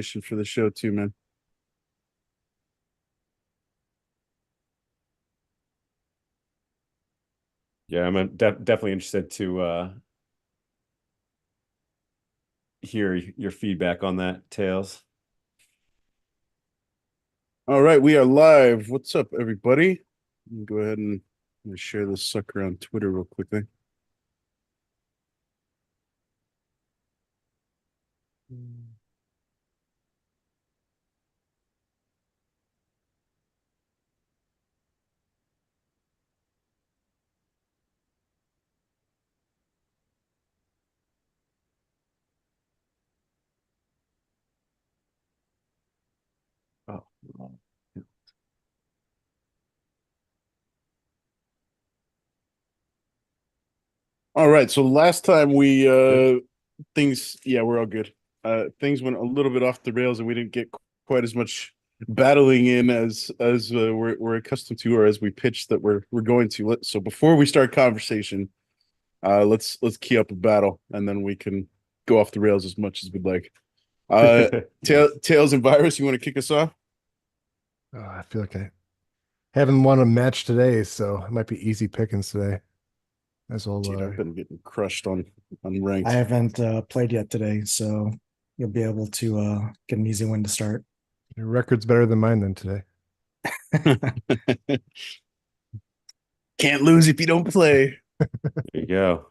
For the show too, man. Yeah, I'm definitely interested to hear your feedback on that, Tails. All right, we are live. What's up, everybody? Go ahead and share this sucker on Twitter real quickly. Oh, All right, so last time we good. things yeah, we're all good. Things went a little bit off the rails and we didn't get quite as much battling in as we're accustomed to or as we pitched that we're going to. So before we start conversation, let's key up a battle and then we can go off the rails as much as we'd like. Uh Nice. Tails and Virus, you want to kick us off? I feel like I haven't won a match today, so it might be easy pickings today. As well, Dude, I've been getting crushed on I ranked. haven't played yet today, so you'll be able to get an easy win to start. your record's better than mine then today. Can't lose if you don't play. There you go.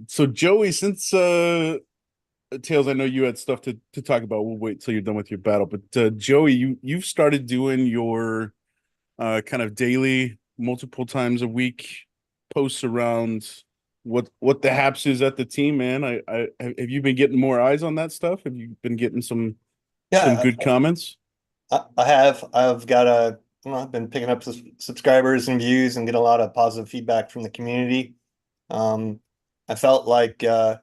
So Joey, since Tails, I know you had stuff to talk about. We'll wait till you're done with your battle. But Joey, you've started doing your kind of daily, multiple times a week posts around what the haps is at the team, man. I have you been getting more eyes on that stuff? Have you been getting some Yeah, good comments? I have. I've got I've been picking up subscribers and views and get a lot of positive feedback from the community. Um, I felt like, well,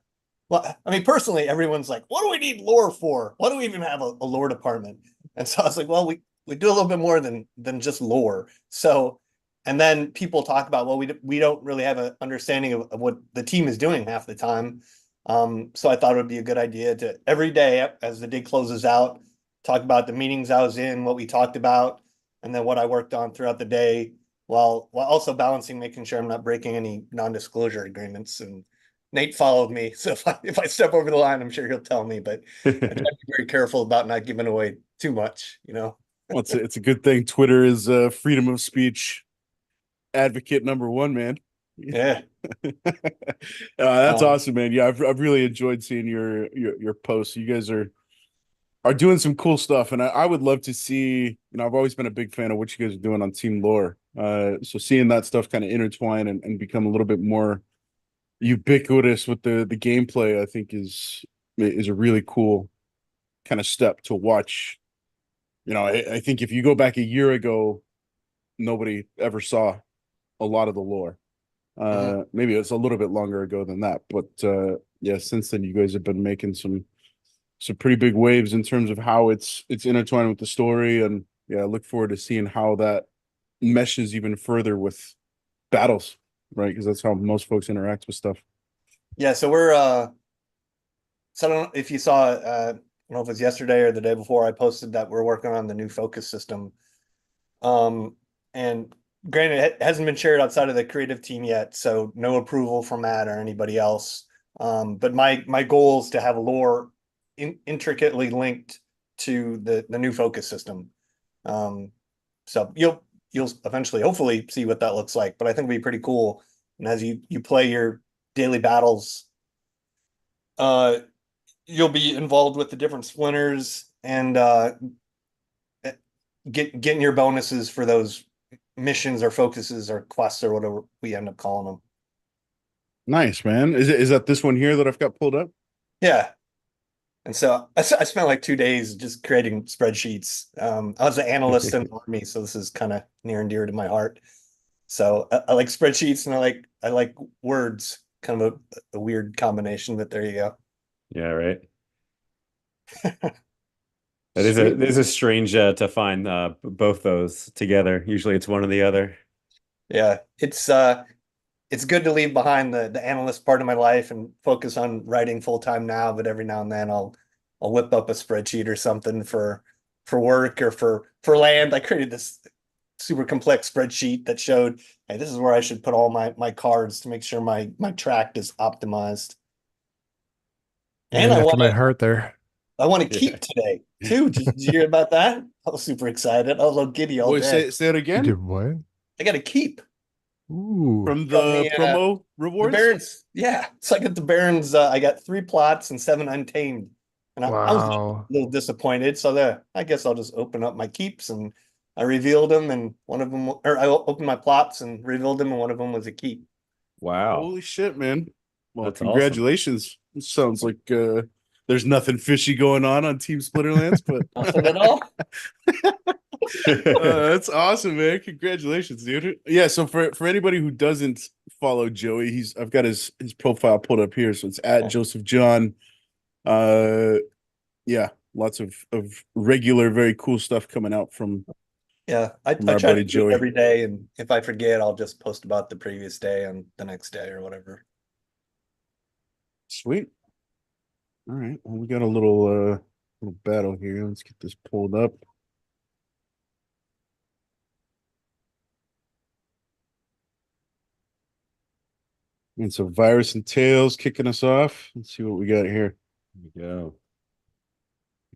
I mean, personally, everyone's like, "What do we need lore for? Why do we even have a lore department?" And so I was like, "Well, we do a little bit more than just lore." So, and then people talk about, well, we don't really have an understanding of what the team is doing half the time. So I thought it would be a good idea to every day as the day closes out, talk about the meetings I was in, what we talked about, and then what I worked on throughout the day, while also balancing making sure I'm not breaking any non-disclosure agreements. And Nate followed me, so if I step over the line, I'm sure he'll tell me. But I try to be very careful about not giving away too much, you know. Well, it's a good thing. Twitter is freedom of speech advocate number one, man. Yeah. That's Um, awesome, man. Yeah, I've really enjoyed seeing your posts. You guys are doing some cool stuff, and I would love to see. I've always been a big fan of what you guys are doing on Team Lore. So seeing that stuff kind of intertwine and become a little bit more ubiquitous with the gameplay, I think is a really cool kind of step to watch. I think if you go back a year ago, nobody ever saw a lot of the lore. mhm. Maybe it's a little bit longer ago than that, but yeah, since then you guys have been making some pretty big waves in terms of how it's intertwined with the story, and yeah, I look forward to seeing how that meshes even further with battles, right? Because that's how most folks interact with stuff. Yeah, so we're so I don't know if you saw I don't know if it was yesterday or the day before I posted that we're working on the new focus system. And granted, it hasn't been shared outside of the creative team yet, so no approval from Matt or anybody else. But my goal is to have lore intricately linked to the new focus system. Um, so you'll eventually hopefully see what that looks like. But I think it'd be pretty cool. And as you play your daily battles, uh, you'll be involved with the different splinters and getting your bonuses for those missions or focuses or quests or whatever we end up calling them. Nice, man. Is that this one here that I've got pulled up? Yeah. And so I spent like 2 days just creating spreadsheets. I was an analyst in the army, so this is kind of near and dear to my heart. So I like spreadsheets and I like words, kind of a weird combination, but there you go. Yeah, right. Sweet. It is a strange to find both those together. Usually it's one or the other. Yeah, it's good to leave behind the analyst part of my life and focus on writing full time now. But every now and then I'll whip up a spreadsheet or something for work or for land. I created this super complex spreadsheet that showed, hey, this is where I should put all my cards to make sure my tract is optimized. And And after my heart there. I want to Yeah. keep today too. Did you hear about that? I was super excited. I was all giddy all Boy, day. say it You again. did what? I got to keep Ooh. From from the promo the rewards. Barons. Yeah, so I got the Barons. I got 3 plots and 7 untamed, and I was a Wow. little disappointed. So there, I guess I'll just open up my keeps, and I revealed them, and one of them, or I opened my plots and revealed them, and one of them was a keep. Wow. Holy shit, man! Well, That's awesome. congratulations. It sounds like there's nothing fishy going on Team Splinterlands, but Nothing at all. that's awesome, man. Congratulations, dude. Yeah, so for anybody who doesn't follow Joey, I've got his profile pulled up here, so it's at Joseph John. Yeah, lots of regular, very cool stuff coming out from Yeah, I our try buddy to do Joey. it every day, and if I forget, I'll just post about the previous day and the next day or whatever. Sweet. All right. Well, we got a little battle here. Let's get this pulled up. And so Virus and Tails kicking us off. Let's see what we got here. There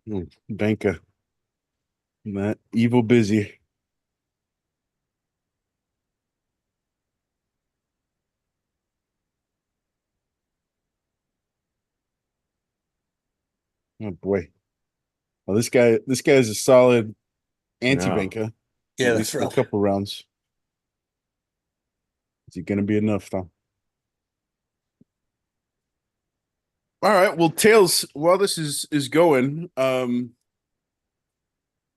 we go. Banka. That evil busy. Oh boy. Well, this guy is a solid anti-Banka. Yeah, At that's least for a rough. couple rounds. Is it gonna be enough though? All right. Well, Tails, while this is going,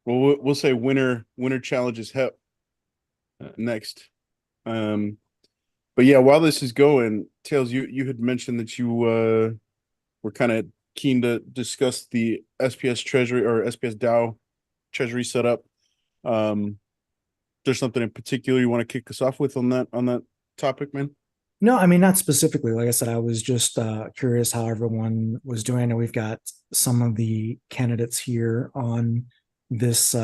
we'll say winner challenges Hep next. But yeah, while this is going, Tails, you had mentioned that you were kind of keen to discuss the SPS Treasury or SPS DAO Treasury setup. There's something in particular you want to kick us off with on that topic, man? No, I mean, not specifically. Like I said, I was just curious how everyone was doing. I know we've got some of the candidates here on this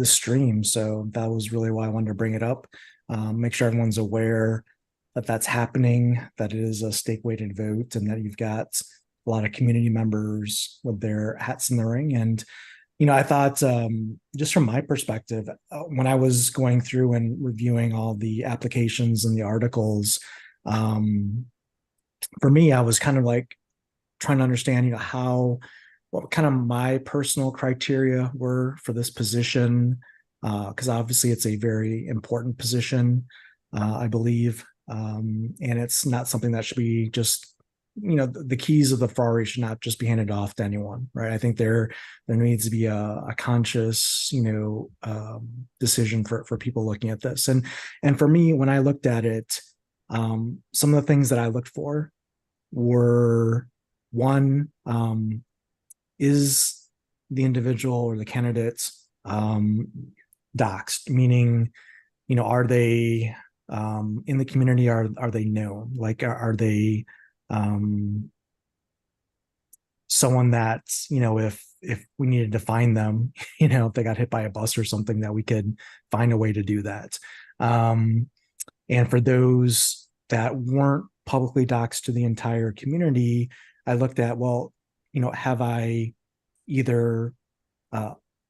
stream, so that was really why I wanted to bring it up. Make sure everyone's aware that that's happening, that it is a stake-weighted vote, and that you've got a lot of community members with their hats in the ring. And I thought, just from my perspective, when I was going through and reviewing all the applications and the articles, for me, I was kind of like trying to understand, what kind of my personal criteria were for this position, because obviously it's a very important position, I believe, and it's not something that should be just, the keys of the Ferrari should not just be handed off to anyone, right? I think there needs to be a conscious, decision for people looking at this, and for me, when I looked at it, some of the things that I looked for were, one, is the individual or the candidate doxed, meaning, are they in the community? Are they known? Like, are they someone that, if we needed to find them, if they got hit by a bus or something, that we could find a way to do that. And for those that weren't publicly doxed to the entire community, I looked at, well, have I either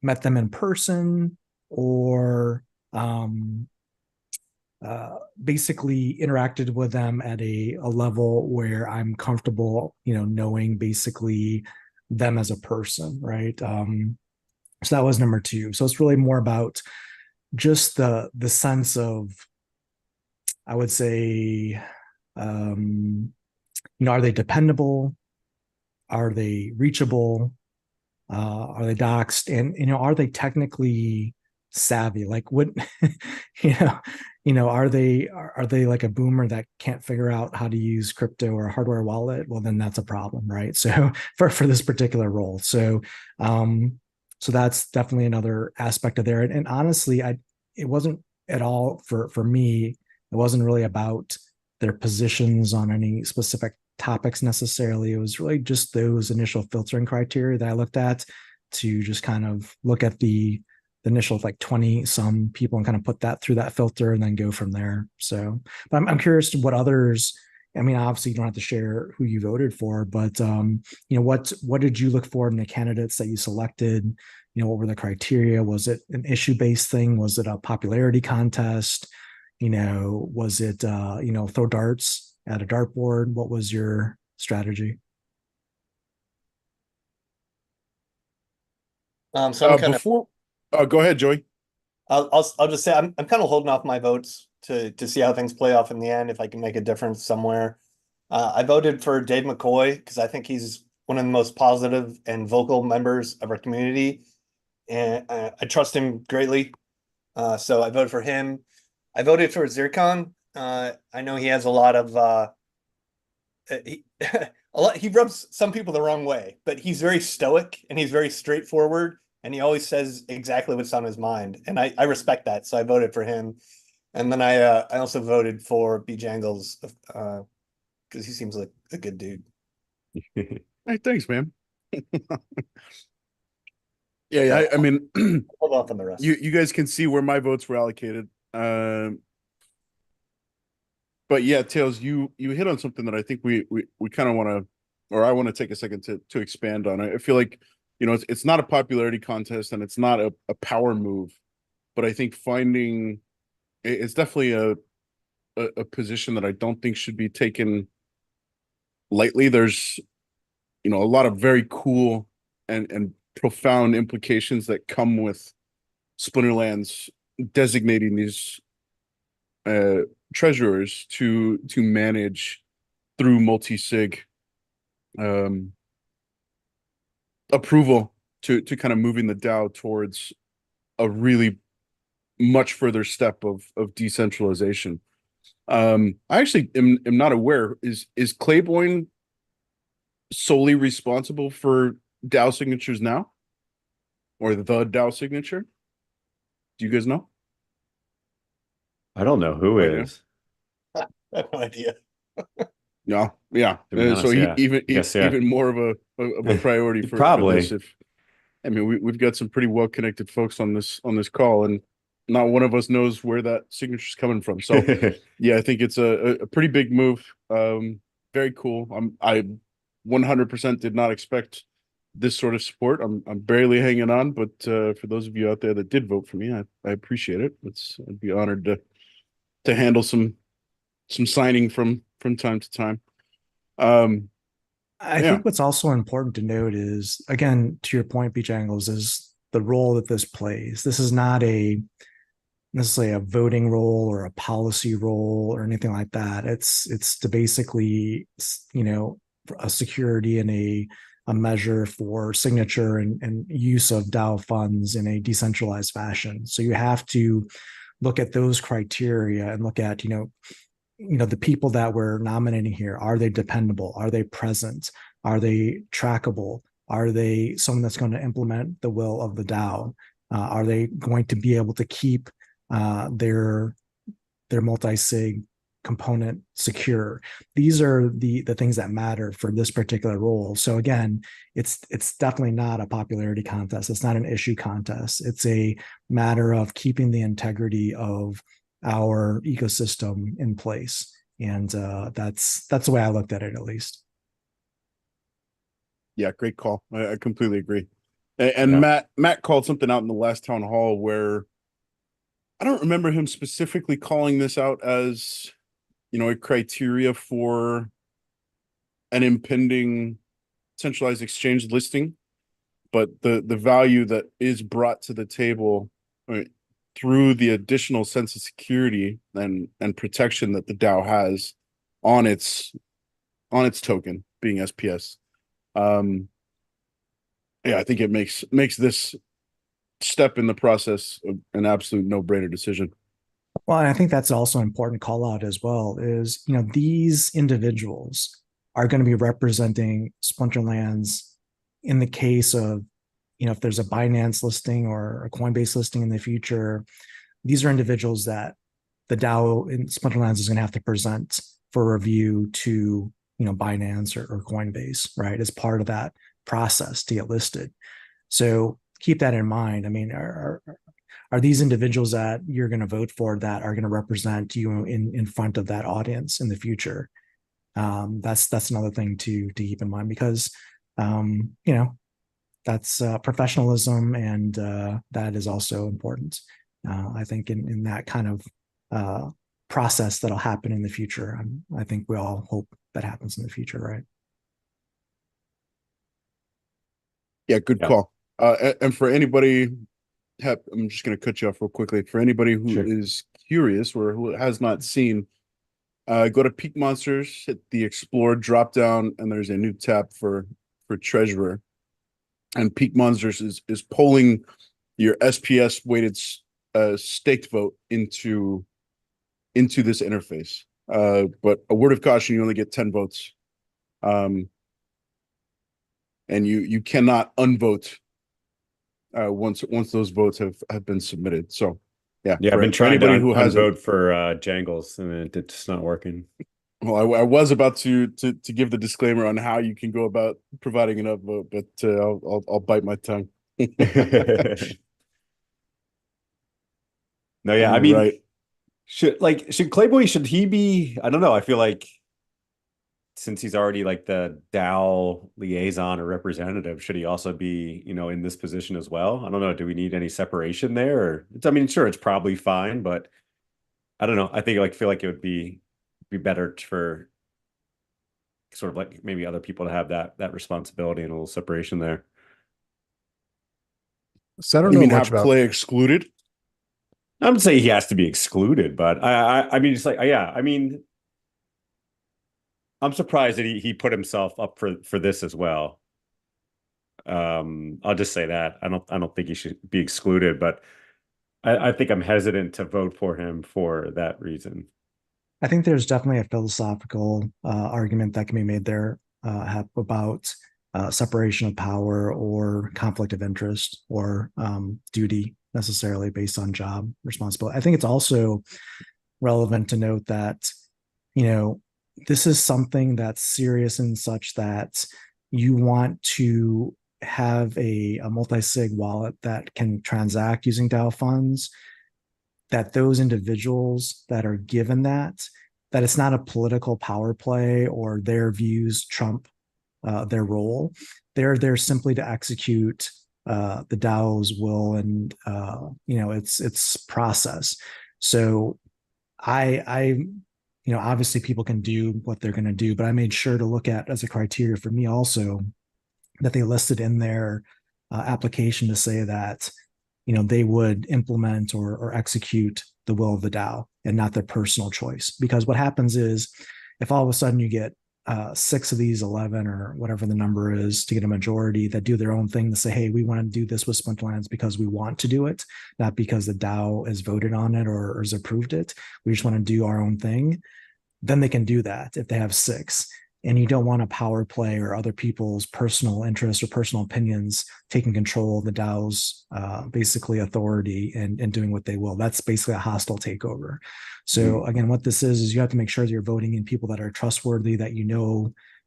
met them in person or basically interacted with them at a level where I'm comfortable, knowing basically them as a person, right? So that was number 2. So it's really more about just the sense of, I would say, are they dependable? Are they reachable? Are they doxed? And are they technically savvy? Like, what are they like a boomer that can't figure out how to use crypto or a hardware wallet? Well, then that's a problem, right? So for this particular role, so that's definitely another aspect of there. And honestly, it wasn't at all for me. It wasn't really about their positions on any specific topics necessarily. It was really just those initial filtering criteria that I looked at to just kind of look at the initial like 20 some people and kind of put that through that filter and then go from there. So, but I'm curious what others, I mean, obviously you don't have to share who you voted for, but what did you look for in the candidates that you selected? What were the criteria? Was it an issue-based thing? Was it a popularity contest? Was it throw darts at a dartboard? What was your strategy? So I'm kind Before, go ahead, Joey. I'll just say I'm kind of holding off my votes to see how things play off in the end, if I can make a difference somewhere. I voted for Dave McCoy because I think he's one of the most positive and vocal members of our community, and I trust him greatly. So I voted for him. I voted for Zircon. I know he has a lot of he he rubs some people the wrong way, but he's very stoic and he's very straightforward, and he always says exactly what's on his mind, and I respect that. So I voted for him, and then I also voted for B Jangles because he seems like a good dude. Hey, thanks, man. Yeah, I mean, Hold off on the rest. you guys can see where my votes were allocated. But yeah, Tails, you hit on something that I think we kind of want to, or I want to take a second to expand on. I feel like, it's not a popularity contest and it's not a power move, but I think finding it's definitely a position that I don't think should be taken lightly. There's, a lot of very cool and profound implications that come with Splinterlands designating these treasurers to manage through multi-sig approval to kind of moving the DAO towards a really much further step of decentralization. I actually am not aware, is Claiborne solely responsible for DAO signatures now, or the DAO signature? Do you guys know? I don't know who Oh, yeah. is. I have no idea. No, yeah. To be honest, So yeah. even more of a priority for Probably. this. I mean, we've got some pretty well connected folks on this call, and not one of us knows where that signature's coming from. So yeah, I think it's a pretty big move. Very cool. I 100% did not expect this sort of support. I'm barely hanging on, but for those of you out there that did vote for me, I appreciate it. I'd be honored to handle some signing from time to time. I think what's also important to note is, again, to your point, Beach Angles, is the role that this plays. This is not necessarily a voting role or a policy role or anything like that. It's to basically, a security and a measure for signature and use of DAO funds in a decentralized fashion. So you have to look at those criteria and look at, the people that we're nominating here. Are they dependable? Are they present? Are they trackable? Are they someone that's going to implement the will of the DAO? Are they going to be able to keep their multi-sig component secure? These are the things that matter for this particular role. So again, it's definitely not a popularity contest. It's not an issue contest. It's a matter of keeping the integrity of our ecosystem in place. And that's the way I looked at it, at least. Yeah, great call. I completely agree. And yeah. Matt called something out in the last town hall where I don't remember him specifically calling this out as, a criteria for an impending centralized exchange listing, but the value that is brought to the table through the additional sense of security and protection that the DAO has on its token being SPS. Yeah, I think it makes this step in the process an absolute no-brainer decision. Well, and I think that's also an important call out as well, is, these individuals are going to be representing Splinterlands in the case of, if there's a Binance listing or a Coinbase listing in the future. These are individuals that the DAO in Splinterlands is going to have to present for review to, Binance or Coinbase, right? As part of that process to get listed. So keep that in mind. I mean, are these individuals that you're going to vote for that are going to represent you in front of that audience in the future? That's another thing to keep in mind, because that's professionalism, and that is also important. I think in that kind of process that'll happen in the future. I think we all hope that happens in the future, right? Yeah, good Yeah. call. And for anybody, I'm just going to cut you off real quickly. For anybody who Sure. is curious or who has not seen, go to Peak Monsters, hit the Explore drop down, and there's a new tab for Treasurer. And Peak Monsters is polling your SPS weighted staked vote into this interface. But a word of caution: you only get 10 votes, and you cannot unvote once those votes have been submitted. So yeah, Yeah, I've for been trying to anybody who hasn't, unvote for Jangles, and it's not working. well, I was about to give the disclaimer on how you can go about providing an upvote, but I'll bite my tongue. No, yeah, I mean, Right. should Clayboy, should he be? I don't know. I feel like since he's already like the DAO liaison or representative, should he also be, in this position as well? I don't know. Do we need any separation there? Or I mean, sure, it's probably fine, but I don't know. I think feel like it would be better for sort of like maybe other people to have that responsibility and a little separation there. So I don't You know mean much have about. Clay excluded? I would say he has to be excluded, but I mean, it's like, yeah, I mean, I'm surprised that he put himself up for this as well. I'll just say that I don't think he should be excluded, but I think I'm hesitant to vote for him for that reason. I think there's definitely a philosophical argument that can be made there about separation of power or conflict of interest or duty necessarily based on job responsibility. I think it's also relevant to note that, this is something that's serious in such that you want to have a multi-sig wallet that can transact using DAO funds, that those individuals that are given that it's not a political power play or their views trump their role. They're there simply to execute the DAO's will and its process. So I obviously people can do what they're going to do, but I made sure to look at as a criteria for me also that they listed in their application to say that they would implement or execute the will of the DAO and not their personal choice. Because what happens is if all of a sudden you get 6 of these 11 or whatever the number is to get a majority that do their own thing to say, hey, we want to do this with Splinterlands because we want to do it, not because the DAO has voted on it or has approved it. We just want to do our own thing. Then they can do that if they have 6. And you don't want a power play or other people's personal interests or personal opinions taking control of the DAO's basically authority and doing what they will. That's basically a hostile takeover. So again, what this is you have to make sure that you're voting in people that are trustworthy, that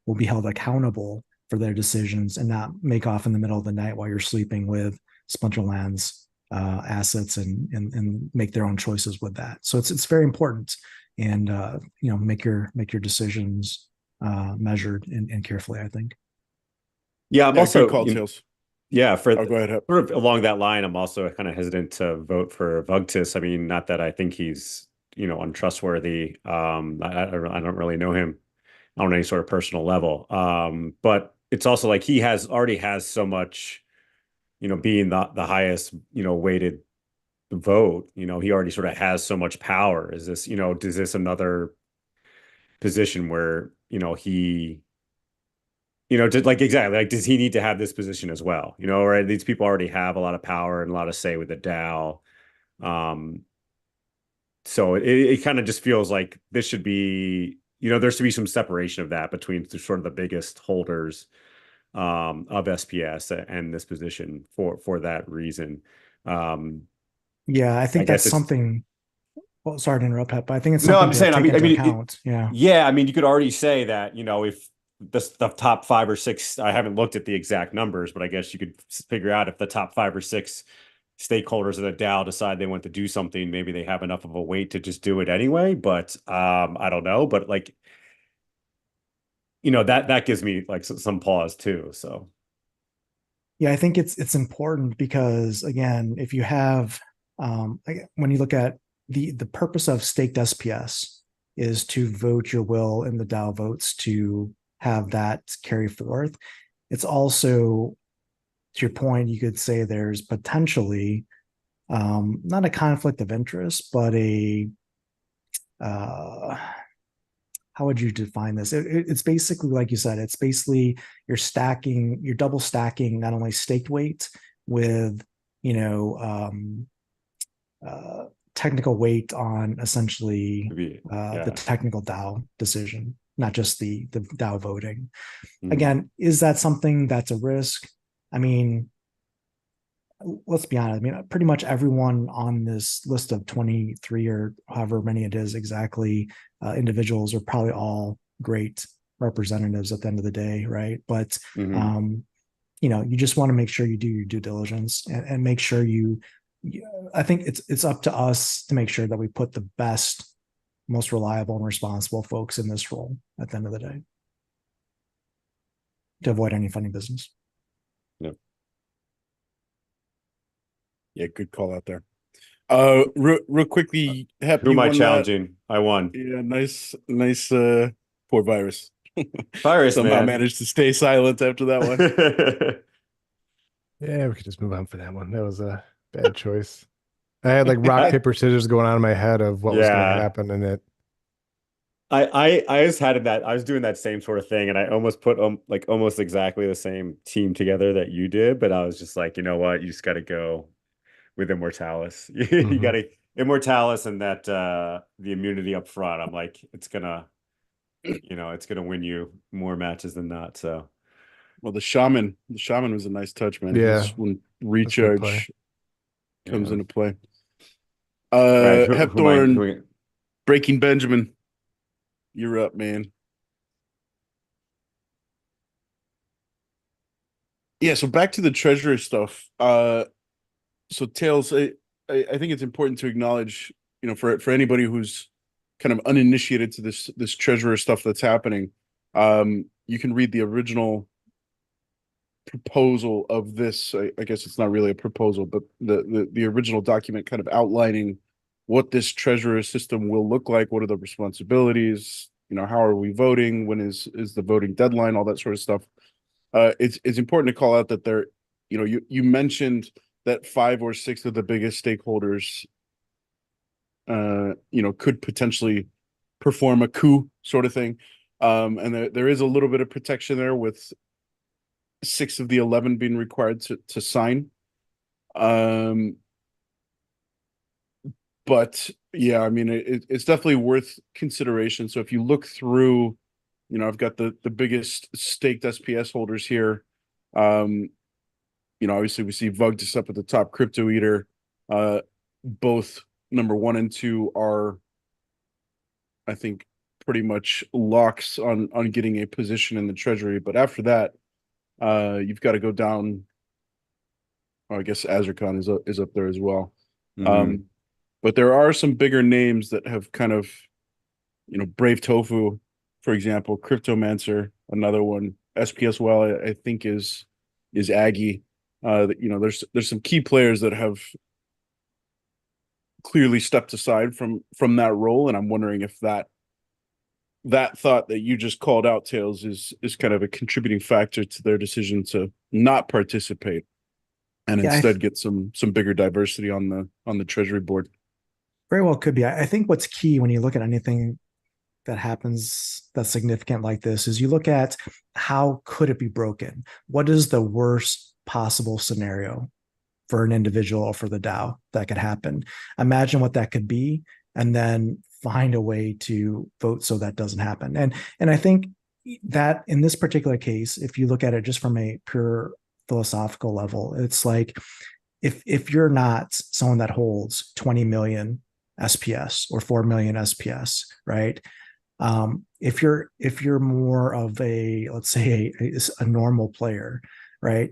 will be held accountable for their decisions and not make off in the middle of the night while you're sleeping with Splinterlands assets and make their own choices with that. So it's very important, and make your decisions measured and carefully, I think. Yeah, I'm Yeah, also good call, Tails. yeah, for Oh, go ahead. Hep. sort of along that line, I'm also kind of hesitant to vote for Vugtis. I mean, not that I think he's untrustworthy. I don't really know him on any sort of personal level. But it's also like he already has so much, being the highest weighted vote. He already sort of has so much power. Is this another position where he just like exactly like does he need to have this position as well? Right? These people already have a lot of power and a lot of say with the DAO. So it kind of just feels like this should be, there should be some separation of that between sort of the biggest holders of SPS and this position for that reason. Yeah, I think guess that's something. Well, sorry to interrupt, Pep, but I think it's No, something I'm to saying, take into I mean, account. Yeah. yeah, I mean, you could already say that, if the top 5 or 6, I haven't looked at the exact numbers, but I guess you could figure out if the top 5 or 6 stakeholders of the DAO decide they want to do something, maybe they have enough of a weight to just do it anyway. But I don't know. But like, that gives me like some pause too. So Yeah, I think it's important because again, if you have when you look at the purpose of staked SPS is to vote your will in the DAO votes to have that carry forth. It's also, to your point, you could say there's potentially not a conflict of interest, but a how would you define this? It's basically, like you said, it's basically you're double stacking not only staked weight with, technical weight on essentially maybe, the technical DAO decision, not just the DAO voting. Mhm. Again, is that something that's a risk? I mean, let's be honest. I mean, pretty much everyone on this list of 23 or however many it is exactly, individuals are probably all great representatives at the end of the day, right? But Mhm. you just want to make sure you do your due diligence and make sure I think it's up to us to make sure that we put the best, most reliable and responsible folks in this role at the end of the day to avoid any funny business. Yep. Yeah, good call out there. Real quickly, Hep, Who you am I won that. challenging? I won. Yeah, nice. Poor Virus. Virus, Somehow man. managed to stay silent after that one. Yeah, we could just move on for that one. That was a bad choice. I had like rock, paper, scissors going on in my head of what was going to Yeah. happen, and it. I just had that. I was doing that same sort of thing, and I almost put like almost exactly the same team together that you did, but I was just like, you know what? You just got to go with Immortalis. You got to Immortalis and that the immunity up front. I'm like, it's gonna win you more matches than not. So Well, the shaman was a nice touch, man. Yeah, When that's a good play. recharge comes yeah. into play. All right, Hepthorn, Breaking Benjamin, you're up, man. Yeah, so back to the treasurer stuff. So Tails, I think it's important to acknowledge, for anybody who's kind of uninitiated to this treasurer stuff that's happening, you can read the original proposal of this. I guess it's not really a proposal, but the original document kind of outlining what this treasurer system will look like. What are the responsibilities? How are we voting? When is the voting deadline? All that sort of stuff. It's important to call out that you mentioned that 5 or 6 of the biggest stakeholders, could potentially perform a coup sort of thing. And there is a little bit of protection there with 6 of the 11 being required to sign. But yeah, I mean, it's definitely worth consideration. So if you look through, I've got the biggest staked SPS holders here. Obviously we see Vug just up at the top, Crypto Eater. Both number 1 and 2 are, I think, pretty much locks on getting a position in the treasury. But after that, you've got to go down. I guess Azarkon is up there as well. But there are some bigger names that have kind of, Brave Tofu, for example, Cryptomancer, another one. SPS well, I think is Aggie. There's some key players that have clearly stepped aside from that role, and I'm wondering if that thought that you just called out, Tails, is kind of a contributing factor to their decision to not participate and instead get some bigger diversity on the treasury board. Very well could be. I think what's key when you look at anything that happens that's significant like this is you look at how could it be broken? What is the worst possible scenario for an individual or for the DAO that could happen? Imagine what that could be, and then find a way to vote so that doesn't happen. And I think that in this particular case, if you look at it just from a pure philosophical level, it's like if you're not someone that holds 20 million SPS or 4 million SPS, right? If you're more of a, let's say, a normal player, right?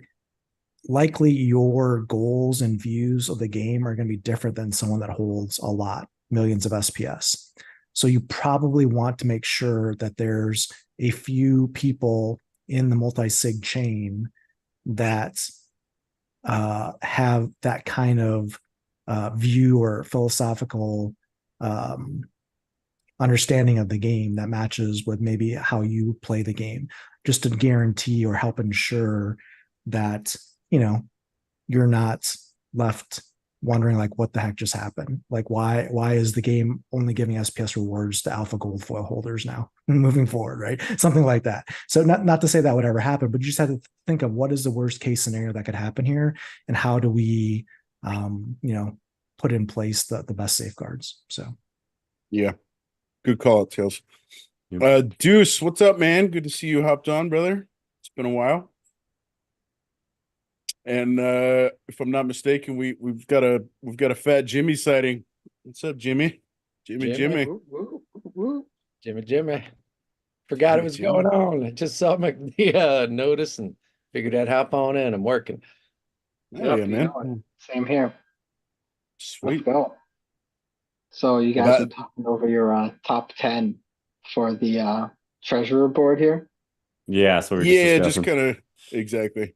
Likely your goals and views of the game are going to be different than someone that holds a lot, millions of SPS. So you probably want to make sure that there's a few people in the multi-sig chain that have that kind of view or philosophical understanding of the game that matches with maybe how you play the game, just to guarantee or help ensure that, you know, you're not left wondering like what the heck just happened. Like why is the game only giving SPS rewards to alpha gold foil holders now moving forward, right? Something like that. So not to say that would ever happen, but you just have to think of what is the worst case scenario that could happen here, and how do we put in place the best safeguards. So Yeah. Good call out, Tails. Yep. Deuce, what's up, man? Good to see you hopped on, brother. It's been a while. And if I'm not mistaken, we've got a fat Jimmy sighting. What's up, Jimmy? Jimmy. Woo, woo, woo, woo. Jimmy. Forgot it was Jimmy. going on. I just saw my notice and figured I'd hop on in. I'm working. Oh, yeah, man. Same here. Sweet. Let's go. So you Well, guys are talking over your top 10 for the treasurer board here. Yeah, so we're Yeah, just just discussing. kind of exactly.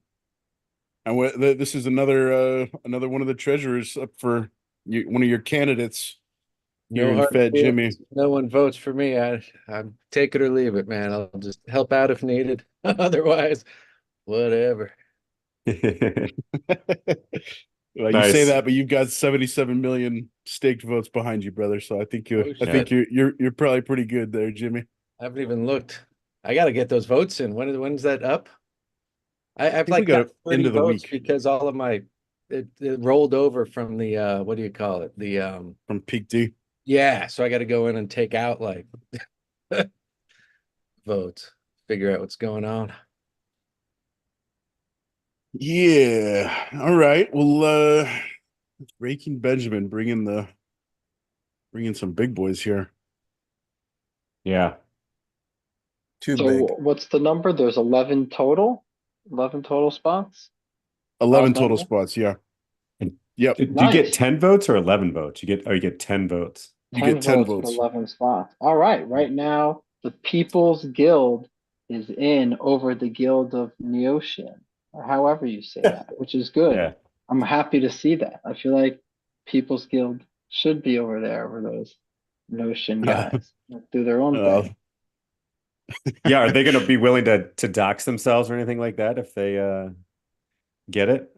And this is another one of the treasurers up for one of your candidates here No in hard Fat Jimmy. feelings. No one votes for me. I'm take it or leave it, man. I'll just help out if needed. Otherwise, whatever. Well, you say Nice. that, but you've got 77 million staked votes behind you, brother. So I think Oh, I think you're probably pretty good there, Jimmy. I haven't even looked. I got to get those votes in. When's that up? I've think we like got got it 30 into the votes week. because all of my it rolled over from the what do you call it? The From Peak D. yeah, so I got to go in and take out like votes, figure out what's going on. Yeah. All right. Well, Raking Benjamin bringing some big boys here. Yeah. Too So big. what's the number? There's 11 total. 11 total spots. 11 Odd total number. spots. Yeah. And Yep. do you get Nice. 10 votes or 11 votes? You get 10 votes. You 10 get 10 votes for votes. 11 spots. All right. Right now, the People's Guild is in over the Guild of Neotian, or however you say that, which is good. Yeah. I'm happy to see that. I feel like People's Guild should be over there over those Notion guys. Do their own thing. Yeah, are they going to be willing to dox themselves or anything like that if they get it?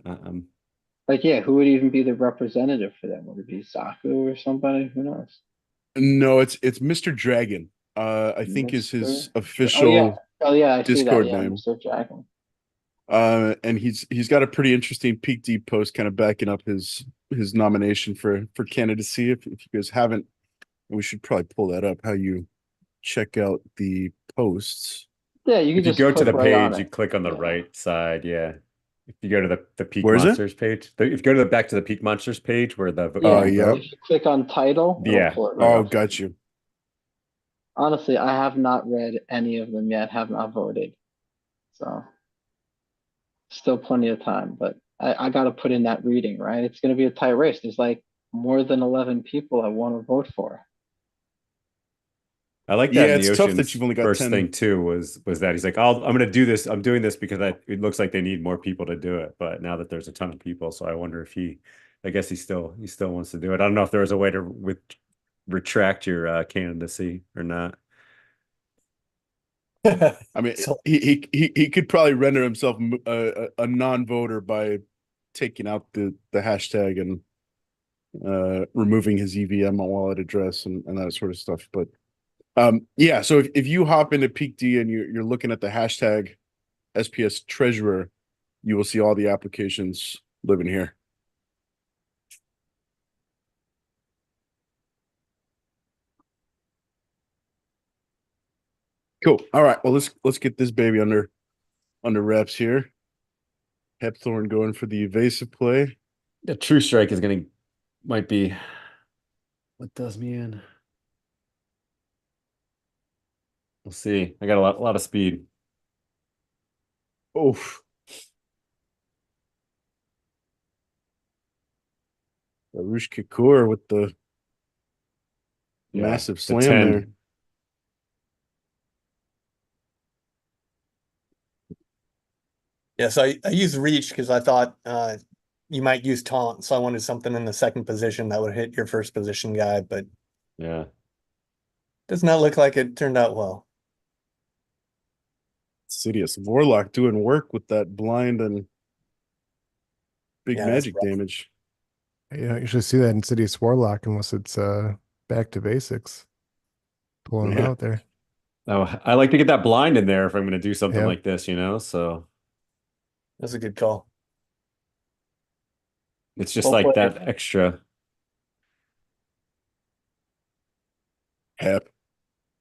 Like, yeah, who would even be the representative for them? Would it be Saku or somebody? Who knows? No, it's Mr. Dragon. I think is his Mr. official Oh yeah, I see that. Discord Yeah, name. Mr. Dragon. And he's got a pretty interesting Peak D post kind of backing up his nomination for candidacy. If you guys haven't, we should probably pull that up. How you check out the posts? Yeah, you can If you just go to click the right on page, you it. click on the Yeah. right side. Yeah. If you go to the Peak Where is it? Monsters page, if you go to back to the Peak Monsters page where the Yeah, yeah. if you click on title, it'll Yeah. pull it right Oh, up. got you. Honestly, I have not read any of them yet, have not voted. So still plenty of time, but I got to put in that reading, right? It's going to be a tight race. There's like more than 11 people I want to vote for. I like that. Yeah, it's tough that Neotian's you've only got first 10. thing too was that he's like, I'm going to do this. I'm doing this because it looks like they need more people to do it. But now that there's a ton of people, so I wonder if I guess he still wants to do it. I don't know if there was a way to retract your candidacy or not. I mean, So- he could probably render himself a non-voter by taking out the hashtag and removing his EVM wallet address and that sort of stuff. But yeah, so if you hop into Peak D and you're looking at the hashtag SPS Treasurer, you will see all the applications living here. Cool. All right. Well, let's get this baby under wraps here. Hepthorn going for the evasive play. The True Strike might be What does me in? We'll see. I got a lot of speed. Oof. Arush Kapoor with the Yeah, massive the slam 10. there. Yes, I used reach because I thought you might use taunt, so I wanted something in the second position that would hit your first position guy, but Yeah. does not look like it turned out well. Sidious Warlock doing work with that blind and big Yeah, that's magic rough. damage. You don't usually see that in Insidious Warlock unless it's back to basics. Pulling them Yeah. out there. Oh, I like to get that blind in there if I'm going to do something Yeah. like this, So That's a good call. it's just Well like played. that extra. Hap.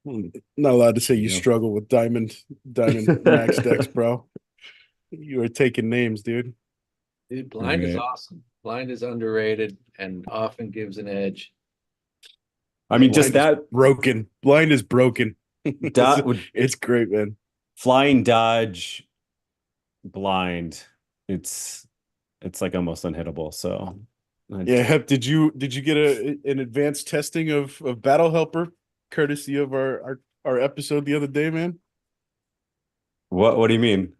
Not allowed to say you Yeah. struggle with diamond max decks, bro. You are taking names, dude. Dude, blind is Right. awesome. Blind is underrated and often gives an edge. I mean, just Blind is that broken. Blind is broken. dot would It's great, man. flying dodge blind. It's like almost unhittable. So Yeah, Hep, did you get an advanced testing of Battle Helper courtesy of our episode the other day, man? what do you mean?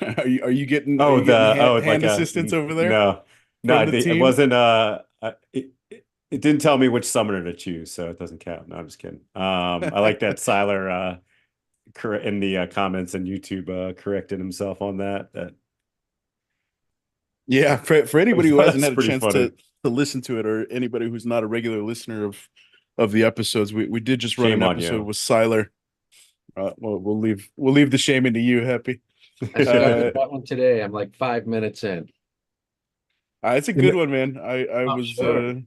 Are you getting Oh, hand like assistance over there no, from the it team? wasn't. It didn't tell me which summoner to choose, so it doesn't count. No, I'm just kidding. I like that Siler in the comments on YouTube corrected himself on that. Yeah, for anybody who hasn't That's had a pretty chance funny. to listen to it, or anybody who's not a regular listener of the episodes, we did just run Shame an on episode you. with Siler. Well, we'll leave the shame into you, Happy. I started that one today. I'm like 5 minutes in. It's a good one, man. I Oh, was sure.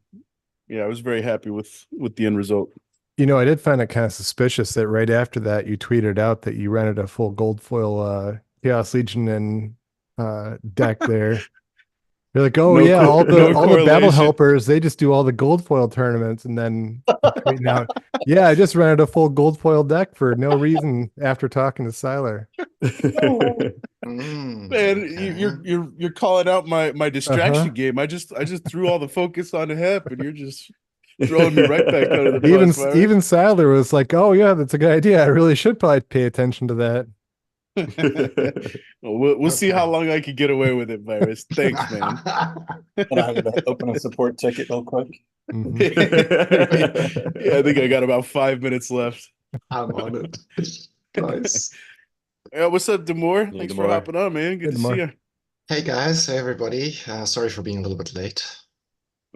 yeah, I was very happy with the end result. I did find it kind of suspicious that right after that you tweeted out that you rented a full gold foil Chaos Legion and deck there. You're like, oh No yeah, all the no all the battle correlation. helpers, they just do all the gold foil tournaments, and then tweeting out, yeah, I just rented a full gold foil deck for no reason after talking to Siler. Man, you're calling out my distraction game. I just threw all the focus on Hep, and you're just throwing me right back under the bus, virus. Even Siler was like, oh yeah, that's a good idea. I really should probably pay attention to that. We'll see how long I can get away with it, virus. Thanks, man. But I would open a support ticket real quick. Mhm. Yeah, I think I got about 5 minutes left. I'm on it. Nice. Yeah, what's up, Demore? Hey, Thanks for Demore. hopping on, man. Good Hey, to see Demore. you. Hey guys, hey everybody. Sorry for being a little bit late.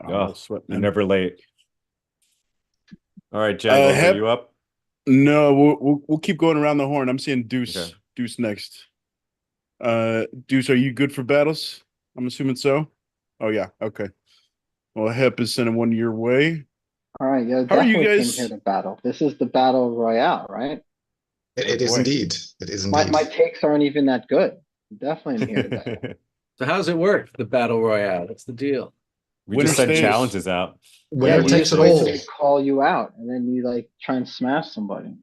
Oh, no sweat, you're man. never late. All right, Jangles, are Hep- you up? No, we'll keep going around the horn. I'm seeing Deuce. Okay. Deuce next. Deuce, are you good for battles? I'm assuming so. Oh yeah, okay. Well, Hep is sending one your way. All right, yeah, How are you definitely guys- came here to battle. This is the battle royale, right? It is boy. indeed. It is My indeed. takes aren't even that good. Definitely am here to battle. So how's it work, the Battle Royale? What's the deal? We Winner just send stays. challenges out. Winner you takes just it wait all. till they call you out, and then you like try and smash somebody.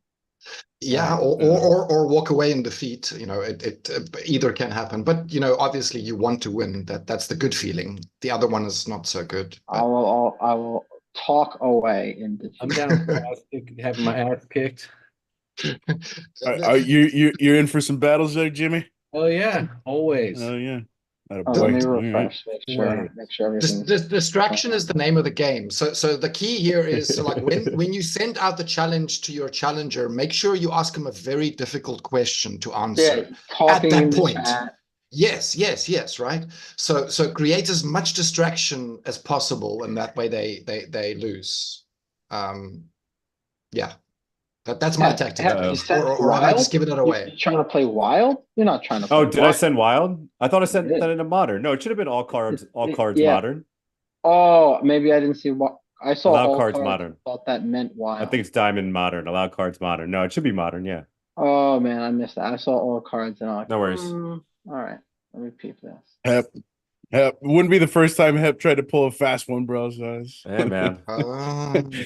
Yeah, or walk away in defeat. It either can happen. But obviously you want to win. That's the good feeling. The other one is not so good. I will talk away in I'm defeat. down for having my ass kicked. Are you're in for some battles there, Jimmy? Oh yeah, always. Oh yeah. Atta Let boy. me All right. refresh, make sure everything's. This distraction is the name of the game. So the key here is like when you send out the challenge to your challenger, make sure you ask him a very difficult question to answer. Yeah, talking that in the point. chat. Yes, right. So create as much distraction as possible, and that way they lose. Yeah. That's my tactic. You sent Or am I wild? just giving it away? You're trying to play wild? You're not trying to play Oh, did I wild. send wild? I thought I sent did. that into modern. No, it should have been all cards Yeah. modern. Oh, maybe I didn't see what I saw. Allow all cards modern. Thought that meant wild. I think it's diamond modern. Allow cards modern. No, it should be modern. Yeah. Oh man, I missed that. I saw all cards and I'm like, No worries. all right, let me peep this. Hep, Hep, wouldn't be the first time Hep tried to pull a fast one, bro. So Hey, man.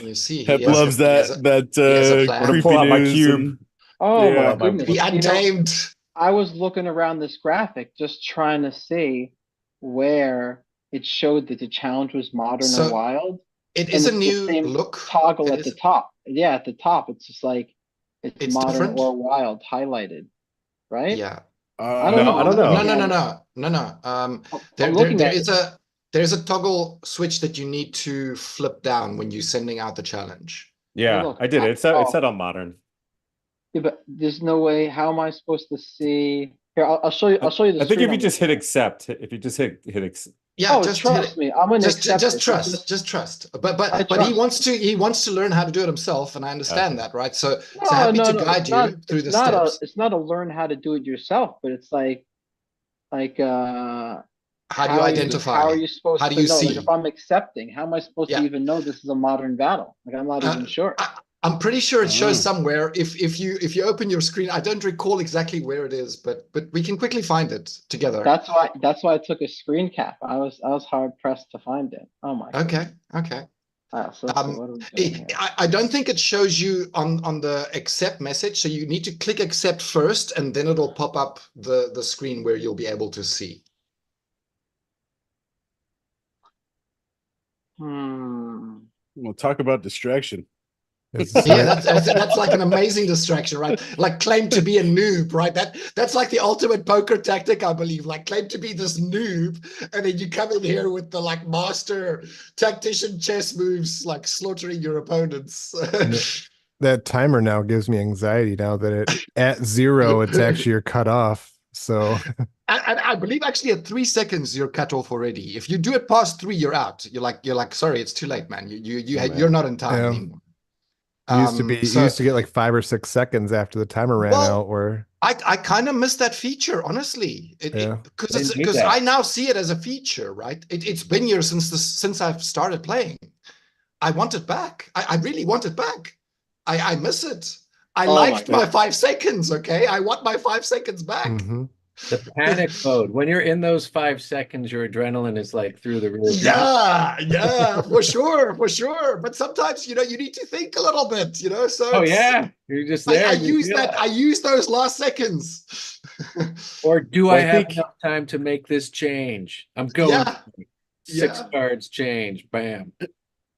You see, Hep loves he has a plan. Wanna creepy pull out my news cube. and Oh my Yeah. goodness. The You know, Untamed. I was looking around this graphic just trying to see where it showed that the challenge was modern or So wild. it And is a it's the new same look. toggle It at the is. top. Yeah, at the top, it's just like it's It's modern different. or wild highlighted, right? Yeah. I don't No, know. I don't I'm know. looking No, at no, no, no, no. I'm looking at it. There's a toggle switch that you need to flip down when you're sending out the challenge. Yeah, Look, I did it. It oh, said on modern. yeah, but there's no way. How am I supposed to see? Here, I'll show you. I'll show you the I think screen if you I'm just looking hit at. accept, if you just hit Yeah, Oh, just hit trust it. me. I'm gonna accept Just it. trust. Just trust. But I he trust. wants to learn how to do it himself, and I understand Okay. that, right? So No, happy no, to no. guide you through the steps. It's not a learn how to do it yourself, but it's like How do you how are identify? you supposed How do to you know? Like if see? I'm accepting, how am I supposed to Yeah. even know this is a modern battle? Like I'm not even sure. I'm pretty sure it shows Oh. somewhere. If you open your screen, I don't recall exactly where it is, but we can quickly find it together. That's why I took a screen cap. I was hard pressed to find it. Oh my Okay, goodness. okay. So let's see, what are we doing here? I don't think it shows you on the accept message, so you need to click accept first, and then it'll pop up the screen where you'll be able to see. we'll talk about distraction. Yeah, that's like an amazing distraction, right? Like claim to be a noob, right? That's like the ultimate poker tactic, I believe. Like claim to be this noob, and then you come in here with the like master tactician chess moves, like slaughtering your opponents. That timer now gives me anxiety now that at 0, it's actually you're cut off. So I believe actually at 3 seconds you're cut off already. If you do it past 3, you're out. You're like, sorry, it's too late, man. You're not in time anymore. You used to get like 5 or 6 seconds after the timer ran out, or I kind of miss that feature, honestly. Because I now see it as a feature, right? It's been years since I've started playing. I want it back. I really want it back. I miss it. I liked my 5 seconds. Okay, I want my 5 seconds back. The panic mode. When you're in those 5 seconds, your adrenaline is like through the roof. Yeah, for sure, for sure. But sometimes, you need to think a little bit, so oh yeah, you're just there. I use those last seconds. Or do I have enough time to make this change? I'm going. Six cards change. Bam.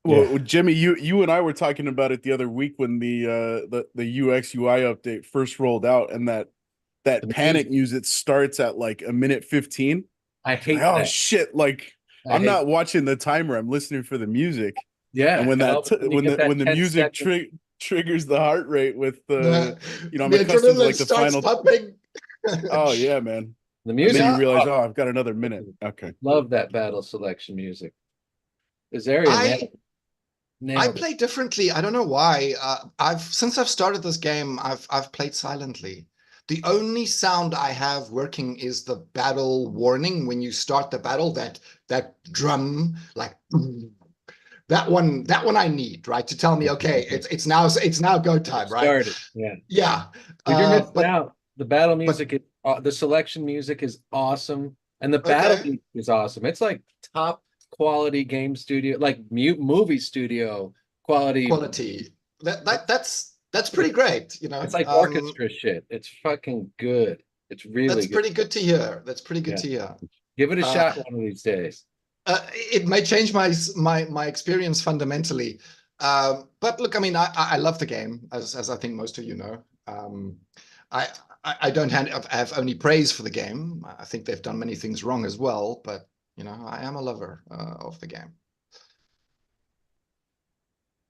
Well, Jimmy, you and I were talking about it the other week when the UX UI update first rolled out, and that panic music starts at like a minute 15. I hate that. Oh shit! Like I'm not watching the timer; I'm listening for the music. Yeah, and when the music triggers the heart rate with the I'm accustomed to like the final pumping. Oh yeah, man. The music. And then you realize, I've got another minute. Okay. Love that battle selection music. This area. I play differently. I don't know why. Since I've started this game, I've played silently. The only sound I have working is the battle warning when you start the battle. That drum, like that one I need, right, to tell me, okay, it's now go time, right? Started. Yeah. You're missing out. The battle music is the selection music is awesome, and the battle music is awesome. It's like top quality game studio, like movie studio quality. That's pretty great. It's like orchestra shit. It's fucking good. It's really that's pretty good to hear. That's pretty good to hear. Give it a shot one of these days. It may change my experience fundamentally. But look, I mean, I love the game, as I think most of you know. I don't have only praise for the game. I think they've done many things wrong as well, but I am a lover of the game.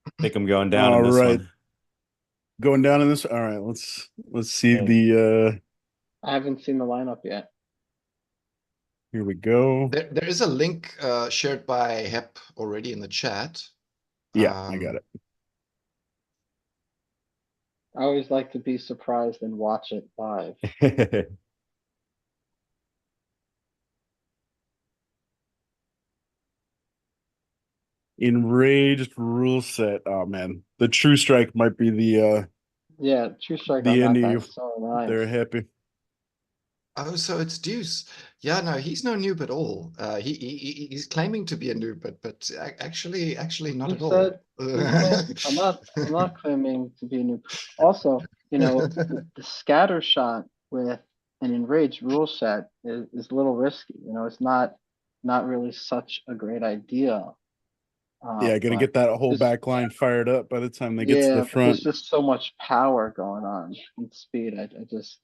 I think I'm going down in this one. Going down in this. All right, let's see the. I haven't seen the lineup yet. Here we go. There is a link shared by Hep already in the chat. Yeah, I got it. I always like to be surprised and watch it live. Enraged rule set. Oh man, the True Strike might be the True Strike. The on ending. So nice. They're happy. Oh, so it's Deuce. Yeah, no, he's no noob at all. He's claiming to be a noob, but actually not He at all. said, I'm not claiming to be a noob. Also, the scatter shot with an enraged rule set is a little risky. It's not really such a great idea. Yeah, gonna But get that whole this- back line fired up by the time they get to yeah, the but there's front. just so much power going on and speed. I just,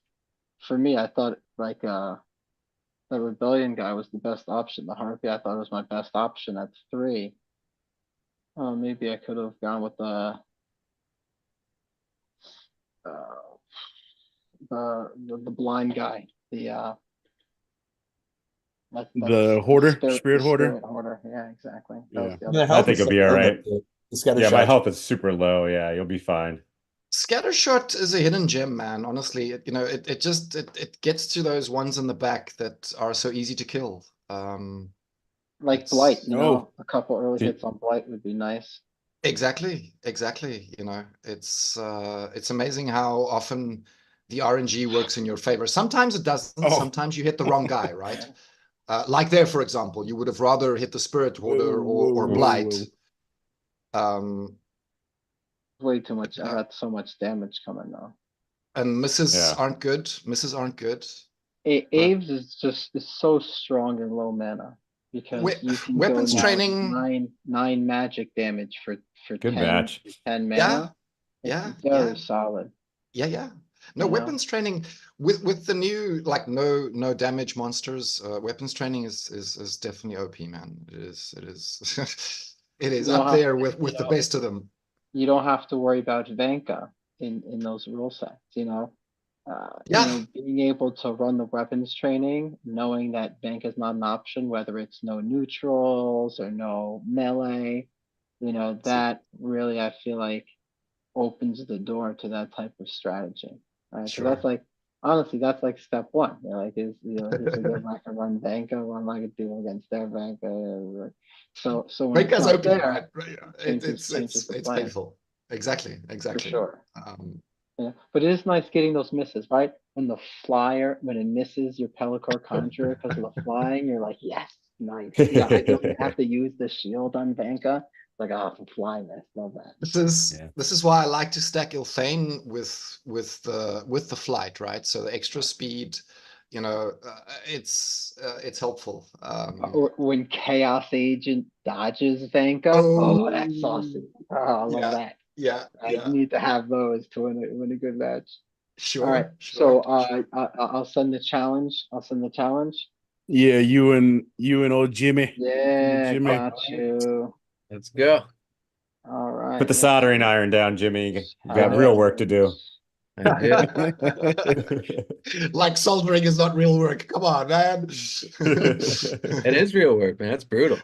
for me, I thought like the rebellion guy was the best option. The harpy I thought was my best option at 3. Oh, maybe I could have gone with uh, the blind guy, The hoarder, the spirit hoarder. spirit hoarder. Yeah, exactly. That was Yeah. the other I think it'll be all right. The scatter Yeah, my shot. health is super low. Yeah, you'll be fine. Scattershot is a hidden gem, man. Honestly, it just it gets to those ones in the back that are so easy to kill. like it's- blight. No. A couple early Gee. hits on blight would be nice. Exactly. It's amazing how often the RNG works in your favor. Sometimes it doesn't. Oh. Sometimes you hit the wrong guy, right? Like there, for example, you would have rather hit the spirit hoarder or blight. Way too much. I got so much damage coming now. And misses Yeah. aren't good. Misses aren't good. Aves is so strong in low mana because you can weapons go training. nine magic damage for Good 10, match. 10 mana. Yeah, It's very solid. Yeah. No, weapons training with the new no damage monsters. Weapons training is definitely OP, man. It is it is up there with the best of them. You don't have to worry about Vanka in those rule sets. Being able to run the weapons training, knowing that Vanka is not an option, whether it's no neutrals or no melee, that really I feel like opens the door to that type of strategy. Right. Sure. So that's honestly, that's step one. Is a good I can run Vanka, what am I gonna do against their Vanka? So when Vanka's it's OP, there, right? changes the plan. painful. Exactly. For sure. Yeah, but it is nice getting those misses, right? When it misses your Pellicor Conjurer because of the flying, you're like, yes, nice. Yeah, I don't have to use the shield on Vanka. Like, flying miss, love that. This is why I like to stack Ilfane with the flight, right? So the extra speed, it's helpful. Or when Chaos Agent dodges Vanka, that's awesome. I love that. Yeah, I need to have those to win a good match. Sure. All right. Sure. I'll send the challenge. Yeah, you and old Jimmy. Yeah, Jimmy. got you. Let's go. All right. Put the soldering iron down, Jimmy. You got real work to do. Like soldering is not real work. Come on, man. It is real work, man. It's brutal.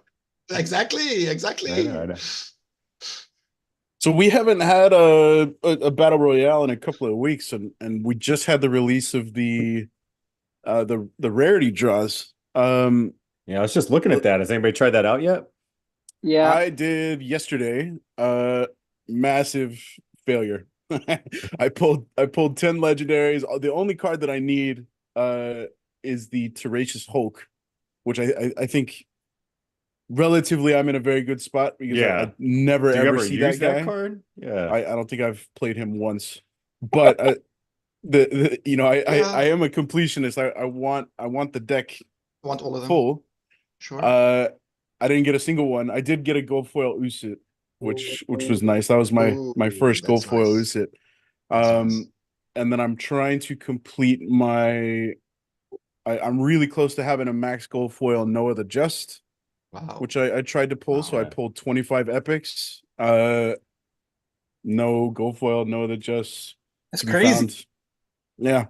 Exactly. I know. So we haven't had a battle royale in a couple of weeks, and we just had the release of the rarity draws. Yeah, I was just looking at that. Has anybody tried that out yet? Yeah, I did yesterday. Massive failure. I pulled 10 legendaries. The only card that I need is the Tenacious Hulk, which I think relatively I'm in a very good spot because I never ever see use that guy. card. Yeah, I don't think I've played him once, but I am a completionist. I want the deck. I want all of them full. Sure. I didn't get a single one. I did get a gold foil Usit, which was nice. That was my first gold foil nice. Usit. Nice. And then I'm trying to complete I'm really close to having a max gold foil Noah the Just. Wow. Which I tried to pull, so I pulled 25 epics. No gold foil, Noah the Just. That's crazy. Yeah.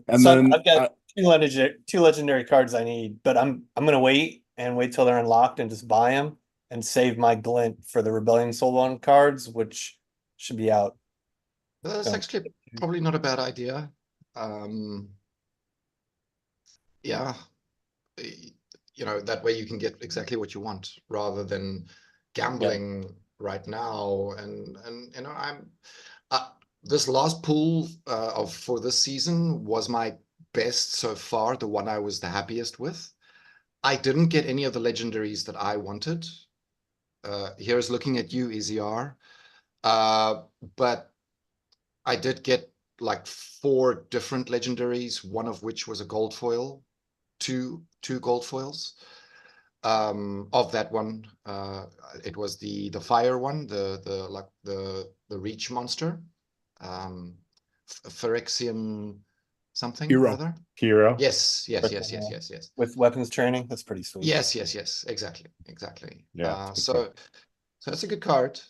And so then I've got two legendary cards I need, but I'm gonna wait till they're unlocked and just buy them and save my glint for the Rebellion Soulbond cards, which should be out. That's actually probably not a bad idea. Yeah. That way you can get exactly what you want rather than gambling right now. And I'm this last pool for this season was my best so far, the one I was the happiest with. I didn't get any of the legendaries that I wanted. Here's looking at you, EZR. But I did get like 4 different legendaries, one of which was a gold foil, two gold foils. Of that one, it was the fire one, the reach monster, Phyrexian something or Hero. other. Hero. Yes. With weapons training, that's pretty sweet. Yes, exactly. Yeah. So that's a good card.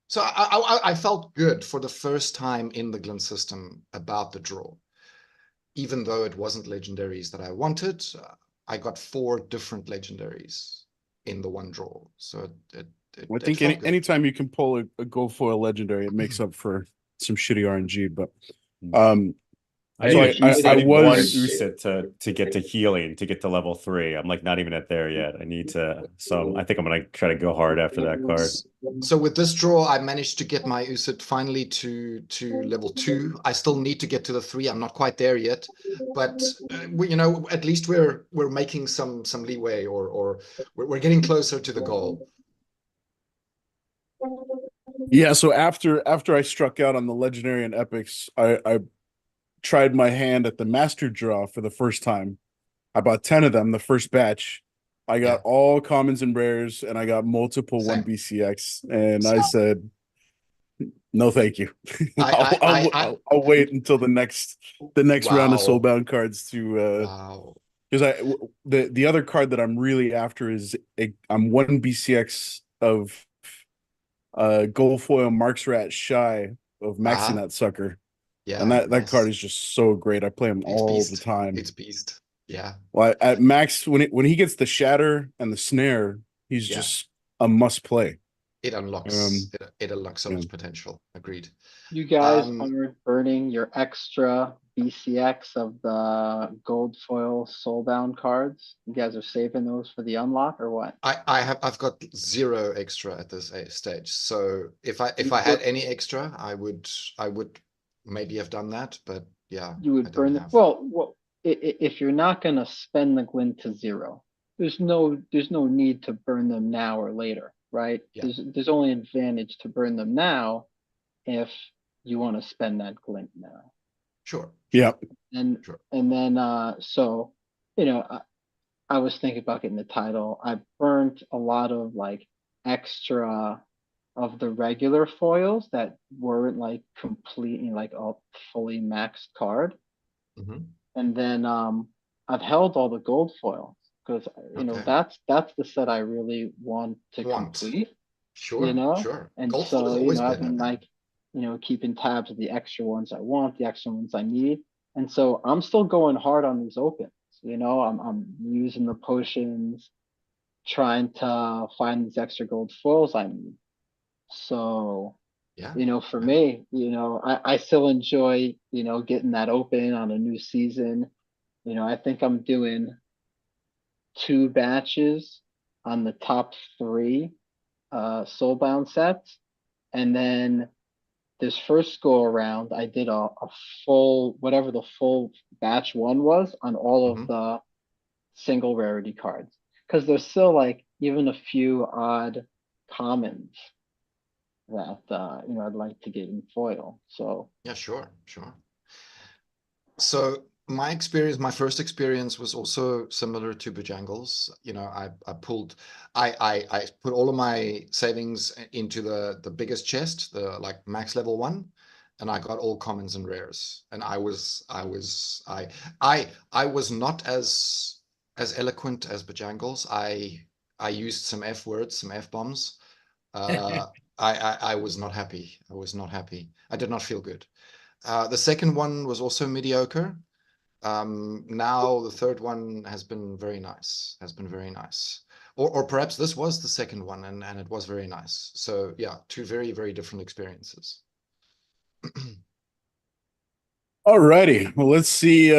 So I felt good for the first time in the Glint system about the draw. Even though it wasn't legendaries that I wanted, I got 4 different legendaries in the one draw. So I think anytime you can pull a gold foil legendary, it makes up for some shitty RNG. But I so need I one was Usit to get to healing, to get to level 3. I'm like not even at there yet. I need to, so I think I'm gonna try to go hard after that card. So with this draw, I managed to get my Usit finally to level 2. I still need to get to the 3. I'm not quite there yet, but at least we're making some leeway, or we're getting closer to the goal. Yeah, so after I struck out on the legendary and epics, I tried my hand at the master draw for the first time. I bought 10 of them, the first batch. I got all commons and rares, and I got multiple Same. 1 BCX, and I said, no, thank you. I'll wait until the next round of soulbound cards to because the other card that I'm really after is I'm 1 BCX of gold foil Mark's Rat shy of maxing that sucker. Yeah, and that card is just so great. I play him all the time. It's beast. Yeah. Well, at max, when he gets the shatter and the snare, he's just a must play. It unlocks it unlocks so much potential. Agreed. You guys are burning your extra BCX of the gold foil soulbound cards. You guys are saving those for the unlock, or what? I've got 0 extra at this stage. So if I had any extra, I would maybe have done that, but yeah, you would burn them. Well, if you're not gonna spend the glint to 0, there's no need to burn them now or later, right? Yeah. There's only advantage to burn them now if you want to spend that glint now. Sure. Yeah. And then so I was thinking about getting the title. I burnt a lot of like extra of the regular foils that weren't like completely like a fully maxed card. And then I've held all the gold foils because that's the set I really want to complete. Sure. Sure. And gold so I've been like keeping tabs of the extra ones I want, the extra ones I need. And so I'm still going hard on these opens. I'm using the potions, trying to find these extra gold foils I need. So, for me, I still enjoy, getting that open on a new season. I think I'm doing 2 batches on the top 3 soulbound sets. And then this first go around, I did a full, whatever the full batch 1 was on all of the single rarity cards. Because there's still like even a few odd commons that I'd like to get in foil. So yeah, sure. So my first experience was also similar to Bojangles. I put all of my savings into the biggest chest, the like max level 1, and I got all commons and rares. And I was not as eloquent as Bojangles. I used some F words, some F bombs. I was not happy. I did not feel good. The second one was also mediocre. Now the third one has been very nice. Or perhaps this was the second one and it was very nice. So yeah, 2 very, very different experiences. Alrighty. Well, let's see.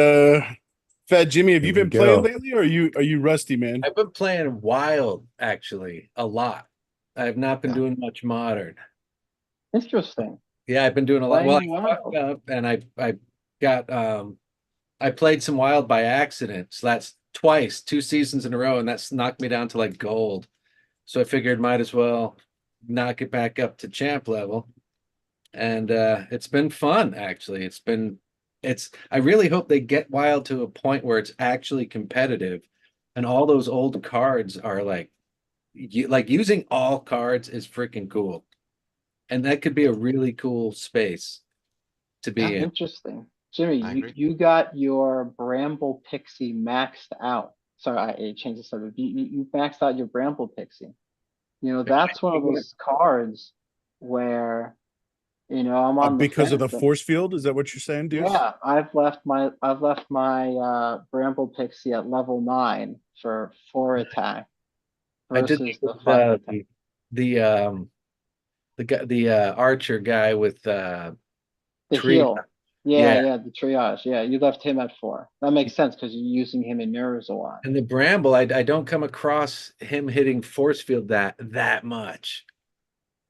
Fat Jimmy, have you been playing lately, or are you rusty, man? I've been playing Wild actually a lot. I have not been doing much modern. Interesting. Yeah, I've been doing a lot. Well, I fucked up and I got I played some Wild by accident. So that's twice, 2 seasons in a row, and that's knocked me down to like gold. So I figured might as well knock it back up to champ level. And it's been fun, actually. I really hope they get Wild to a point where it's actually competitive, and all those old cards are like using all cards is freaking cool. And that could be a really cool space to be in. Interesting. Jimmy, you got your Bramble Pixie maxed out. Sorry, I changed the subject. You maxed out your Bramble Pixie. You know, that's one of those cards where, you know, I'm on because of the fence. force field. Is that what you're saying, Deuce? Yeah, I've left my Bramble Pixie at level 9 for 4 attack versus the 5 attack. The archer guy with the heal. Yeah, the triage. Yeah, you left him at 4. That makes sense because you're using him in mirrors a lot. And the Bramble, I don't come across him hitting force field that much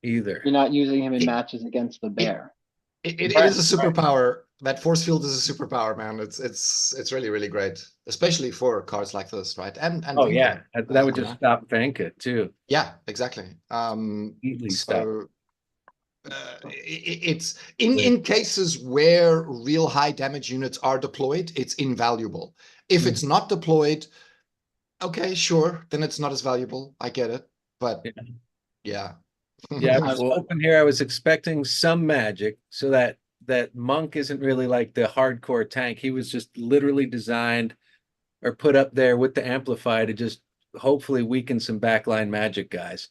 either. You're not using him in matches against the bear. It is a superpower. That force field is a superpower, man. It's really, really great, especially for cards like this, right? And oh yeah, that would just stop Vanka too. Yeah, exactly. Easily stop. It's in cases where real high damage units are deployed, it's invaluable. If it's not deployed, okay, sure, then it's not as valuable. I get it, but yeah. I was hoping here. I was expecting some magic, so that monk isn't really like the hardcore tank. He was just literally designed or put up there with the amplify to just hopefully weaken some backline magic guys.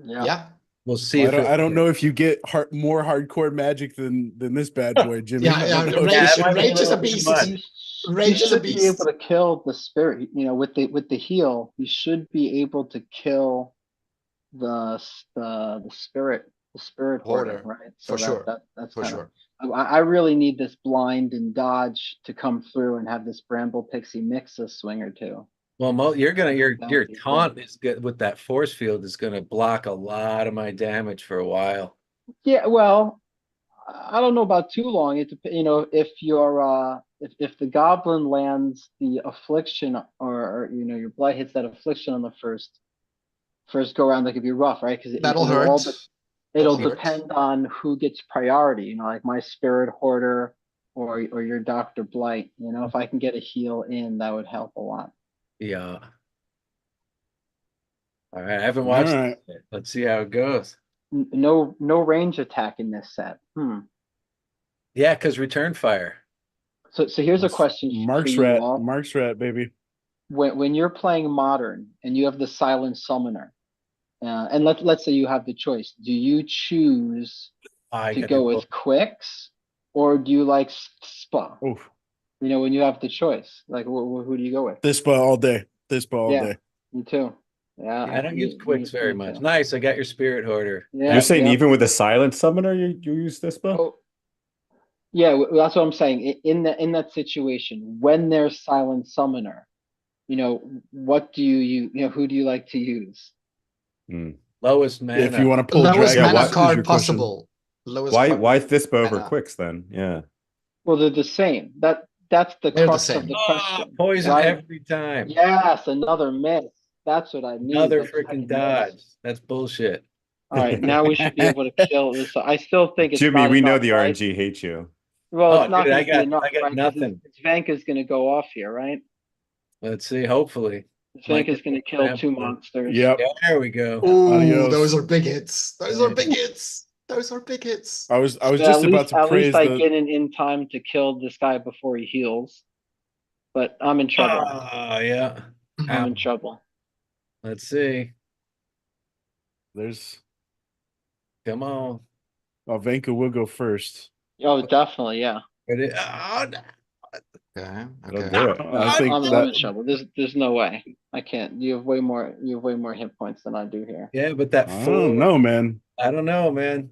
Yeah. We'll see. I don't know if you get more hardcore magic than this bad boy, Jimmy. Rage is a beast. Rage is a beast. Be able to kill the spirit. You know, with the heal, you should be able to kill the spirit hoarder, right? So for sure. That's for sure. I really need this blind and dodge to come through and have this Bramble Pixie mix a swing or two. Well, your taunt is good with that force field is going to block a lot of my damage for a while. Yeah, well, I don't know about too long. It you know, if you're if the goblin lands the affliction or you know your blight hits that affliction on the first go around, that could be rough, right? Because that'll hurt. It'll depend on who gets priority. You know, like my spirit hoarder or your Dr. Blight. You know, if I can get a heal in, that would help a lot. Yeah. All right, I haven't watched it yet. Let's see how it goes. No range attack in this set. Yeah, because return fire. So here's a question. Mark's rat, baby. When you're playing modern and you have the silent summoner, and let's say you have the choice, do you choose to go with Quicks or do you like Spa? Oof. You know, when you have the choice, like who do you go with? This Spa all day. Day. Me too. Yeah, I don't use Quicks very much. Nice, I got your spirit hoarder. Yeah, you're saying even with a silent summoner, you use this Spa? Oh, yeah, that's what I'm saying. In that situation, when there's silent summoner, you know, what do you know, who do you like to use? Lowest mana. If you want to pull lowest mana card possible. Why Thispa over Quicks then? Yeah. Well, they're the same. That's the crux of the question. Poison every time. Yes, another miss. That's what I need. Another freaking dodge. That's bullshit. All right, now we should be able to kill this. I still think it's Jimmy, we know the right? RNG hates you. Well, it's not I got right? nothing. Vanka's going to go off here, right? Let's see. Hopefully, Vanka's going to kill 2 monsters. Yep. Yeah, there we go. Ooh, those are big hits. Those are big hits. I was just about to praise. At least I get in time to kill this guy before he heals. But I'm in trouble. Yeah. I'm in trouble. Let's see. Come on. Oh, Vanka will go first. Oh, definitely, yeah. Okay. I'm in trouble. There's no way. I can't. You have way more hit points than I do here. Yeah, but that I don't know, man.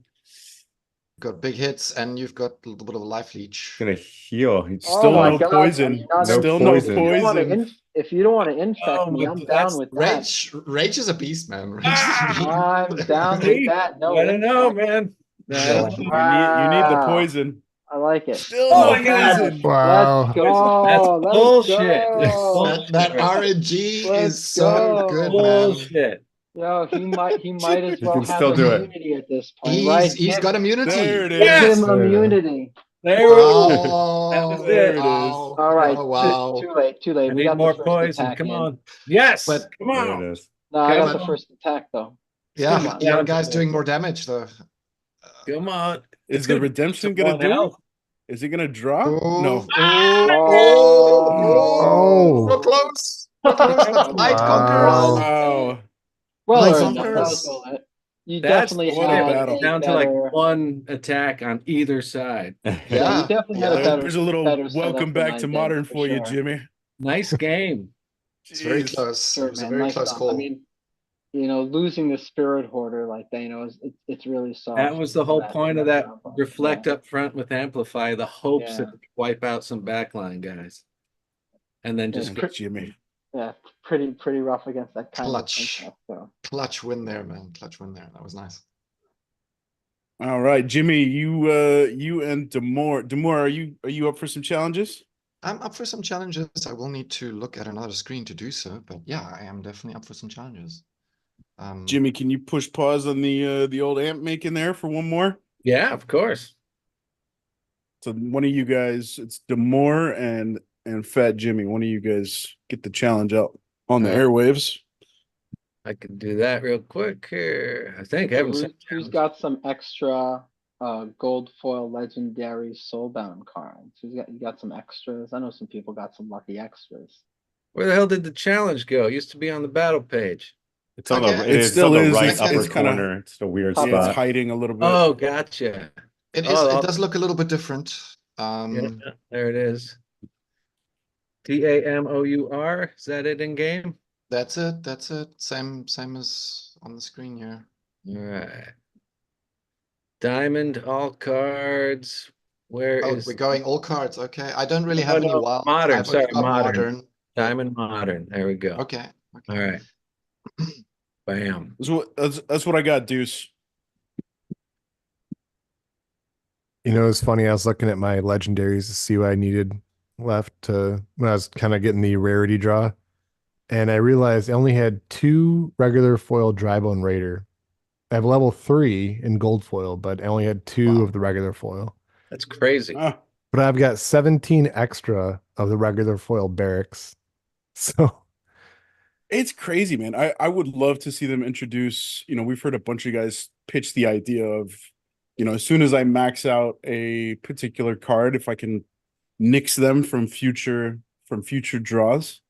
Got big hits, and you've got a little bit of a life leech. Gonna heal. Still no poison. Still no poison. If you don't want to infect me, I'm down with that. Rage is a beast, man. I'm down with that. No, I don't know, man. You need the poison. I like it. Still Oh no my God. poison. Wow. Let's go. That's Let's bullshit. That's go. bullshit. That right there. RNG Let's is so go. good, man. Bullshit. Yo, he might as He well can have still do it. immunity at this point, right? He's got immunity. There it Give is. him There it is. immunity. There we go. Oh, That was There it. it is. wow. All right. Oh, wow. Too late. Too late. I We need got more the first poison. attack Come in. on. Yes. But- Come There on. it is. No, I got Come the on. first attack though. Yeah, Come on. your guy's doing more damage though. Come on. Is the redemption gonna do it? Is it gonna drop? No. Oh. So close. So close, but light conquers. Wow. Well Light earned. conquers. You That's definitely what a had battle. a down to better. like one attack on either side. Yeah, Yeah, you definitely had a yeah. better. There's a little better setup welcome than back I to did, modern for you, sure. Jimmy. Nice game. It's very Jeez. close. Sure, It was a man, very nice close stuff. call. I mean, losing the spirit hoarder like that, it's really soft. That was the whole point of that combo. reflect up front with amplify, the hopes that Yeah. it could wipe out some backline guys. And then just Man, Jimmy. Yeah, pretty rough against that kind Clutch. of stuff. So. Clutch win there, man. Clutch win there. That was nice. All right, Jimmy, you and Demore. Demore, are you up for some challenges? I'm up for some challenges. I will need to look at another screen to do so, but yeah, I am definitely up for some challenges. Jimmy, can you push pause on the old amp making there for one more? yeah, of course. So one of you guys, it's Demore and Fat Jimmy. One of you guys get the challenge out on the airwaves. I can do that real quick here. I think I haven't seen Who's got some extra gold foil legendary soulbound cards? You got some extras? I know some people got some lucky extras. Where the hell did the challenge go? It used to be on the battle page. It's on Okay. the. It It's still on the is. right It's upper kinda- corner. It's a weird Top Yeah, it's spot. hiding a little bit. Oh, gotcha. It is. Oh, It does look a little bit different. Yeah, there it is. TAMOUR. Is that it in game? That's it. That's it. Same as on the screen here. All right. Diamond, all cards. Where Oh, is we're going all cards. Okay. I don't really Oh, have any no, wild. modern, I've only sorry, got modern. Diamond Modern? There we go. Okay. All right. Bam. That's what I got, Deuce. It's funny. I was looking at my legendaries to see what I needed left to when I was kind of getting the rarity draw. And I realized I only had 2 regular foil Drybone Raider. I have level 3 in gold foil, but I only had 2 Wow. of the regular foil. That's crazy. Ah, But I've got 17 extra of the regular foil barracks. So it's crazy, man. I would love to see them introduce, we've heard a bunch of guys pitch the idea of, as soon as I max out a particular card, if I can nix them from future draws.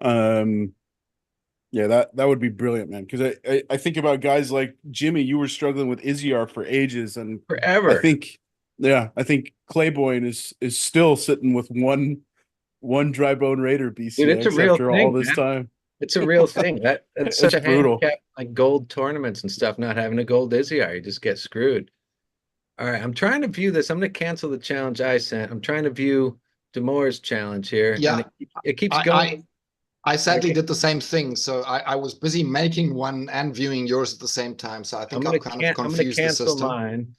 Yeah, that would be brilliant, man. Because I think about guys like Jimmy. You were struggling with Iziar for ages, and Forever. I think Clayboyne is still sitting with one Drybone Raider BCX Dude, it's a real after all thing, this man. time. It's a real thing. That's It's such a brutal. handicap, like gold tournaments and stuff, not having a gold Iziar. You just get screwed. All right, I'm trying to view this. I'm going to cancel the challenge I sent. I'm trying to view Demore's challenge here. Yeah. And it keeps going. I sadly Okay. did the same thing. So I was busy making one and viewing yours at the same time. So I think I've kind of I'm gonna confused the cancel system. mine.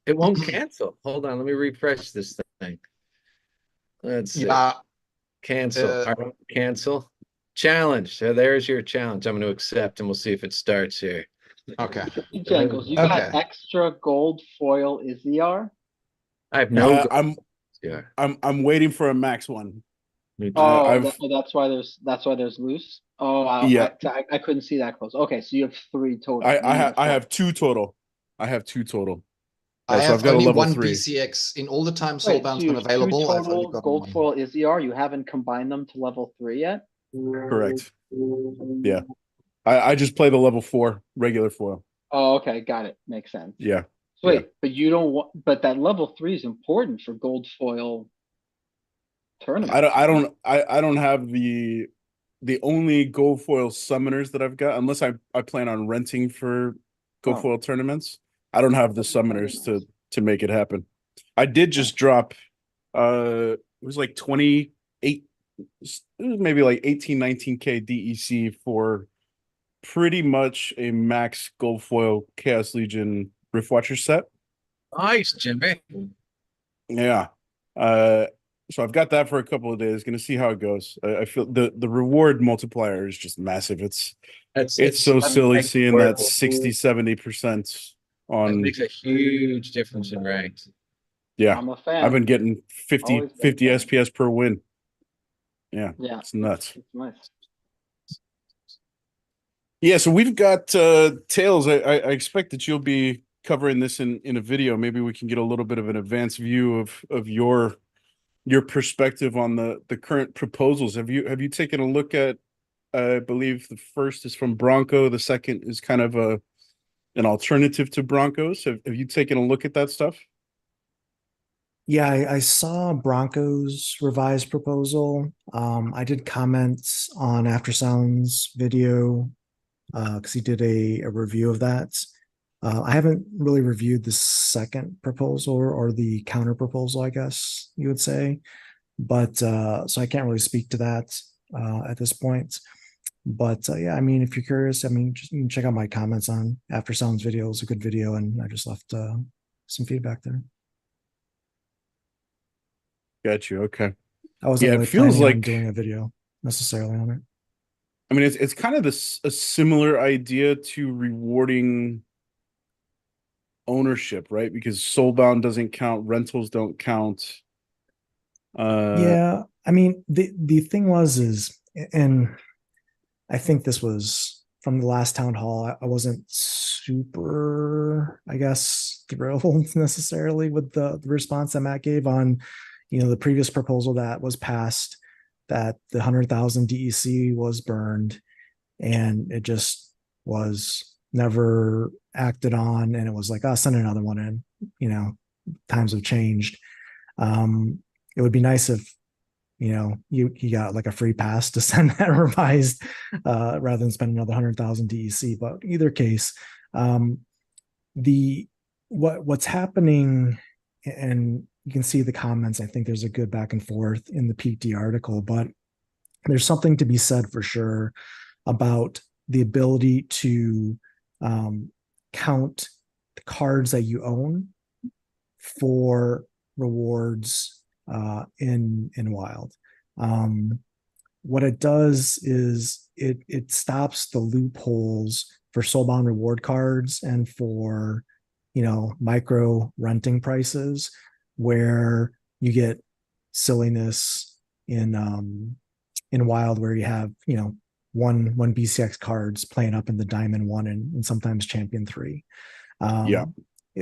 It won't cancel. Hold on, let me refresh this thing. Let's see. Yeah. Cancel. All right, cancel. Challenge. So there's your challenge. I'm going to accept, and we'll see if it starts here. Okay. Jangles, you got Okay. extra gold foil Iziar? I have no. I'm waiting for a max one. That's why there's loose. Oh, Yeah. I couldn't see that close. Okay, so you have 3 total. I have 2 total. I have 2 total. I so have I've got a only level one 3. BCX in all the time Wait, so Soulbound's you been have 2 available. I've only total got gold one. foil Iziar. You haven't combined them to level 3 yet? Correct. Yeah. I just play the level 4 regular foil. Oh, okay, got it. Makes sense. Yeah. So wait, but you don't want, but that level 3 is important for gold foil tournament. I don't have the only gold foil summoners that I've got, unless I plan on renting for gold foil tournaments. I don't have the summoners to make it happen. I did just drop it was like 28, it was maybe like 18 19k DEC for pretty much a max gold foil Chaos Legion Riftwatcher set. Nice, Jimmy. Yeah. So I've got that for a couple of days. Going to see how it goes. I feel the reward multiplier is just massive. It's so silly seeing that 60-70% That on. makes a huge difference in ranks. Yeah, I'm a fan. I've been getting 50 Always been a fan. SPS per win. Yeah, Yeah, it's nuts. it's nice. Yeah, so we've got Tails. I expect that you'll be covering this in a video. Maybe we can get a little bit of an advanced view of your perspective on the current proposals. Have you taken a look at? I believe the first is from Bronco. The second is kind of an alternative to Broncos. Have you taken a look at that stuff? Yeah, I saw Bronco's revised proposal. I did comments on After Sounds video because he did a review of that. I haven't really reviewed the second proposal or the counter proposal, I guess you would say, but so I can't really speak to that at this point. But yeah, I mean, if you're curious, I mean, just you can check out my comments on After Sounds video. It's a good video, and I just left some feedback there. Got you. Okay. I wasn't Yeah, it really feels planning on like doing a video necessarily on it. I mean it's kind of a similar idea to rewarding ownership, right? Because soulbound doesn't count, rentals don't count. Yeah, I mean, the thing was is, and I think this was from the last town hall. I wasn't super, I guess, thrilled necessarily with the response that Matt gave on, the previous proposal that was passed, that the 100,000 DEC was burned, and it just was never acted on, and it was like, oh, send another one in. Times have changed. It would be nice if you got like a free pass to send that revised rather than spend another 100,000 DEC. But either case, the what's happening, and you can see the comments. I think there's a good back and forth in the PT article, but there's something to be said for sure about the ability to count the cards that you own for rewards in Wild. What it does is it stops the loopholes for soulbound reward cards and for micro renting prices, where you get silliness in Wild, where you have one BCX cards playing up in the Diamond 1 and sometimes Champion 3. Yeah.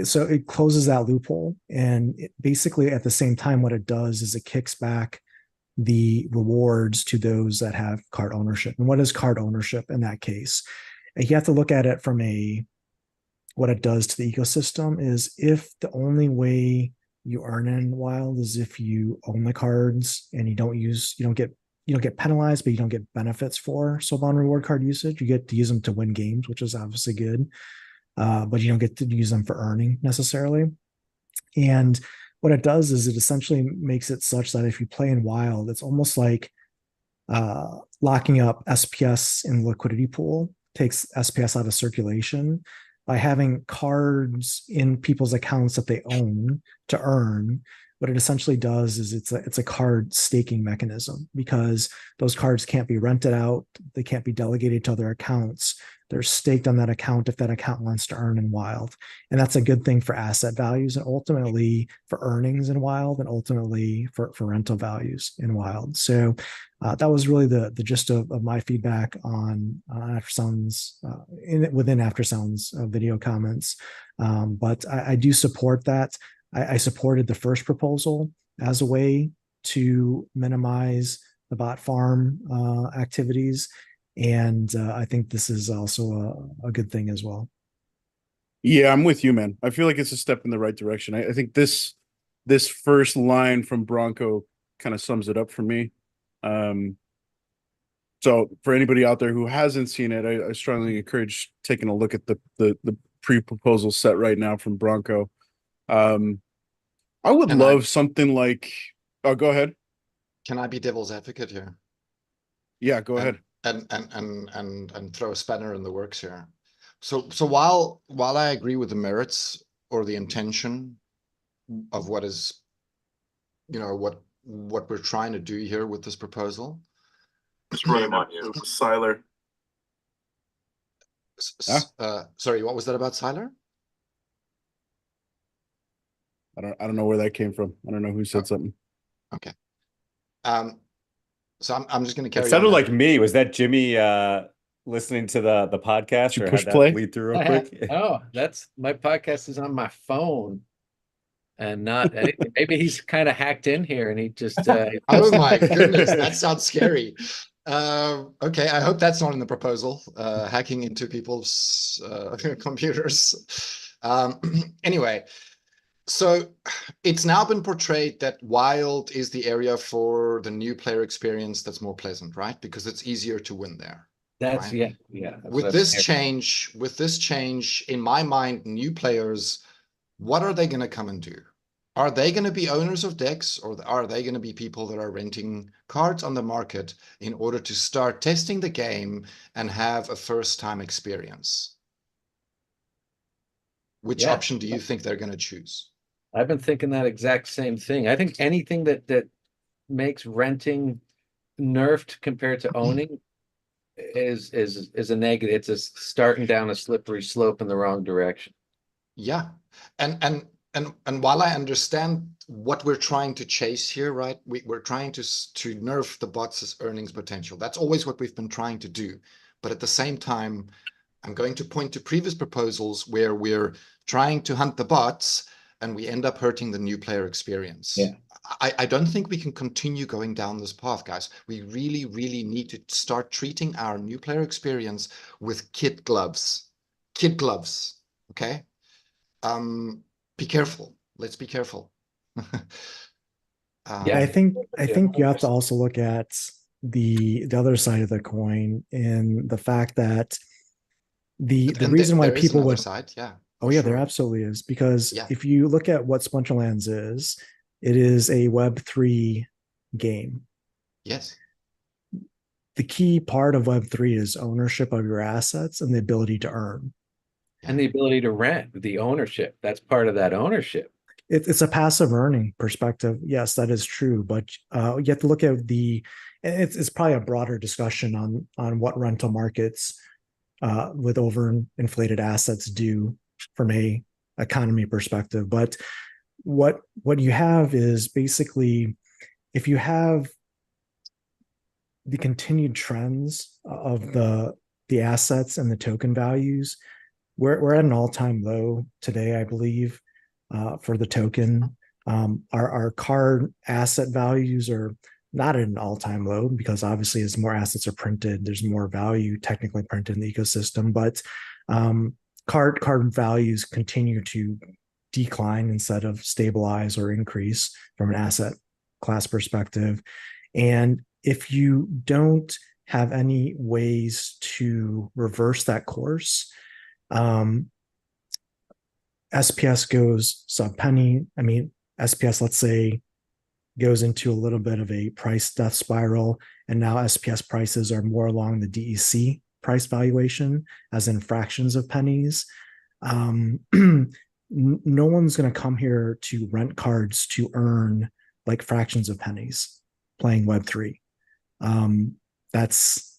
So it closes that loophole, and basically at the same time, what it does is it kicks back the rewards to those that have card ownership. And what is card ownership in that case? And you have to look at it from what it does to the ecosystem is, if the only way you earn in Wild is if you own the cards and you don't get penalized, but you don't get benefits for soulbound reward card usage. You get to use them to win games, which is obviously good. But you don't get to use them for earning necessarily. And what it does is it essentially makes it such that if you play in Wild, it's almost like locking up SPS in the liquidity pool, takes SPS out of circulation by having cards in people's accounts that they own to earn. What it essentially does is it's a card staking mechanism, because those cards can't be rented out, they can't be delegated to other accounts. They're staked on that account if that account wants to earn in Wild. And that's a good thing for asset values, and ultimately for earnings in Wild, and ultimately for rental values in Wild. So that was really the gist of my feedback on After Sounds within After Sounds video comments. But I do support that. I supported the first proposal as a way to minimize the bot farm activities. And I think this is also a good thing as well. Yeah, I'm with you, man. I feel like it's a step in the right direction. I think this first line from Bronco kind of sums it up for me. So for anybody out there who hasn't seen it, I strongly encourage taking a look at the pre-proposal set right now from Bronco. I would love something like, oh, go ahead. Can I be devil's advocate here? Yeah, go ahead. And throw a spanner in the works here. So while I agree with the merits or the intention of what is what we're trying to do here with this proposal. Just running on you. It was Siler. Sorry, what was that about Siler? I don't know where that came from. I don't know who said something. Okay. So I'm just going to carry on. It sounded like me. Was that Jimmy listening to the podcast, or push had that play? bleed through real quick? Oh, that's my podcast is on my phone and not anything. Maybe he's kind of hacked in here and he just oh my goodness, that sounds scary. Okay, I hope that's not in the proposal, hacking into people's computers. Anyway, so it's now been portrayed that wild is the area for the new player experience that's more pleasant, right? Because it's easier to win there. That's right? yeah. With this change, in my mind, new players, what are they going to come and do? Are they going to be owners of decks, or are they going to be people that are renting cards on the market in order to start testing the game and have a first-time experience? Which option do you think they're going to choose? I've been thinking that exact same thing. I think anything that makes renting nerfed compared to owning is a negative. It's a starting down a slippery slope in the wrong direction. Yeah, and while I understand what we're trying to chase here, right? We're trying to nerf the bots' earnings potential. That's always what we've been trying to do. But at the same time, I'm going to point to previous proposals where we're trying to hunt the bots and we end up hurting the new player experience. Yeah. I don't think we can continue going down this path, guys. We really, really need to start treating our new player experience with kid gloves. Kid gloves, okay? Be careful. Let's be careful. Yeah, I think you have to also look at the other side of the coin, in the fact that the reason why people would side, yeah. Oh yeah, there absolutely is, because if you look at what Splinterlands is, it is a Web3 game. Yes. The key part of Web3 is ownership of your assets and the ability to earn. And the ability to rent, the ownership. That's part of that ownership. It's a passive earning perspective. Yes, that is true. But you have to look at it's probably a broader discussion on what rental markets with overinflated assets do from a economy perspective. But what you have is basically, if you have the continued trends of the assets and the token values, we're at an all-time low today, I believe, for the token. Our card asset values are not at an all-time low, because obviously as more assets are printed, there's more value technically printed in the ecosystem. But card values continue to decline instead of stabilize or increase from an asset class perspective. And if you don't have any ways to reverse that course, SPS goes sub-penny. I mean, SPS, let's say, goes into a little bit of a price death spiral, and now SPS prices are more along the DEC price valuation, as in fractions of pennies. No one's going to come here to rent cards to earn like fractions of pennies playing Web3. That's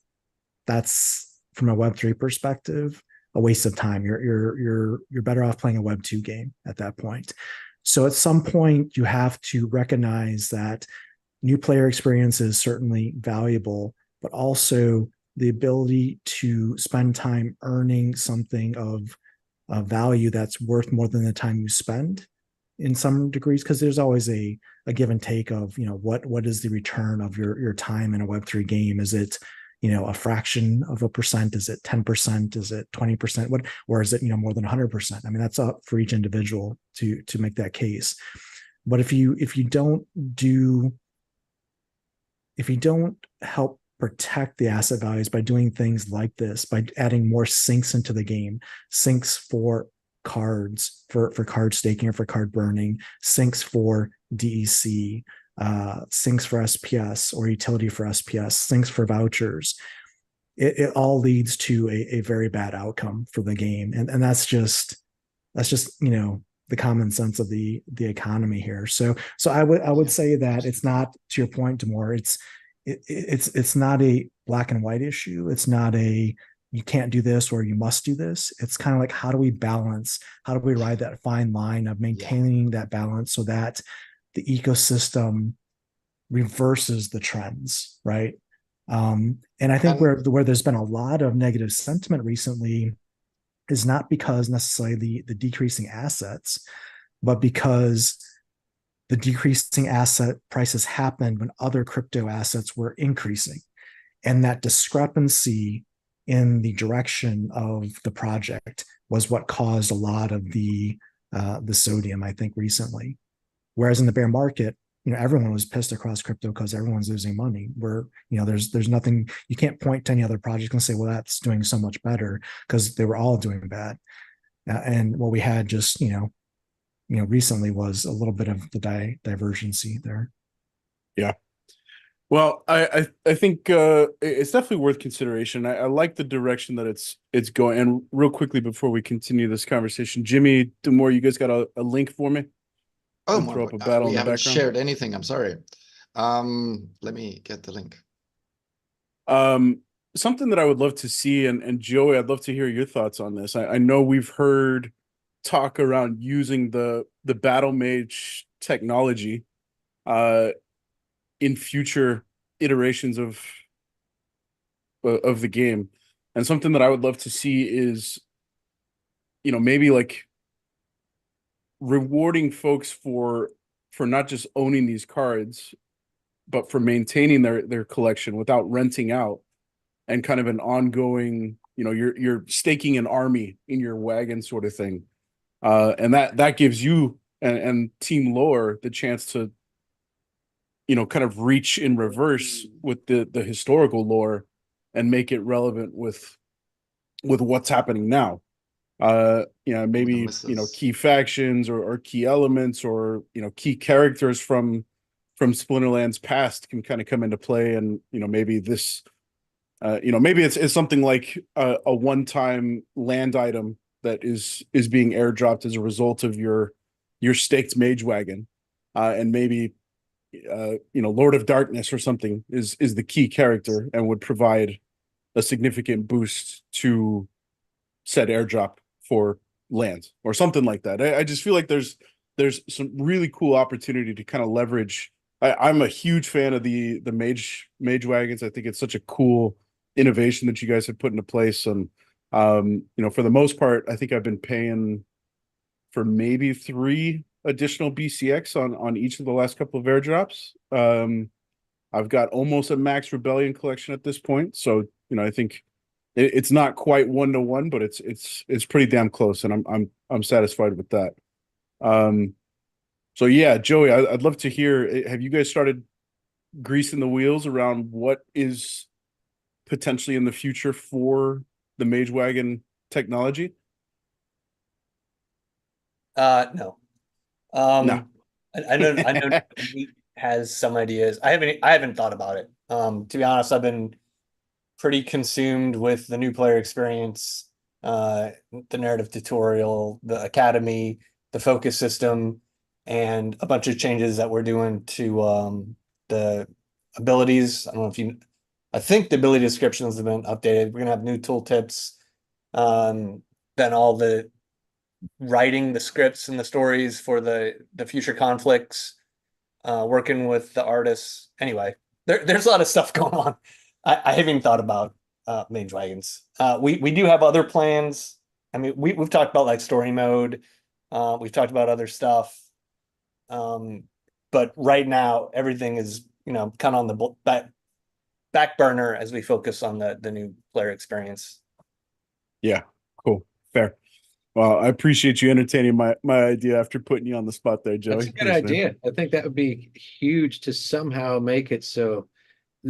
from a Web3 perspective a waste of time. You're better off playing a Web2 game at that point. So at some point, you have to recognize that new player experience is certainly valuable, but also the ability to spend time earning something of value that's worth more than the time you spend in some degrees, because there's always a give and take of, what is the return of your time in a Web3 game? Is it, a fraction of a percent? Is it 10%? Is it 20%? Or is it, more than 100%? I mean, that's up for each individual to make that case. But if you don't help protect the asset values by doing things like this, by adding more sinks into the game, sinks for cards, for card staking or for card burning, sinks for DEC, sinks for SPS or utility for SPS, sinks for vouchers, it all leads to a very bad outcome for the game. And that's just, the common sense of the economy here. So I would say that it's not, to your point, Demore, it's not a black and white issue. It's not a you can't do this or you must do this. It's kind of like, how do we balance? How do we ride that fine line of maintaining that balance so that the ecosystem reverses the trends, right? And I think where there's been a lot of negative sentiment recently is not because necessarily the decreasing assets, but because the decreasing asset prices happened when other crypto assets were increasing. And that discrepancy in the direction of the project was what caused a lot of the sodium, I think, recently. Whereas in the bear market, everyone was pissed across crypto because everyone's losing money. Where there's nothing, you can't point to any other project and say, well, that's doing so much better, because they were all doing bad. And what we had just recently was a little bit of the divergency there. Yeah. Well, I think it's definitely worth consideration. I like the direction that it's going. And real quickly before we continue this conversation, Jimmy, Demore, you guys got a link for me? Oh, throw up a battle we in the haven't background. shared anything. I'm sorry. Let me get the link. Something that I would love to see, and Joey, I'd love to hear your thoughts on this. I know we've heard talk around using the battle mage technology in future iterations of the game, and something that I would love to see is maybe like rewarding folks for not just owning these cards, but for maintaining their collection without renting out, and kind of an ongoing, you're staking an army in your wagon sort of thing. And that gives you and Team Lore the chance to kind of reach in reverse with the historical lore and make it relevant with what's happening now. Maybe key factions or key elements or key characters from Splinterlands past can kind of come into play, and maybe this maybe it's something like a one-time land item that is being airdropped as a result of your staked mage wagon, and maybe Lord of Darkness or something is the key character and would provide a significant boost to said airdrop for land or something like that. I just feel like there's some really cool opportunity to kind of leverage. I'm a huge fan of the mage wagons. I think it's such a cool innovation that you guys have put into place. And for the most part, I think I've been paying for maybe 3 additional BCX on each of the last couple of airdrops. I've got almost a max rebellion collection at this point, so I think it's not quite 1-to-1, but it's pretty damn close, and I'm satisfied with that. So yeah, Joey, I'd love to hear. Have you guys started greasing the wheels around what is potentially in the future for the Mage Wagon technology? No. No. I know he has some ideas. I haven't thought about it. To be honest, I've been pretty consumed with the new player experience, the narrative tutorial, the academy, the focus system, and a bunch of changes that we're doing to the abilities. I think the ability descriptions have been updated. We're gonna have new tooltips. Then all the writing the scripts and the stories for the future conflicts, working with the artists. Anyway, there's a lot of stuff going on. I haven't even thought about mage wagons. We do have other plans. I mean, we've talked about like story mode. We've talked about other stuff. But right now everything is kind of on the back burner as we focus on the new player experience. Yeah, cool, fair. Well, I appreciate you entertaining my idea after putting you on the spot there, Joey. That's a good idea. I think that would be huge to somehow make it so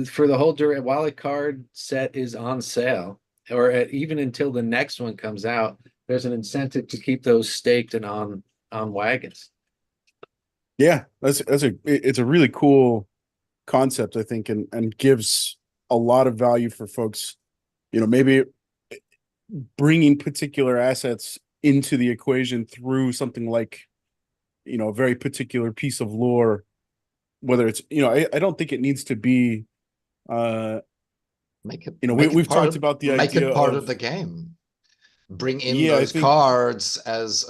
for the whole while the card set is on sale, or even until the next one comes out, there's an incentive to keep those staked and on wagons. Yeah, it's a really cool concept, I think, and gives a lot of value for folks. Maybe bringing particular assets into the equation through something like, you know, a very particular piece of lore, whether it's, you know, I don't think it needs to be, Make it, you know, make it we've part talked of, about the make idea it part of of, the game. Bring in yeah, I those think, cards as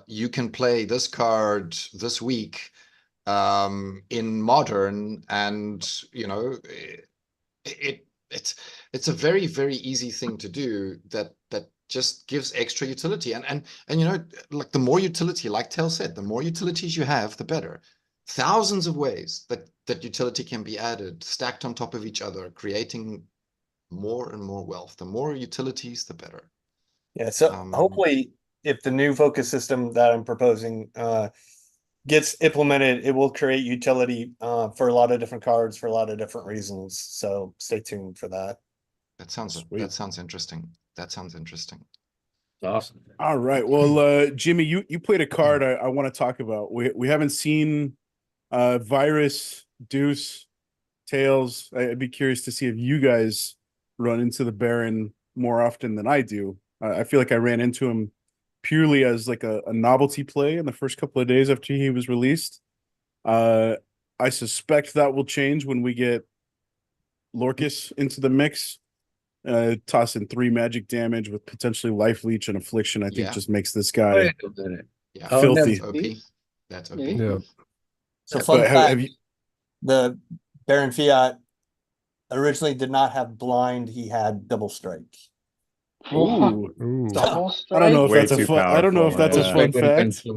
you can play this card this week in modern, and you know it's a very, very easy thing to do that just gives extra utility. And you know, like the more utility, like Tel said, the more utilities you have, the better. Thousands of ways that utility can be added, stacked on top of each other, creating more and more wealth. The more utilities, the better. Yeah, so hopefully if the new focus system that I'm proposing gets implemented, it will create utility for a lot of different cards for a lot of different reasons. So stay tuned for that. That sounds Sweet. interesting. That sounds interesting. Awesome. all right. Well, Jimmy, you played a card I want to talk about. We haven't seen Virus, Deuce, Tails. I'd be curious to see if you guys run into the Baron more often than I do. I feel like I ran into him purely as like a novelty play in the first couple of days after he was released. I suspect that will change when we get Lorcus into the mix. Toss in 3 magic damage with potentially life leech and affliction. I think just makes this guy Wait a minute. Yeah, Oh, no. filthy. that's OP. That's OP. Yeah. So fun But fact, have you? the Baron Fiat originally did not have blind, he had double strike. Ooh, Ooh. Double I don't know if Way that's a too fun. I don't know if powerful, that's a yeah. fun Would have been fact. too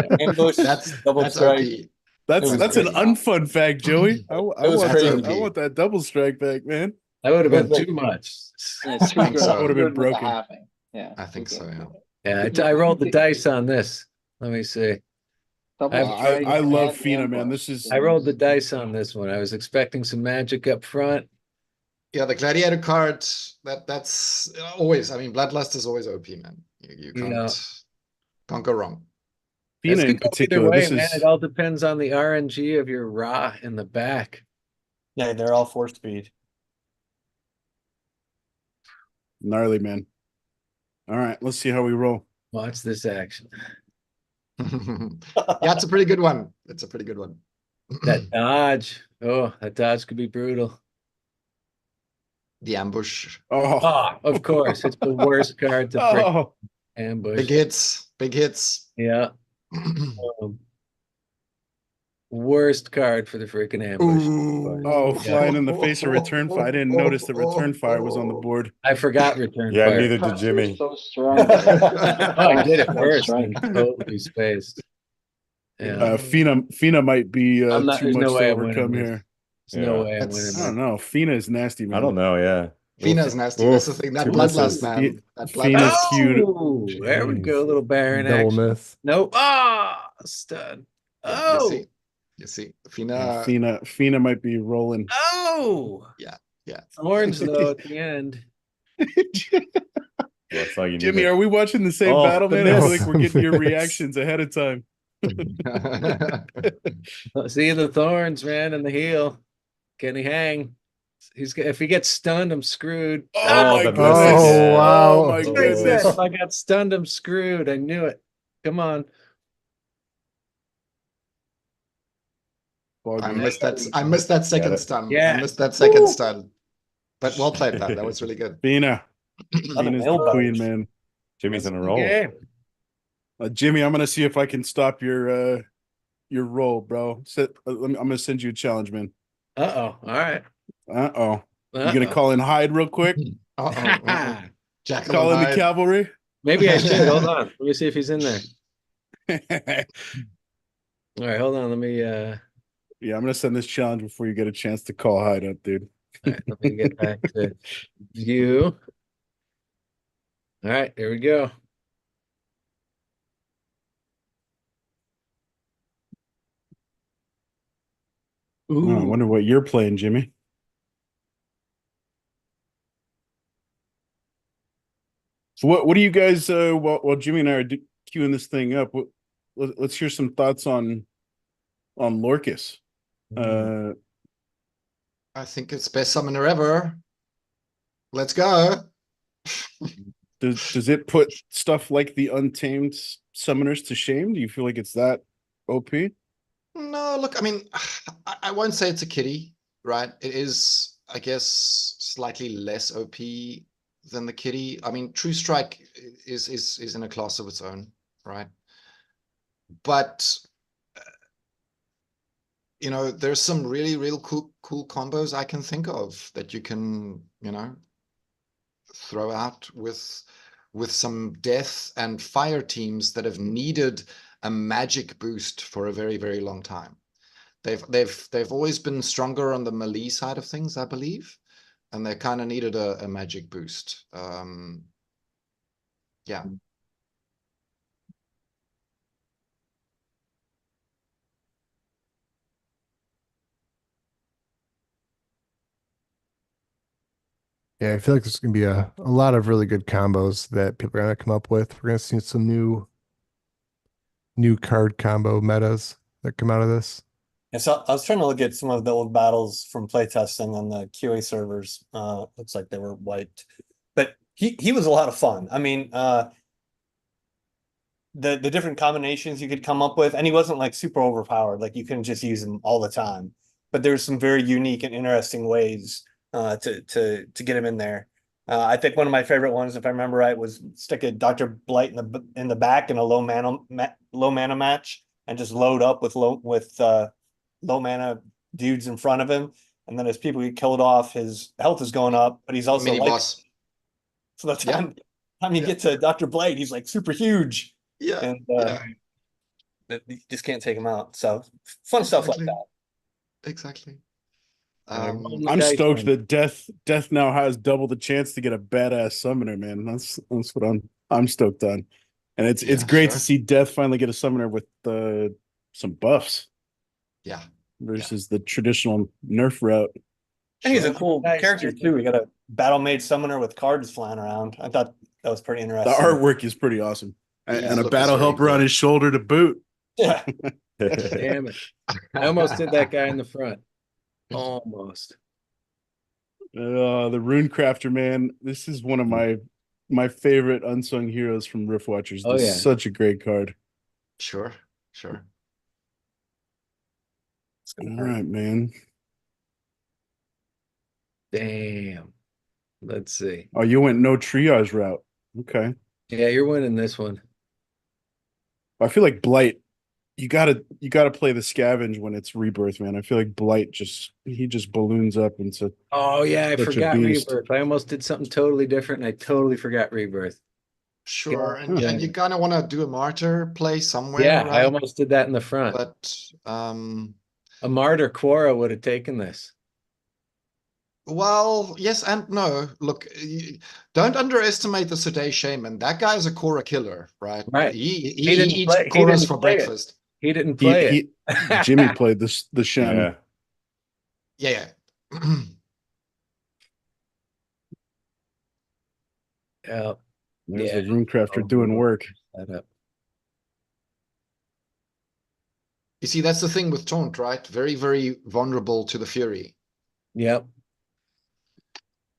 much. Ambush, double That's strike. OP. That's was an crazy. unfun fact, Joey. I It was want crazy. that. I want that double strike back, man. That would have It was been like- too much. Yeah, I think so. That would have been Good with the broken. halving. Yeah, I think too so, good. yeah. Yeah, I rolled the dice on this. Let me see. Double I- strike I love and Fina, man. ambush. This is I rolled the dice on this one. I was expecting some magic up front. Yeah, the gladiator card, that's always, I mean, Bloodlust is always OP, man. You can't go wrong. Fina This in could go either particular. way, This man. is It all depends on the RNG of your Ra in the back. Yeah, they're all 4-speed. gnarly, man. All right, let's see how we roll. Watch this action. Yeah, it's a pretty good one. It's a pretty good one. That dodge. Oh, that dodge could be brutal. The ambush. Oh, Oh, of course. It's the worst card to break oh, ambush. Big hits. Big hits. Yeah. Worst card for the freaking ambush. oh, Yeah. flying in the face of return fire. I didn't notice that return fire was on the board. I forgot return Yeah, fire. neither did Cards are Jimmy. so strong. Oh, I did it One first strike. and totally spaced. Yeah. Fina might be I'm not, too there's much no to way I'm winning overcome this. here. There's no Yeah. way I'm That's- winning I don't this. know. Fina is nasty, man. I don't know, yeah. Fina's nasty. That's the thing. That Two bloodlust, misses. man. That Fina's bloodlust. cute. Oh, there we go. Jeez. Little Baron Double action. myth. Nope. Ah, stud. Yeah, Oh, you see. Yeah, Fina. Fina might be rolling. oh. Yeah. Orange though at the end. Well, it's like you need Jimmy, to- are we watching the same Oh, battle, the man? I feel miss. like we're getting your Miss. reactions ahead of time. See the thorns, man, and the heel. Can he hang? If he gets stunned, I'm screwed. Oh my the goodness. misses. Oh, wow. Oh my Like I goodness. said, if I got stunned, I'm screwed. I knew it. Come on. I missed that second it. stun. Yeah. I missed that second stun. But well played, that. That was really good. Fina. On the Fina's the elbows. queen, man. Jimmy's in a Good roll. game. Jimmy, I'm gonna see if I can stop your roll, bro. I'm gonna send you a challenge, man. Uh-oh. All right. Uh-oh. You gonna call in Hyde real quick? Uh-oh. Jackal Call in the Hyde. cavalry? Maybe I should. Hold on. Let me see if he's in there. Yeah, All right, hold on. Let me I'm gonna send this challenge before you get a chance to call Hyde up, dude. all right, let me get back to view. All right, here we go. Oh, I Ooh. wonder what you're playing, Jimmy. So what do you guys while Jimmy and I are queuing this thing up, let's hear some thoughts on Lorcus. I think it's best summoner ever. Let's go. Does it put stuff like the Untamed summoners to shame? Do you feel like it's that OP? No, look, I mean, I won't say it's a kitty, right? It is, I guess, slightly less OP than the kitty. I mean, True Strike is in a class of its own, right? But you know, there's some really real cool combos I can think of that you can, you know, throw out with some death and fire teams that have needed a magic boost for a very, very long time. They've always been stronger on the melee side of things, I believe, and they kind of needed a magic boost. Yeah. Yeah, I feel like there's gonna be a lot of really good combos that people are gonna come up with. We're gonna see some new card combo metas that come out of this. Yeah, so I was trying to look at some of the old battles from playtesting on the QA servers. Looks like they were wiped, but he was a lot of fun. I mean, the different combinations you could come up with, and he wasn't like super overpowered. Like you couldn't just use him all the time, but there's some very unique and interesting ways to get him in there. I think one of my favorite ones, if I remember right, was stick a Dr. Blight in the back in a low mana match and just load up with low mana dudes in front of him, and then as people get killed off, his health is going up, but he's also Mini like, boss. so the time you get to Dr. Blade, he's like super huge. Yeah. And you just can't take him out. So fun Exactly. stuff like that. Exactly. I'm stoked that Death now has double the chance to get a badass summoner, man. That's what I'm stoked on. And it's great to see Death finally get a summoner with some buffs. Yeah. Versus the traditional nerf route. And he's a cool character too. We got a battle mage summoner with cards flying around. I thought that was pretty interesting. The artwork is pretty awesome. And a battle helper on his shoulder to boot. Yeah. Damn it. I almost did that guy in the front. Almost. The Rune Crafter, man. This is one of my favorite unsung heroes from Rift Watchers. This is such a great card. Sure. All right, man. Damn. Let's see. Oh, you went no triage route. Okay. Yeah, you're winning this one. I feel like Blight, you gotta play the scavenge when it's rebirth, man. I feel like Blight he just balloons up into. Oh yeah, I forgot rebirth. I almost did something totally different, and I totally forgot rebirth. Sure, and you kind of want to do a martyr play somewhere. Yeah, right? I almost did that in the front. But a martyr Quora would have taken this. Well, yes and no. Look, don't underestimate the Sedai Shaman. That guy is a Quora killer, right? Right. He eats Quoras for breakfast. He didn't play it. Jimmy played the Shaman. Yeah. Yeah. There's a Runecrafter doing work. You see, that's the thing with Taunt, right? Very, very vulnerable to the Fury. Yep.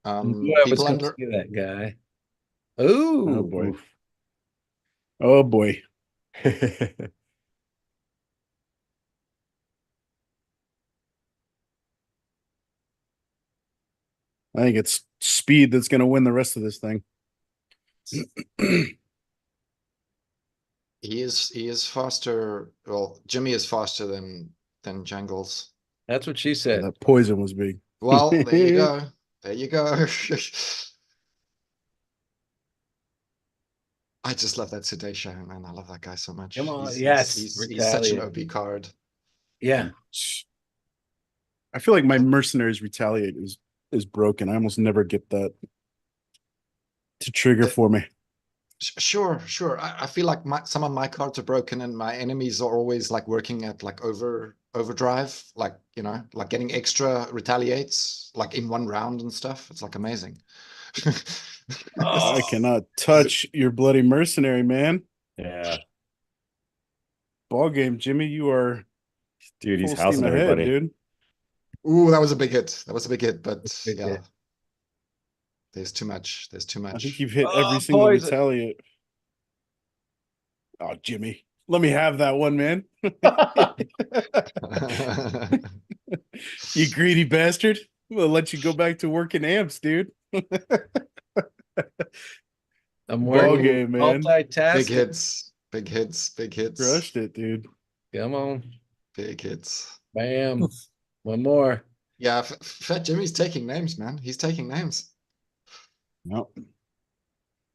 I was going to see that guy. Ooh. Oh boy. Oh boy. I think it's speed that's going to win the rest of this thing. He is faster. Well, Jimmy is faster than Jangles. That's what she said. Yeah, that poison was big. Well, there you go. There you go. I just love that Sedai Shaman, man. I love that guy so much. Come on, he's such an OP card. Yeah. I feel like my Mercenaries Retaliate is broken. I almost never get that to trigger for me. Sure. I feel like some of my cards are broken, and my enemies are always like working at like overdrive, like, you know, like getting extra retaliates like in one round and stuff. It's like amazing. I cannot touch your bloody mercenary, man. Yeah. Ball game, Jimmy. You are, dude. He's housing everybody, dude. Ooh, that was a big hit. But yeah. There's too much. There's too I think much. you've hit every single poison. retaliate. Oh, Jimmy, let me have that one, man. You greedy bastard. I'm gonna let you go back to working amps, dude. I'm Ball working game, man. Big multitasking. hits. Big hits. Big hits. Crushed it, dude. Come on. Big hits. Bam. One more. Yeah, Fat Jimmy's taking names, man. He's taking names. Nope.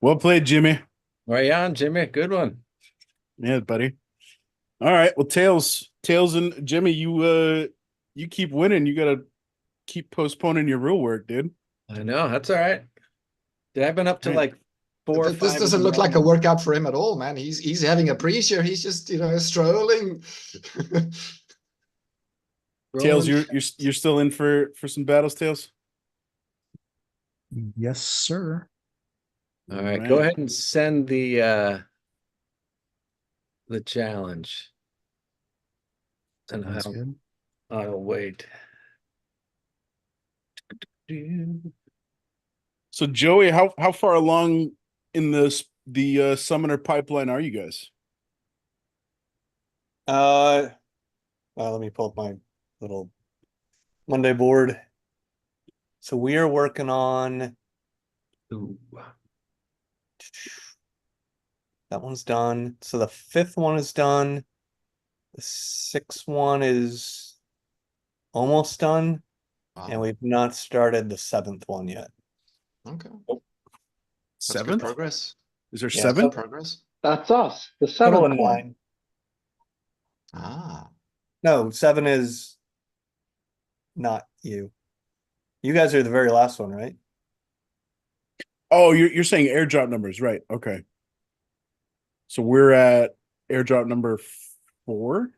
Well played, Jimmy. Right on, Jimmy. Good one. Yeah, buddy. All right. Well, Tails and Jimmy, you keep winning. You gotta keep postponing your real work, dude. I know. That's all right. I've been up to Right. like 4 or This 5 doesn't in the look like a morning. workout for him at all, man. He's having a pre-show. He's just, strolling. Tails, Rolling. you're still in for some battles, Tails? Yes, sir. All right. Go ahead and send the challenge. And Sounds good. I'll wait. So Joey, how far along in the summoner pipeline are you guys? Well, let me pull up my little Monday board. So we are working on Ooh. that one's done. So the 5th one is done. The 6th one is almost done. Wow. And we've not started the 7th one yet. Okay. That's good 7th? progress. Is there Yeah, 7? Progress. That's us. The Total seventh of one. 9. Ah. No, 7 is not you. You guys are the very last one, right? Oh, you're saying airdrop numbers, right? Okay. So we're at airdrop number 4.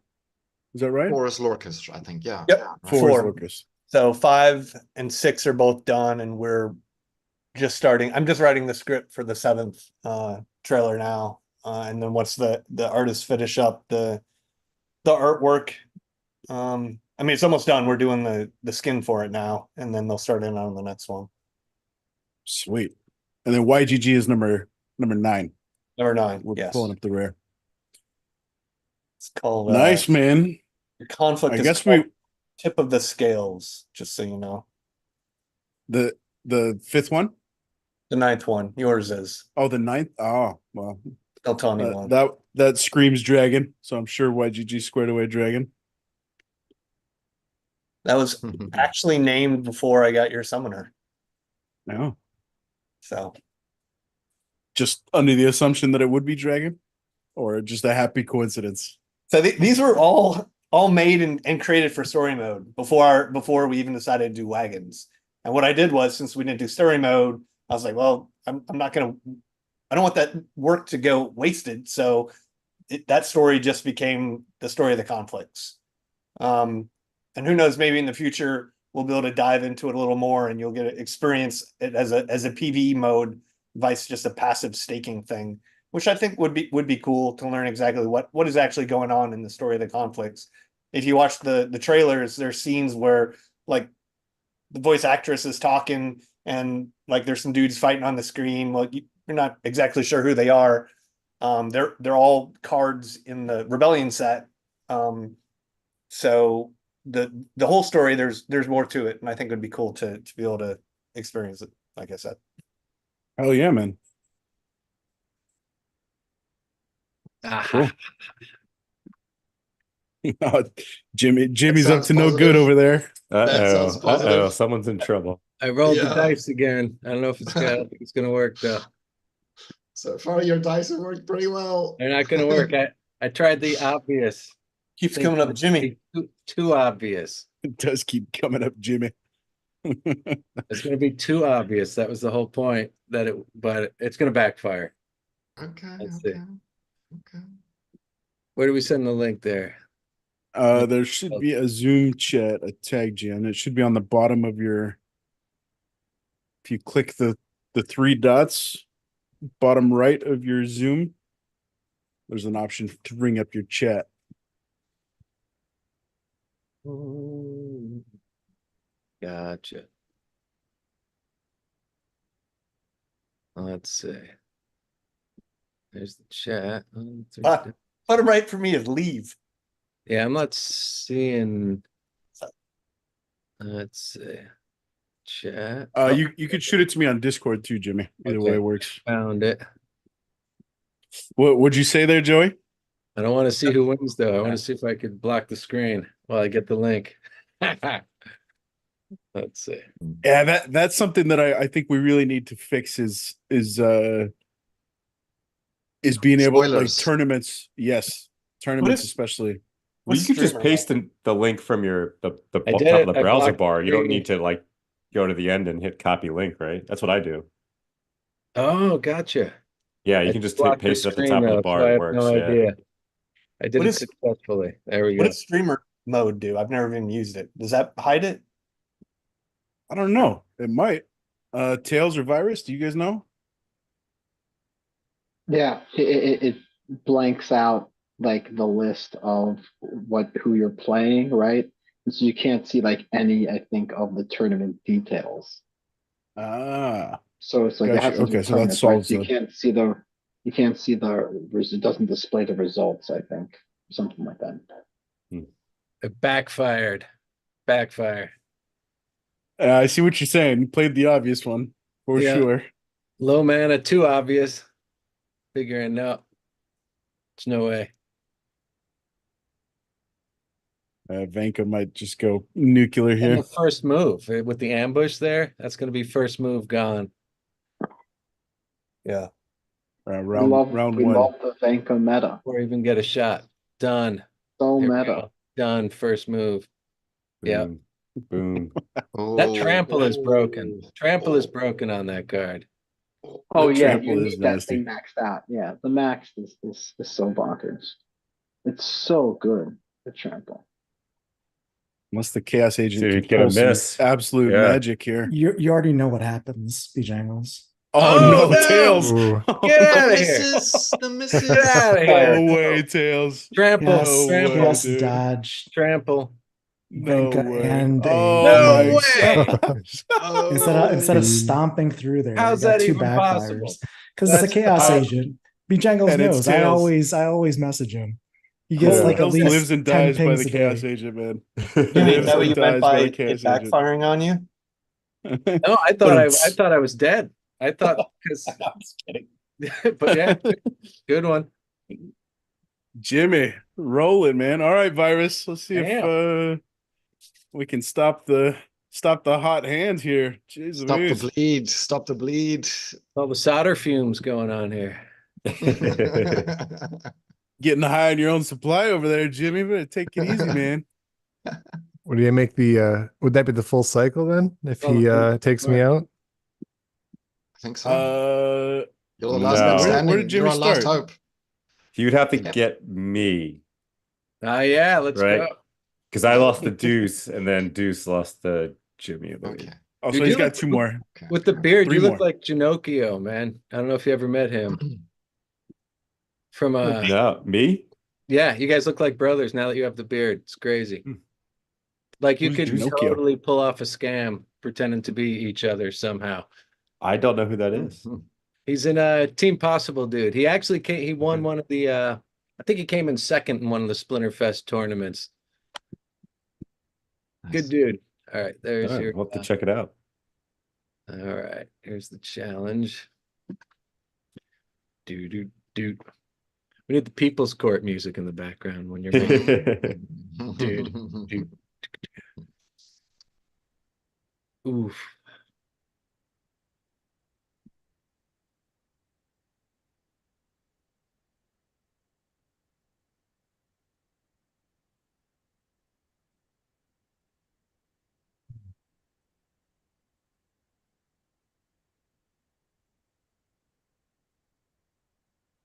Is that right? 4 is Lorcas, I think. Yeah. Yep. Right. 4 is 4. Lucas. So 5 and 6 are both done, and we're just starting. I'm just writing the script for the 7th trailer now. And then once the artists finish up the artwork, I mean, it's almost done. We're doing the skin for it now, and then they'll start in on the next one. Sweet. And then YGG is number 9. Number 9. We're Yes. pulling up the rare. It's called Nice, man. Conflict I is guess called Tip of the Scales, just so you know. the 5th one. The 9th one. Yours is. Oh, the 9th. Oh, well, Don't tell anyone. that screams dragon. So I'm sure YGG squared away dragon. That was actually named before I got your summoner. No, So just under the assumption that it would be dragon, or just a happy coincidence. So these were all made and created for story mode before we even decided to do wagons. And what I did was, since we didn't do story mode, I was like, well, I don't want that work to go wasted. So that story just became the story of the conflicts. And who knows, maybe in the future we'll be able to dive into it a little more, and you'll get to experience it as a PvE mode, vice just a passive staking thing, which I think would be cool to learn exactly what is actually going on in the story of the conflicts. If you watch the trailers, there's scenes where like the voice actress is talking, and like there's some dudes fighting on the screen. Well, you're not exactly sure who they are. They're all cards in the Rebellion set. So the whole story, there's more to it, and I think it would be cool to be able to experience it, like I said. Hell yeah, man. Cool. Jimmy's up to no good over there. That sounds positive. Someone's in trouble. I rolled the Yeah. dice again. I don't know if it's gonna work though. So far, your dice have worked pretty well. They're not gonna work. I tried the obvious. Keeps coming up, Jimmy. Too obvious. It does keep coming up, Jimmy. It's gonna be too obvious. That was the whole point. But it's gonna backfire. Okay. Let's see. Okay. Where do we send the link there? There should be a Zoom chat, a tag you, and it should be on the bottom of your. If you click the 3 dots, bottom right of your Zoom, there's an option to bring up your chat. Gotcha. Let's see. There's the chat. Bottom right for me is leave. Yeah, I'm not seeing. Let's see. Chat. You could shoot it to me on Discord too, Jimmy. Either way works. Found it. What would you say there, Joey? I don't want to see who wins though. I want to see if I could block the screen while I get the link. Let's see. Yeah, that's something that I think we really need to fix is being able to like Spoilers. tournaments. Yes, tournaments especially. Well, you could just paste the link from the I did top it. of the I browser blocked bar. You don't the- need to like go to the end and hit copy link, right? That's what I do. Oh, gotcha. Yeah, you I can just blocked paste it at the screen, top of the though, bar. so I It have works. no Yeah. idea. I did What it is- successfully. There we What go. does streamer mode do? I've never even used it. Does that hide it? I don't know. It might. Tails or Virus? Do you guys know? Yeah, it blanks out like the list of who you're playing, right? And so you can't see like any, I think, of the tournament details. Ah, So it's like it gotcha. has to do Okay, with so that tournaments, right? solves So you that. can't see it doesn't display the results, I think, something like that. It backfired. Backfire. I see what you're saying. You played the obvious one for Yeah. sure. Low mana, too obvious. Figuring no. There's no way. Vanka might just go nuclear And here. the first move with the ambush there, that's going to be first move gone. Yeah. Round We one. love the Vanko meta. Or even get a shot. Done. So There we meta. go. Done. First move. Yeah. Boom. Boom. That trample is broken. Oh. Trample is broken on that card. Oh The yeah, trample you is need that nasty. thing maxed out. Yeah, the max is so bonkers. It's so good. The trample. Unless the Chaos Agent Dude, can get a pull some miss. absolute Yeah. magic here. You already know what happens, Bejangles. Oh, Oh, no, no! Tails! Ooh. Get out The of here. misses, the misses. Get out of No here. way, Tails. Trample. Yes, No way, Trample. yes, dude. dodge, Trample. No Venka, way. and Oh No my way. gosh. Oh. instead of Dude. stomping through there, How's I got that two even possible? backfires because it's a That's chaos possible. agent. Bejangles And it's knows. I Tails. always message him. He gets Yeah. like at Tails least lives and 10 dies by pings the a Chaos day. Agent, man. Did they Lives know and you meant dies by the it Chaos Agent. backfiring on you? No, I thought I was dead. I thought because I'm just kidding. but yeah, good one. Jimmy, rolling, man. All right, Virus. Let's see Damn. if we can stop the hot hand here. Jeez Stop Louise. the bleed. Stop the bleed. All the solder fumes going on here. Getting high on your own supply over there, Jimmy. Better take it easy, man. Would you make the would that be the full cycle then if he takes me out? I think so. You're the no. last man Where standing. did Jimmy You're our last start? hope. You'd have to Yep. get me, Yeah, let's right? go. Because I lost the Deuce, and then Deuce lost the Jimmy. I believe. Okay. Oh, Dude, so he's you got look- two more. Okay. With the beard, Three you look more. like Jinocchio, man. I don't know if you ever met him. From No, me? yeah, you guys look like brothers now that you have the beard. It's crazy. Hmm. Like you Who's could Jinocchio? totally pull off a scam pretending to be each other somehow. I don't know who that is. He's in Team Possible, dude. He actually came, he won one of the I think he came in second in one of the Splinterfest tournaments. Good dude. All right, there's All right, your we'll have to check it out. all right, here's the challenge. Do. We need the People's Court music in the background when you're making Dude. oof.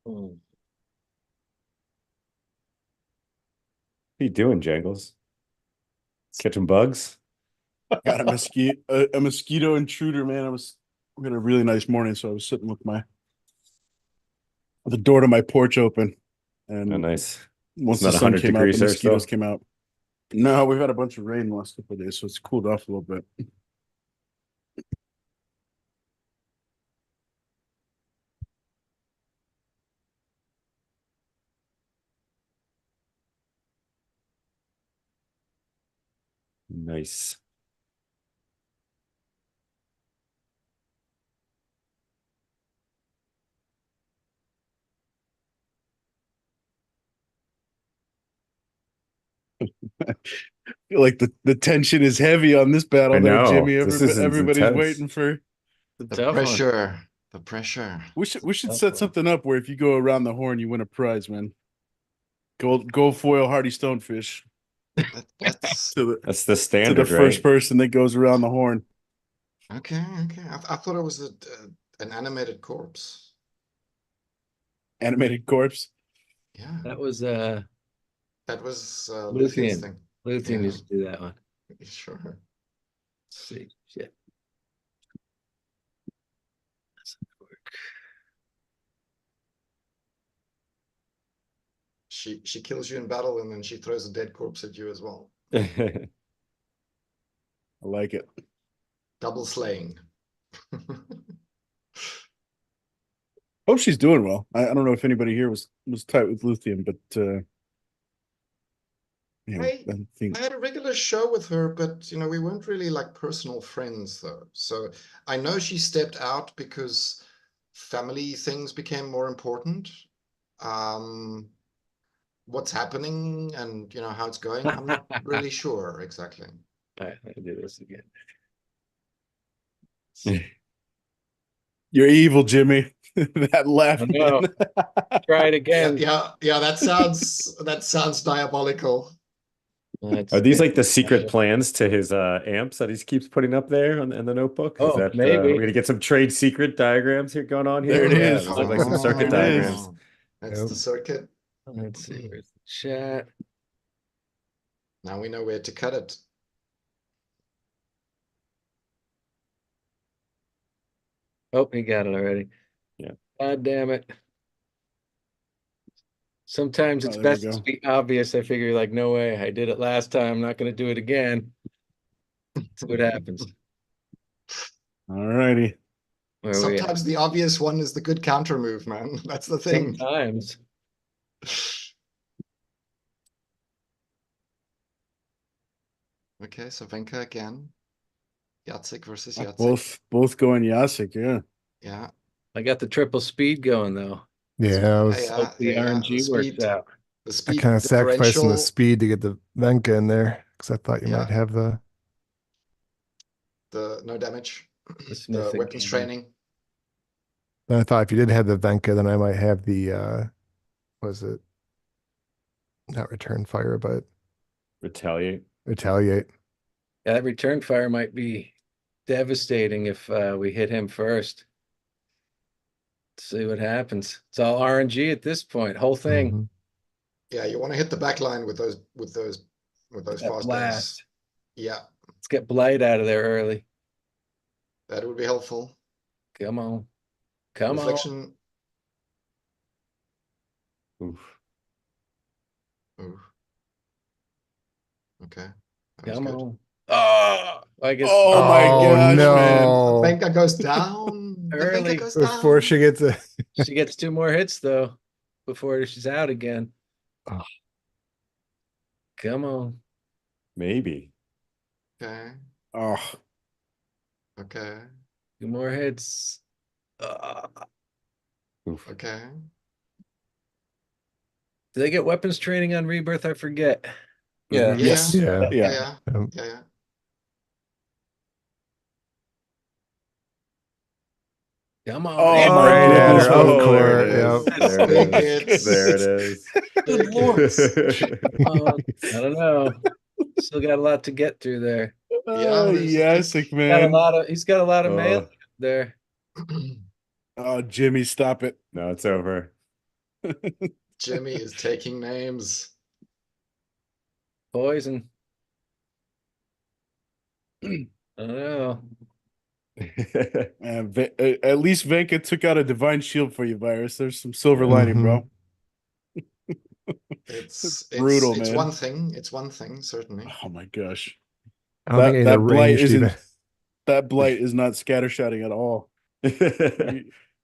Mm. What are you doing, Jangles? Catching bugs? Got a mosquito intruder, man. We had a really nice morning, so I was sitting with the door to my porch open, and Oh, nice. once It's not the sun 100 came out, the degrees there mosquitoes still? came out. No, we've had a bunch of rain the last couple of days, so it's cooled off a little bit. Nice. Feel like the tension is heavy on this battle I there, know. Jimmy. This is Everybody's intense. waiting for. It's a The tough one. pressure. The pressure. We should Tough set one. something up where if you go around the horn, you win a prize, man. Gold foil hardy stonefish That's to That's the the standard, first right? person that goes around the horn. okay. Okay. I thought it was an animated corpse. Animated corpse. Yeah. That was That was Luthier's Luthien. thing. Luthien Yeah. used to do that one. Sure. Let's see. Shit. That's not gonna work. She kills you in battle and then she throws a dead corpse at you as well. I like it. Double slaying. Hope she's doing well. I don't know if anybody here was tight with Luthien, but I think had a regular show with her, but we weren't really like personal friends though. So I know she stepped out because family things became more important. What's happening and how it's going, I'm not really sure exactly. All right, let me do this again. you're evil, Jimmy. That laugh. I know. Try it again. Yeah, that sounds diabolical. Are these like the secret plans to his amps that he keeps putting up there in the notebook? Is Oh, that maybe. we're gonna get some trade secret diagrams here going on here? There it Yeah, is. those look like some circuit It is. diagrams. That's Yep. the circuit. Let's see. Where's the chat? Now we know where to cut it. Oh, he got it already. Yeah. God damn it. Sometimes it's Oh, there we best to go. be obvious. I figure, like, no way. I did it last time. I'm not going to do it again. See what happens. All righty. Where are we at? Sometimes the obvious one is the good counter move, man. That's the thing. Sometimes. Okay, so Venka again. Yahtzee versus Yahtzee. Both going Yasik, yeah. Yeah. I got the triple speed going, though. Yeah, I was Yeah, Hope the RNG works out. The I speed kind of sacrificing the differential. speed to get the Venka in there because I thought you Yeah. might have the. The no damage. The The smithing weapons game. training. Then I thought if you did have the Venka, then I might have the. Was it? Not return fire, but Retaliate. retaliate. Yeah, that return fire might be devastating if we hit him first. Let's see what happens. It's all RNG at this point. Whole thing. Mhm. Yeah, you want to hit the back line with those That fast blast. dice. Yeah, Let's get Blight out of there early. that would be helpful. Come on. Come on. Reflection. Oof. Ooh. Okay. That was Come good. on. Oh, I guess. Oh my Oh, gosh, man. no! Venka goes down. The Early. Venka goes Before down. she gets a. She gets 2 more hits, though, before she's out again. Oh. Come on. Maybe. Okay. Oh, Okay. 2 more hits. Oof. Okay. Do they get weapons training on Rebirth? I forget. yeah. Yes. Yeah. Yeah. Yeah. Come on. Oh, Hammer. my Right at goodness. her. Oh, Of there course. it is. Yep. There it Big is. hits. There it is. Good lord. I don't know. Still got a lot to get through there. Yeah, there's Yasik, Got a man. lot of. He's got a lot of Oh. melee there. Oh, Jimmy, stop it. No, it's over. Jimmy is taking names. Poison. I don't know. At least Venka took out a divine shield for you, Virus. There's some silver lining, bro. It's brutal, it's man. one thing. It's one thing, certainly. Oh my gosh. I don't think it That had blight ranged isn't even. that blight is not scattershotting at all. Like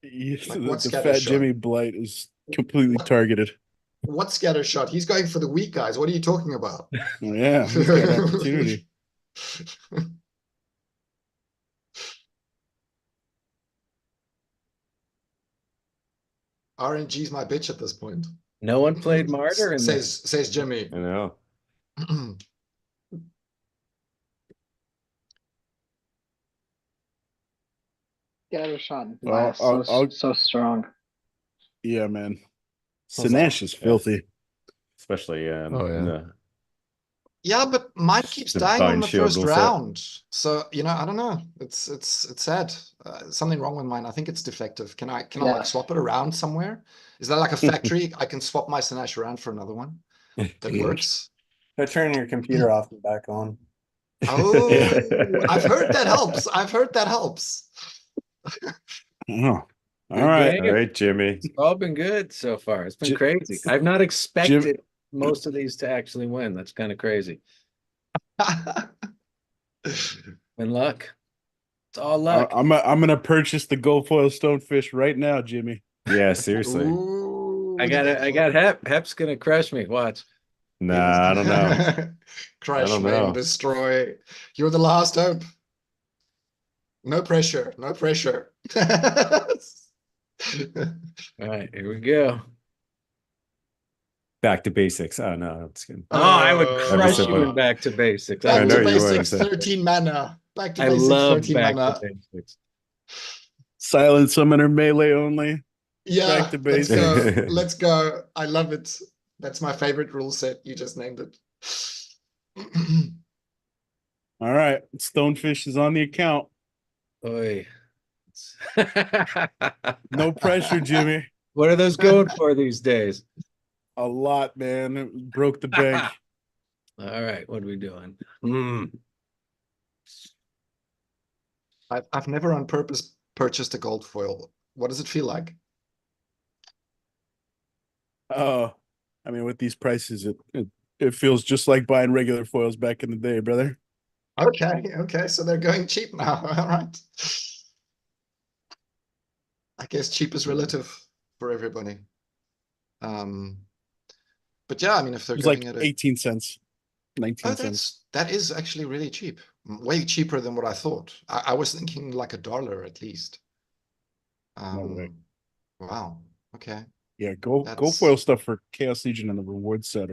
The what fat scattershot? Jimmy blight is completely What? targeted. What scattershot? He's going for the weak guys. What are you talking about? Oh, yeah, he's got an opportunity. RNG's my bitch at this point. No one played Martyr in this. Says Jimmy. I know. Garrison. Well, Wow, so strong. Yeah, man. Sinesh is filthy. Especially Oh, yeah. in the Yeah, but mine keeps The dying on Divine the Shield first rule set. round. So, you know, I don't know. It's sad. Something wrong with mine. I think it's defective. Can I Yeah. like swap it around somewhere? Is that like a factory? I can swap my Sinesh around for another one that works. So turn your computer off and back on. Oh, I've heard that helps. I've heard that helps. Oh. All Good right. game. All right, Jimmy. It's all been good so far. It's been Ji- crazy. I've not expected most of these to actually win. That's kind of crazy. And luck. It's all luck. I'm gonna purchase the gold foil stonefish right now, Jimmy. Yeah, seriously. Ooh, I got Hep. Hep's gonna crush me. Watch. Nah, I don't know. Crush, don't maim, know. destroy. You're the last hope. No pressure. No pressure. All right, here we go. Back to basics. Oh no, I'm just kidding. Oh, I would Oh. crush so you fun. in back to basics. I Back know to you would, basics, so- 13 mana. Back to I basics, love 13 back mana. to basics. Silent summoner melee only. Yeah, Back to let's go. basics. Let's go. I love it. That's my favorite rule set. You just named it. All right. Stonefish is on the account. Oy. No pressure, Jimmy. What are those going for these days? A lot, man. It broke the bank. All right, what are we doing? I've never on purpose purchased a gold foil. What does it feel like? Oh, I mean, with these prices, it feels just like buying regular foils back in the day, brother. Okay, so they're going cheap now. All right. I guess cheap is relative for everybody. But yeah, I mean, if they're It was going like at 18 cents, 19 oh, cents. that is actually really cheap. Way cheaper than what I thought. I was thinking like $1 at least. No way. Wow. Okay. Yeah, gold That's- foil stuff for Chaos Legion and the reward set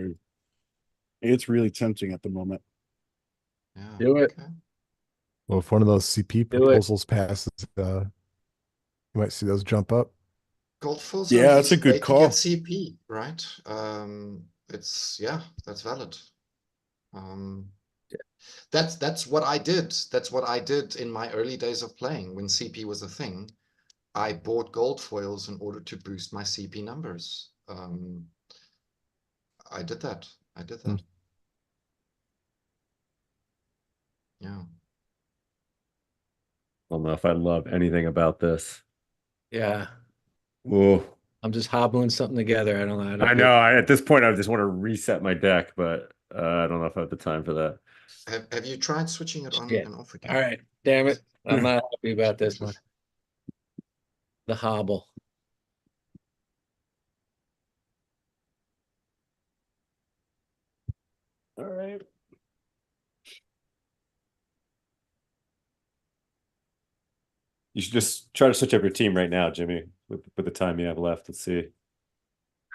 it's really tempting at the moment. Yeah. Do it. Okay. Well, if one of those CP Do it. proposals passes, you might see those jump up. Gold foils Yeah, are an that's a easy good way to call. get CP, right? It's that's valid. That's what I did. That's what I did in my early days of playing when CP was a thing. I bought gold foils in order to boost my CP numbers. I did that. Yeah. I don't know if I love anything about this. Yeah, Whoa. I'm just hobbling something together. I don't know. I know. At this point, I just want to reset my deck, but I don't know if I have the time for that. Have you tried switching it on Shit. and off again? All right, damn it. I'm not happy about this one. The hobble. All right. You should just try to switch up your team right now, Jimmy, with the time you have left. Let's see.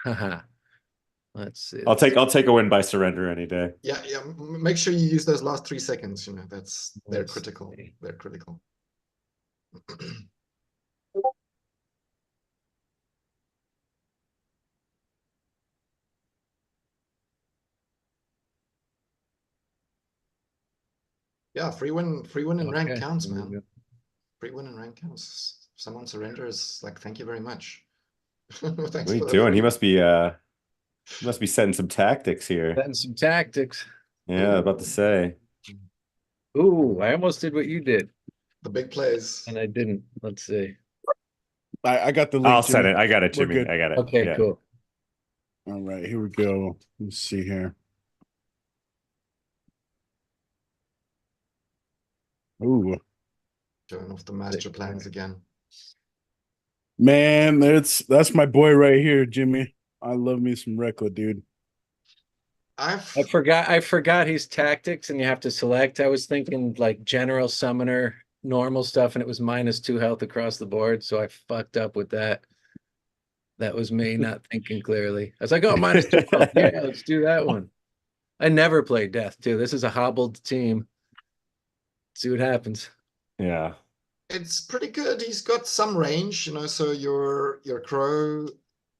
Haha. Let's see. I'll take a win by surrender any day. Yeah. Make sure you use those last 3 seconds. You know, they're Let's critical. see. They're critical. Yeah, free win in rank Okay, counts, here we man. go. Free win in rank counts. If someone surrenders, like, thank you very much. What are you doing? He must be setting some tactics here. Setting some tactics. Yeah, about to say. Ooh, I almost did what you did, The big plays. and I didn't. Let's see. I got the link. I'll set Jimmy. it. I got it, We're Jimmy. good. I got it. Okay, Yeah. cool. All right, here we go. Let's see here. Ooh, Showing off the master plans again. man, that's my boy right here, Jimmy. I love me some Rekla, dude. I forgot his tactics, and you have to select. I was thinking like general summoner, normal stuff, and it was -2 health across the board, so I fucked up with that. That was me not thinking clearly. I was like, oh, -2 health. Yeah, let's do that one. I never play death too. This is a hobbled team. See what happens. Yeah. It's pretty good. He's got some range, so your crow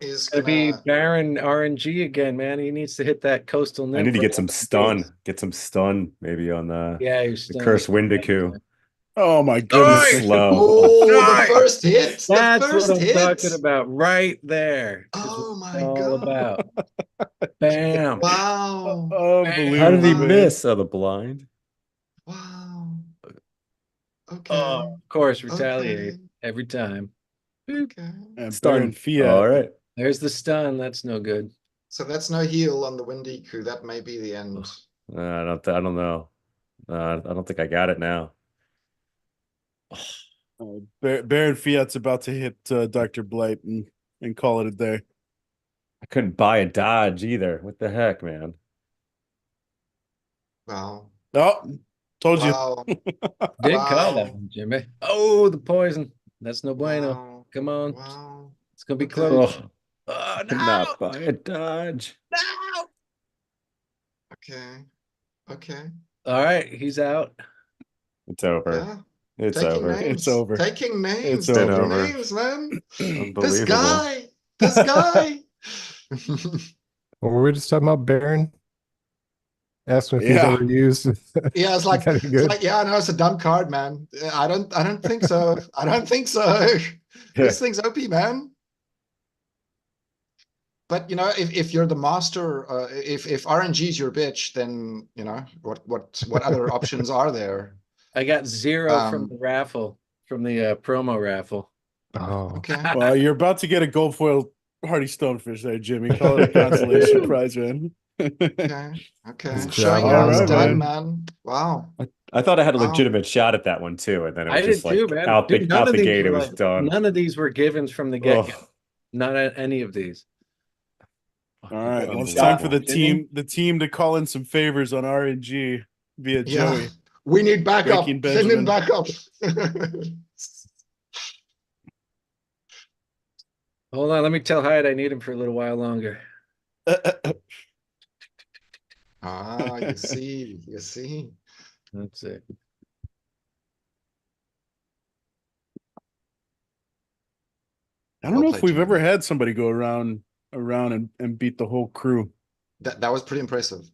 is Gonna be gonna. Baron RNG again, man. He needs to hit that coastal nymph. I need to get some right stun. Get some stun maybe on Yeah, the stunned. Cursed Windiku. Oh my goodness. Nice! Slow. Oh, Nice! the first hit. The That's first what I'm hit. talking about right there. Oh my All god. about. Bam. Wow. Unbelievable. How did he man. miss? Oh, the blind. Wow. Okay. Oh, of course, retaliate Okay. every time. Boop. Okay. And Stun. Baron Fiat. All right. There's the stun. That's no good. So that's no heal on the Windiku. That may be the end. I don't know. I don't think I got it now. Baron Fiat's about to hit Dr. Blight and call it a day. I couldn't buy a dodge either. What the heck, man? Wow. Oh, told you. Wow. Did Wow. call that one, Jimmy. Oh, the poison. That's no bueno. Wow. Come on. Wow. It's gonna be Okay. close. Oh, Oh, I could not buy a dodge. No. Okay. Okay. All right, he's out. It's over. Yeah. It's Taking over. names. It's over. Taking names. It's Taking over. names, man. Unbelievable. This guy. This guy. Well, were we just talking about Baron? Ask him if he's Yeah. ever used. Yeah, it's like, Kinda good. yeah, no, it's a dumb card, man. I don't think so. I don't think so. This thing's OP, man. But if you're the master, if RNG is your bitch, then what other options are there? I got 0 from the raffle, from the promo raffle. Oh, Okay. Well, you're about to get a gold foil Hardy Stonefish there, Jimmy. Call it a consolation prize, man. Okay. Good Showing job, how it's man. done, man. Wow. I thought I had a Wow. legitimate shot at that one too, and then it I was did just like too, man. out Dude, none of the these gate, it were was like- done. None of these were givens from the get-go. Ugh. Not any of these. All right. Well, it's Unbelievable. time for the Jimmy? team to call in some favors on RNG via Yeah. Joey. We need backup. Breaking Send in Benjamin. backup. Hold on, let me tell Hyde I need him for a little while longer. Ah, you see. That's it. I don't Well know if played, we've ever Jimmy. had somebody go around and beat the whole crew. That was pretty impressive.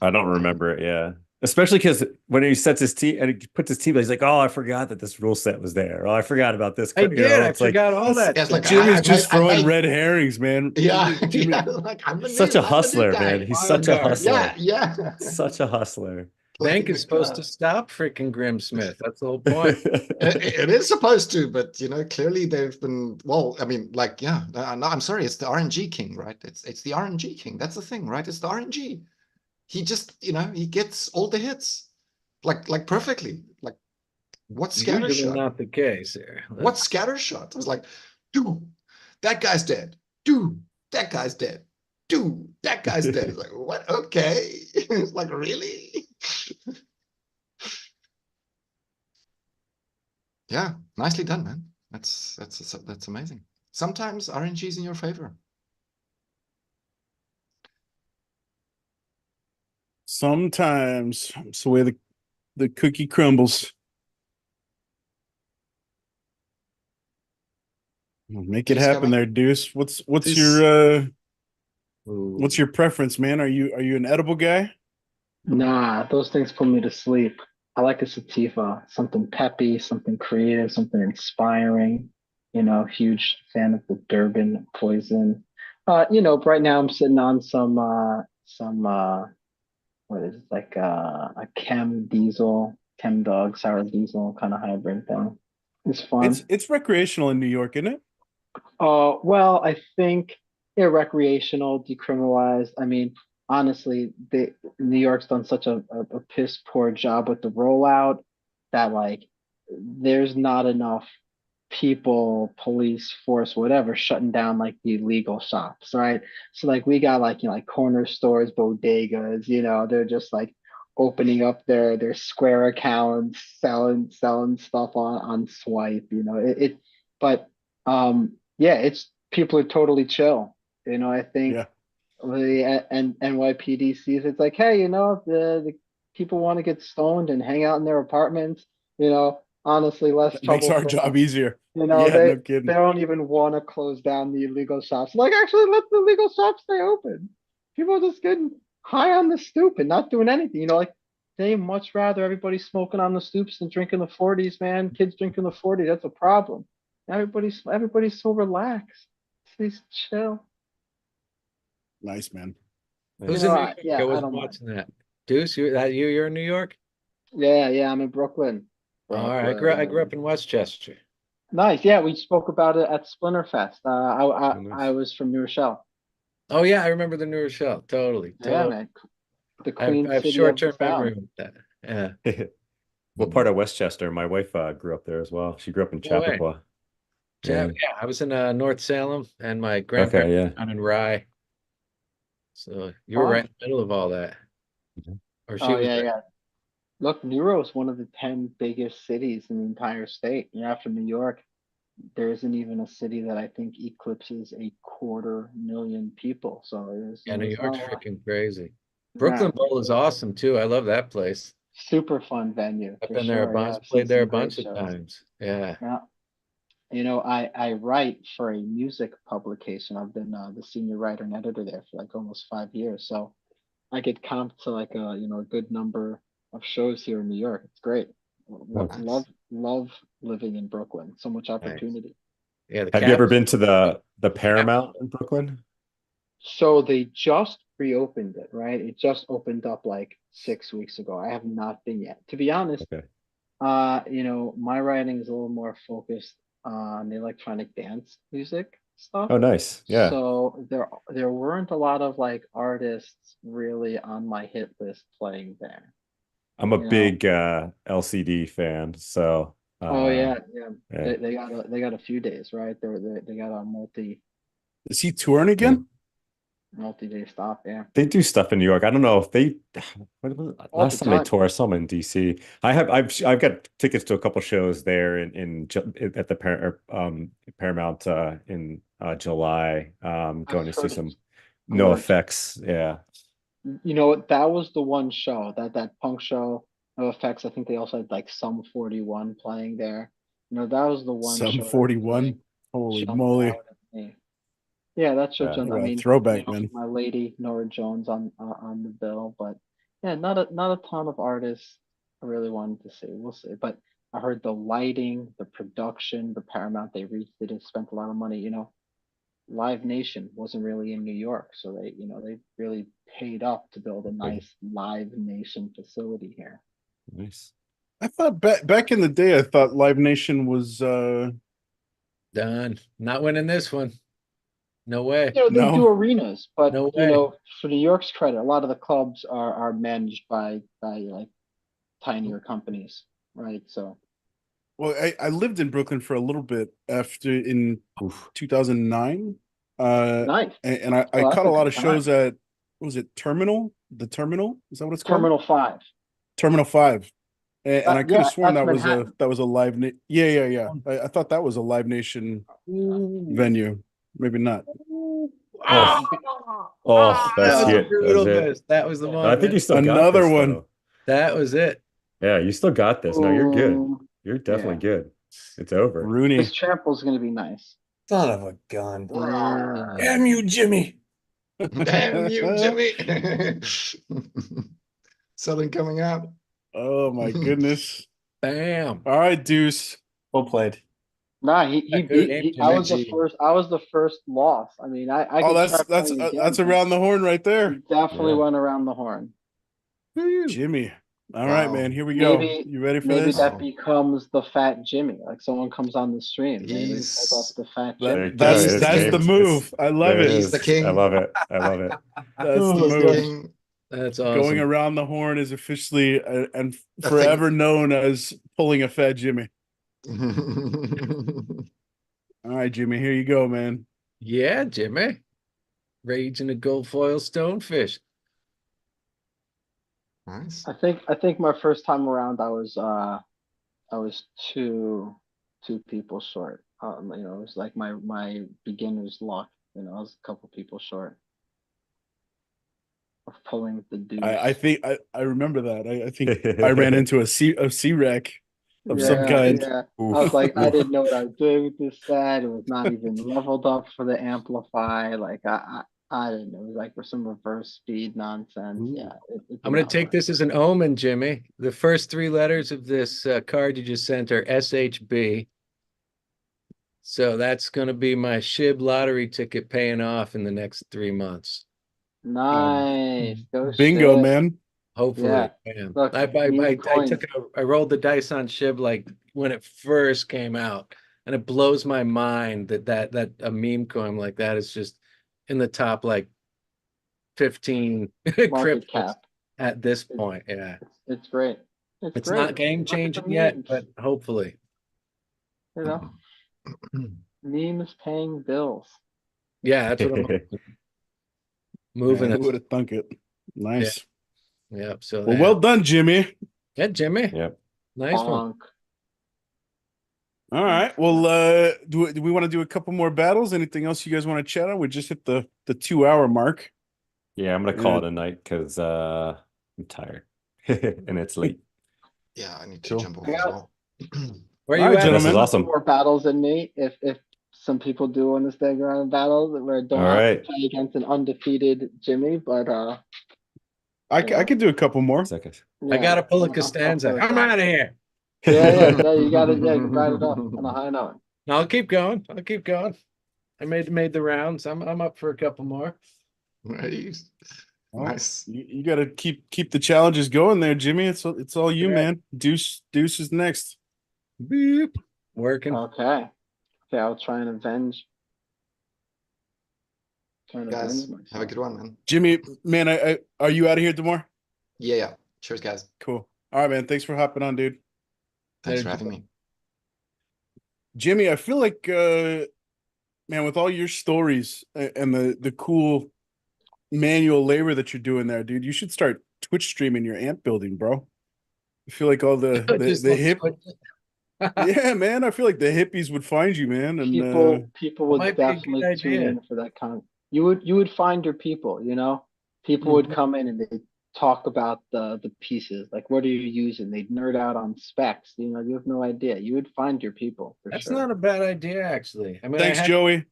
I don't remember it, yeah. Especially because when he sets his team and he puts his team, he's like, "Oh, I forgot that this rule set was there. Oh, I forgot about this." I did. I it's like forgot all that. Yeah, it's like, stuff. Jimmy's I just made- throwing red herrings, man. Yeah, Jimmy, yeah, like I'm the such new- a I'm the new hustler, guy. man. He's Wild such a card. hustler. Yeah. Such a hustler. Bank is supposed to stop freaking Grimsmith. That's the whole point. It is supposed to, but clearly they've been. Well, I mean, like, yeah. No, I'm sorry. It's the RNG king, right? It's the RNG king. That's the thing, right? It's the RNG. He just, he gets all the hits, like perfectly. Like, what scatter Usually shot? not the case here. What scatter shot? I was like, dude, that guy's dead. Dude, that guy's dead. Dude, that guy's dead. It's like, what? Okay. It's like, really? Yeah, nicely done, man. That's amazing. Sometimes RNG is in your favor. Sometimes it's the way the cookie crumbles. Make it He's happen coming. there, Deuce. What's This- your preference, man? Are you an edible guy? Nah, those things put me to sleep. I like a sativa, something peppy, something creative, something inspiring. Huge fan of the Durban poison. Right now I'm sitting on some what is it, like a chem dog, sour diesel kind of hybrid thing. It's fun. It's recreational in New York, isn't it? Well, I think recreational, decriminalized. I mean, honestly, New York's done such a piss poor job with the rollout that there's not enough people, police force, whatever, shutting down like the illegal shops, right? So like we got like, you know, like corner stores, bodegas, you know, they're just like opening up their Square accounts, selling stuff on Swipe, you know. But yeah, it's people are totally chill. You know, I think Yeah. and NYPD sees it's like, hey, you know, if the people want to get stoned and hang out in their apartments, you know, honestly, less That makes trouble our for job them. easier. You know, Yeah, no they kidding. don't even want to close down the illegal shops. Like, actually, let the illegal shops stay open. People are just getting high on the stoop and not doing anything. You know, like they much rather everybody smoking on the stoops than drinking the 40s, man. Kids drinking the 40s, that's a problem. Everybody's so relaxed. Please chill. Nice, man. Who's You in know, New York? yeah, I I wasn't don't mind. watching that. Deuce, you're in New York? Yeah, I'm in Brooklyn. All right. I grew up in Westchester. Nice. Yeah, we spoke about it at Splinterfest. Oh, nice. I was from New Rochelle. Oh yeah, I remember the New Rochelle. Totally. Yeah, man. The I have Queen City of short-term the memory South. with that. Yeah. What part of Westchester? My wife grew up there as well. She grew up in No way. Chappaqua. Yeah, I was in North Salem, and my Okay, grandparents yeah. were down in Rye. So you were Fun. right in the middle of all that. Or she Oh was yeah, right. yeah. Look, Nero is one of the 10 biggest cities in the entire state. You're after New York. There isn't even a city that I think eclipses 250,000 people. So Yeah, New it's York's not a lot. freaking crazy. Yeah, Brooklyn Bowl is awesome too. I love that place. super fun venue I've for been there a sure. Yeah, bunch, I've seen played there some a great bunch of shows. times. Yeah. Yeah. You know, I write for a music publication. I've been the senior writer and editor there for like almost 5 years. So I get comped to like a good number of shows here in New York. It's great. Nice. Love living in Brooklyn. So much Nice. opportunity. Yeah, the Have you ever Caps. been to the Paramount in Brooklyn? So they just reopened it, right? It just opened up like 6 weeks ago. I have not been yet. To be honest, Okay. you know, my writing is a little more focused on the electronic dance music stuff. Oh, nice. Yeah. So there weren't a lot of like artists really on my hit list playing there. I'm a You know? big LCD fan, so Oh yeah, yeah. yeah. They got a few days, right? They got a Is he touring again? multi-day stop, yeah. They do stuff in New York. I don't know if they All last the time they time. toured, I saw them in DC. I've got tickets to a couple shows there at the Paramount in July. Going to see heard some it's No gorgeous. Effects. Yeah. You know what? That was the one show that punk show, No Effects. I think they also had like Sum 41 playing there. You know, that was the one Some show that 41. really Holy jumped moly. out at me. Yeah, that show Yeah. jumped. I What a mean, throwback, you know, man. my lady Nora Jones on the bill, but yeah, not a ton of artists I really wanted to see. We'll see. But I heard the lighting, the production, the Paramount they reached, they just spent a lot of money. You know, Live Nation wasn't really in New York, so they really paid up to build a nice Live Nation facility here. Nice. I thought back in the day, I thought Live Nation was Done. Not winning this one. No way. You know, they No. do arenas, but No you way. know, for New York's credit, a lot of the clubs are managed by like tinier companies, right? So Well, I lived in Brooklyn for a little bit after in Oof. 2009. nice. And I Oh, that's caught a a lot good of shows time. at, what was it, Terminal? The Terminal? Is that what it's called? Terminal 5. Terminal 5. And I could have Yeah, sworn that's that was Manhattan. a Live yeah. I thought that was a Live Nation venue. Maybe not. Oh, That that's was a it. That's brutal it. miss. That was the one. I think you still got Another this, one. though. That was it. Yeah, you still got this. No, you're good. Ooh, You're definitely yeah. good. It's over. Rooney. This trample's gonna be nice. Son of a gun. Damn you, Jimmy. Damn you, Jimmy. Southern coming out. Oh my goodness. Bam. All right, Deuce. Well played. Nah, he Good beat. game, I was the Jimmy. first. I was the first loss. I mean, I Oh, could try that's playing again, that's but around the horn right there. he definitely Yeah. went around the horn. Jimmy. All right, Wow. man. Here we go. Maybe You ready for maybe this? that becomes the Fat Jimmy. Like someone comes on the stream, maybe He's- type up the Fat That- Jimmy. that's He's the that's the king. move. I love There it. He's the is. king. I love it. I love it. That's the He's the move. king. That's Going awesome. around the horn is officially and The forever known as pulling a Fat Jimmy. All right, Jimmy, here you go, man. Yeah, Jimmy. Rage in a gold foil stonefish. Nice. I think my first time around I was two people short. You know, it was like my beginner's luck. You know, I was a couple people short of pulling the deuce. I think I remember that. I think I ran into a C wreck of some Yeah, kind. yeah. I Oof, was like, I oof. didn't know what I was doing with this set. It was not even leveled up for the amplify. Like I didn't know. It was like for some reverse speed nonsense. Ooh. Yeah, it I'm did going not to take work. this as an omen, Jimmy. The first three letters of this card you just sent are SHB. So that's going to be my SHIB lottery ticket paying off in the next 3 months. Nice. Go Bingo, shit. man. Hopefully. Yeah. Yeah. Look, these coins. I rolled the dice on SHIB like when it first came out, and it blows my mind that a meme coin like that is just in the top like 15 Market cryptos cap. at this point. Yeah. It's great. It's It's great. not game Look at the changing yet, memes. but hopefully. You know, memes paying bills. Yeah, that's what I'm moving Man, who us. would have thunk it? Nice. Yeah. So Well, well done, Jimmy. yeah, Jimmy. Yep. Nice one. Bonk. All right. Well, do we want to do a couple more battles? Anything else you guys want to chat on? We just hit the 2-hour mark. Yeah, I'm gonna call it a night because I'm tired and it's late. Yeah, I need to Cool. jump off as well. Where All you right, at? This is gentlemen. awesome. More battles than me. If some people do want to stay around battles where I don't All have right. to play against an undefeated Jimmy, but I yeah. could do a couple more. Second. I gotta pull a I'll Costanza. play with I'm that. out of here. Yeah, you got it. Yeah, you ride it up on a high note. No, I'll keep going. I made the rounds. I'm up for a couple more. Nice. Well, Nice. you got to keep the challenges going there, Jimmy. It's all you, Yeah. man. Deuce is next. Beep. Working. Okay. Okay, I'll try and avenge. Guys, have a good one, man. Jimmy, man, I are you out of here tomorrow? Yeah. Cheers, guys. Cool. All right, man. Thanks for hopping on, dude. Thanks Later, for having me. Jimmy, I feel like man, with all your stories and the cool manual labor that you're doing there, dude, you should start Twitch streaming your ant building, bro. I feel like all Just the like hip switch it. yeah, man. I feel like the hippies would find you, man. And People That would might be a good definitely tune idea. in for that kind. You would find your people, you know? People would come in and they'd talk about the pieces, like what are you using? They'd nerd out on specs, you know, you have no idea. You would find your people for That's sure. not a bad idea, actually. I mean, thanks, Joey.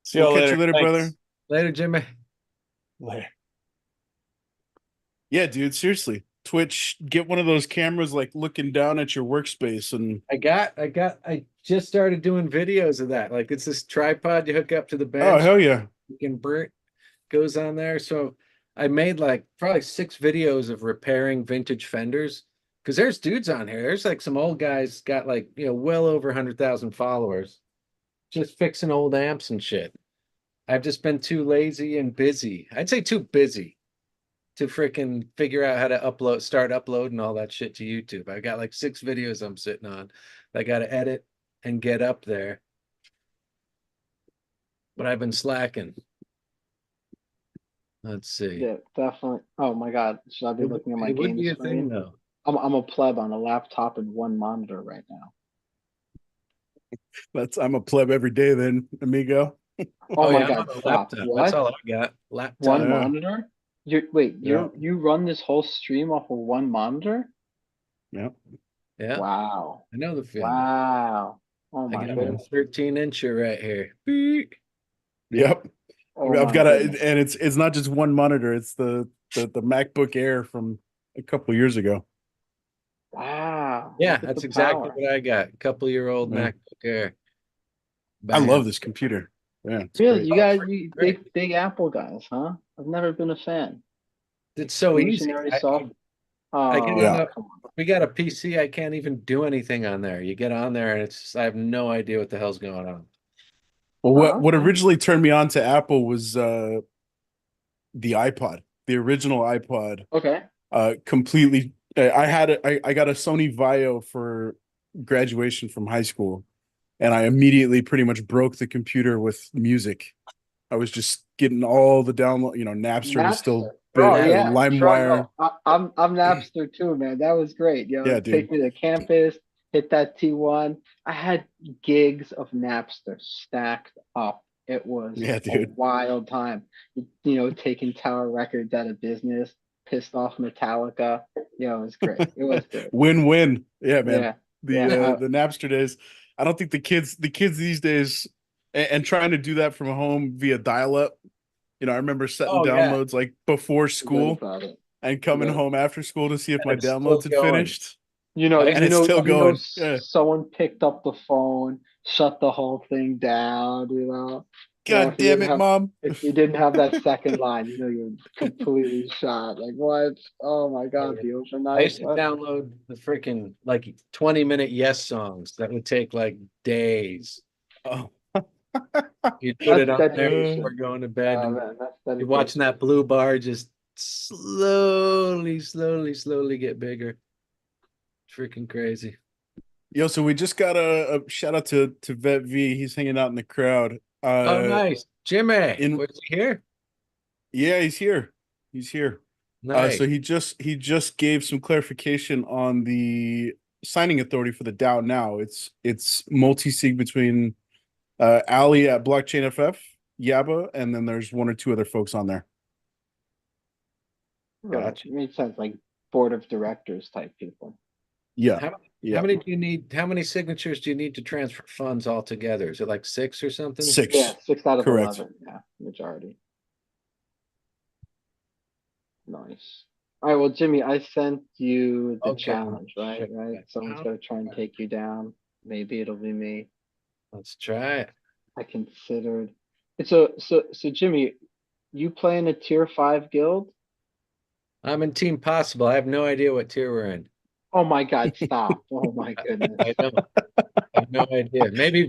See you We'll catch later. you later, Thanks. brother. Later, Jimmy. Later. Yeah, dude, seriously. Twitch, get one of those cameras like looking down at your workspace and I just started doing videos of that. Like it's this tripod you hook up to the oh bench. hell yeah. You can goes on there. So I made like probably 6 videos of repairing vintage fenders because there's dudes on here. There's like some old guys got like, you know, well over 100,000 followers just fixing old amps and shit. I've just been too lazy and busy. I'd say too busy to freaking figure out how to start uploading all that shit to YouTube. I got like 6 videos I'm sitting on that I got to edit and get up there. But I've been slacking. Let's see. Yeah, definitely. Oh my God, should I be looking at my It would game be a screen? thing though. I'm a pleb on a laptop and one monitor right now. I'm a pleb every day then, amigo. Oh my yeah, God, I'm on a stop. laptop. What? That's all I got. Laptop. One Yeah. monitor? Yeah. You run this whole stream off of one monitor? Yeah. Yeah, Wow. I know the feeling. Wow. Oh I my got a goodness. 13-incher right here. Beep. Yep. Oh I've my got goodness. and it's not just one monitor, it's the MacBook Air from a couple years ago. Wow. Yeah, Look at that's the exactly power. what I got. A couple-year-old Yeah. MacBook Air. I Bam. love this computer. Yeah, it's Really, great. you guys, great. big Apple guys, huh? I've never been a fan. It's so easy. Revolutionary soft. I get Yeah. on the, we got a PC. I can't even do anything on there. You get on there and it's just, I have no idea what the hell's going on. Well, what Okay. originally turned me on to Apple was the iPod, the original iPod. Okay. Completely. I got a Sony Vaio for graduation from high school, and I immediately pretty much broke the computer with music. I was just getting all the download. Napster was still big. Bro, yeah, LimeWire. I'm Napster too, man. That was great. Yeah, dude. Take me to campus, hit that T1. I had gigs of Napster stacked up. It was a wild time. Taking Tower Records out of business, pissed off Metallica. It was great. It was great. Win-win. Yeah, man. Yeah. The Napster days. I don't think the kids these days and trying to do that from home via dial-up. I remember setting downloads like before school and coming home after school to see if my downloads had finished. It's still going. Someone picked up the phone, shut the whole thing down. God damn it, Mom. If you didn't have that second line, you're completely shot. Like, what? Oh my God, the overnight. I used to download the freaking 20-minute Yes songs that would take like days. Oh. You'd put it up there before going to bed. You're watching that blue bar just slowly get bigger. Freaking crazy. Yo, so we just got a shout out to Vet V. He's hanging out in the crowd. Oh, nice. Jimmy, was he here? Yeah, he's here. Nice. So he just gave some clarification on the signing authority for the DAO now. It's multi-sig between Ali at Blockchain FF, Yaba, and then there's one or two other folks on there. Gotcha. It makes sense, like board of directors type people. Yeah. How many do you need? How many signatures do you need to transfer funds altogether? Is it like 6 or something? 6. Yeah, 6 out of Correct. 11. Yeah, majority. Nice. All right, well, Jimmy, I sent you the challenge, right? Someone's got to try and take you down. Maybe it'll be me. Let's try it. I considered. So Jimmy, you play in a tier 5 guild? I'm in Team Possible. I have no idea what tier we're in. Oh my God, stop. Oh my goodness. I know. I have no idea. Maybe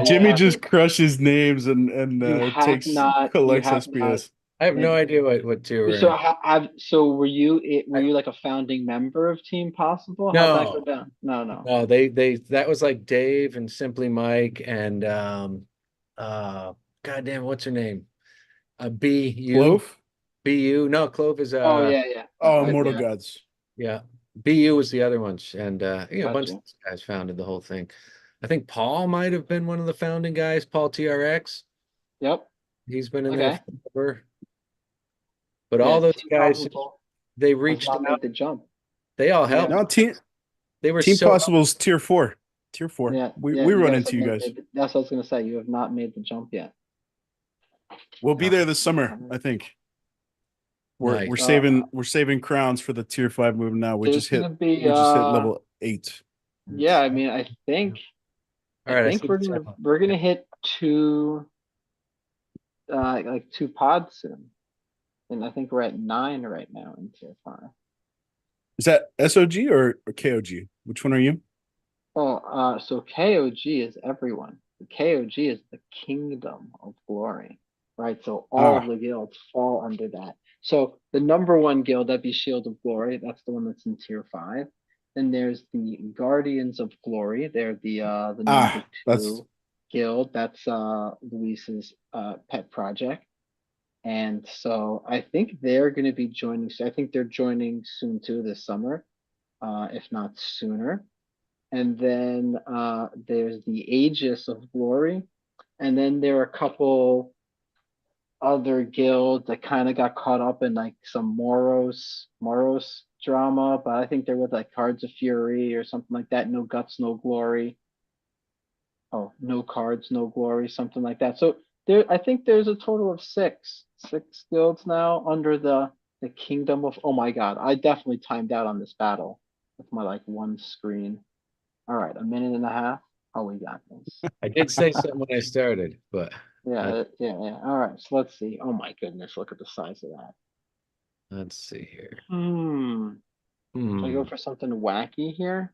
Jimmy just crushes names and collects SPS. I have no idea what tier we're in. So were you like a founding member of Team Possible? No. How'd that go down? No. No, they that was like Dave and Simply Mike and goddamn, what's her name? BU. Clove? BU. No, Clove is yeah. Oh, Immortal Gods. Yeah. BU was the other ones. And a bunch of Gotcha. guys founded the whole thing. I think Paul might have been one of the founding guys, Paul TRX. Yep. He's been in there forever. But all those guys, they reached out. Made the jump. They all helped. No, They were Team Possible's tier 4. Tier 4. Yeah, we run into you guys. That's what I was gonna say. You have not made the jump yet. We'll be there this summer, I think. We're saving crowns for the tier 5 move now. We just hit level 8. Yeah, I mean, I think we're gonna hit 2 like 2 pods soon. And I think we're at 9 right now in tier 5. Is that SOG or KOG? Which one are you? Oh, so KOG is everyone. The KOG is the Kingdom of Glory, right? So all of the guilds fall under that. So the number 1 guild, that'd be Shield of Glory. That's the one that's in tier 5. Then there's the Guardians of Glory. They're the number 2 guild. That's Luis's pet project. And so I think they're going to be joining. So I think they're joining soon too this summer, if not sooner. And then there's the Aegis of Glory. And then there are a couple other guilds that kind of got caught up in like some Moros drama, but I think they're with like Cards of Fury or something like that. No Guts, No Glory. Oh, No Cards, No Glory, something like that. So I think there's a total of 6 guilds now under the Kingdom of. Oh my God, I definitely timed out on this battle with my like 1 screen. All right, 1.5 minutes. Oh, we got this. I did say something when I started, but yeah. All right, so let's see. Oh my goodness, look at the size of that. Let's see here. Should I go for something wacky here?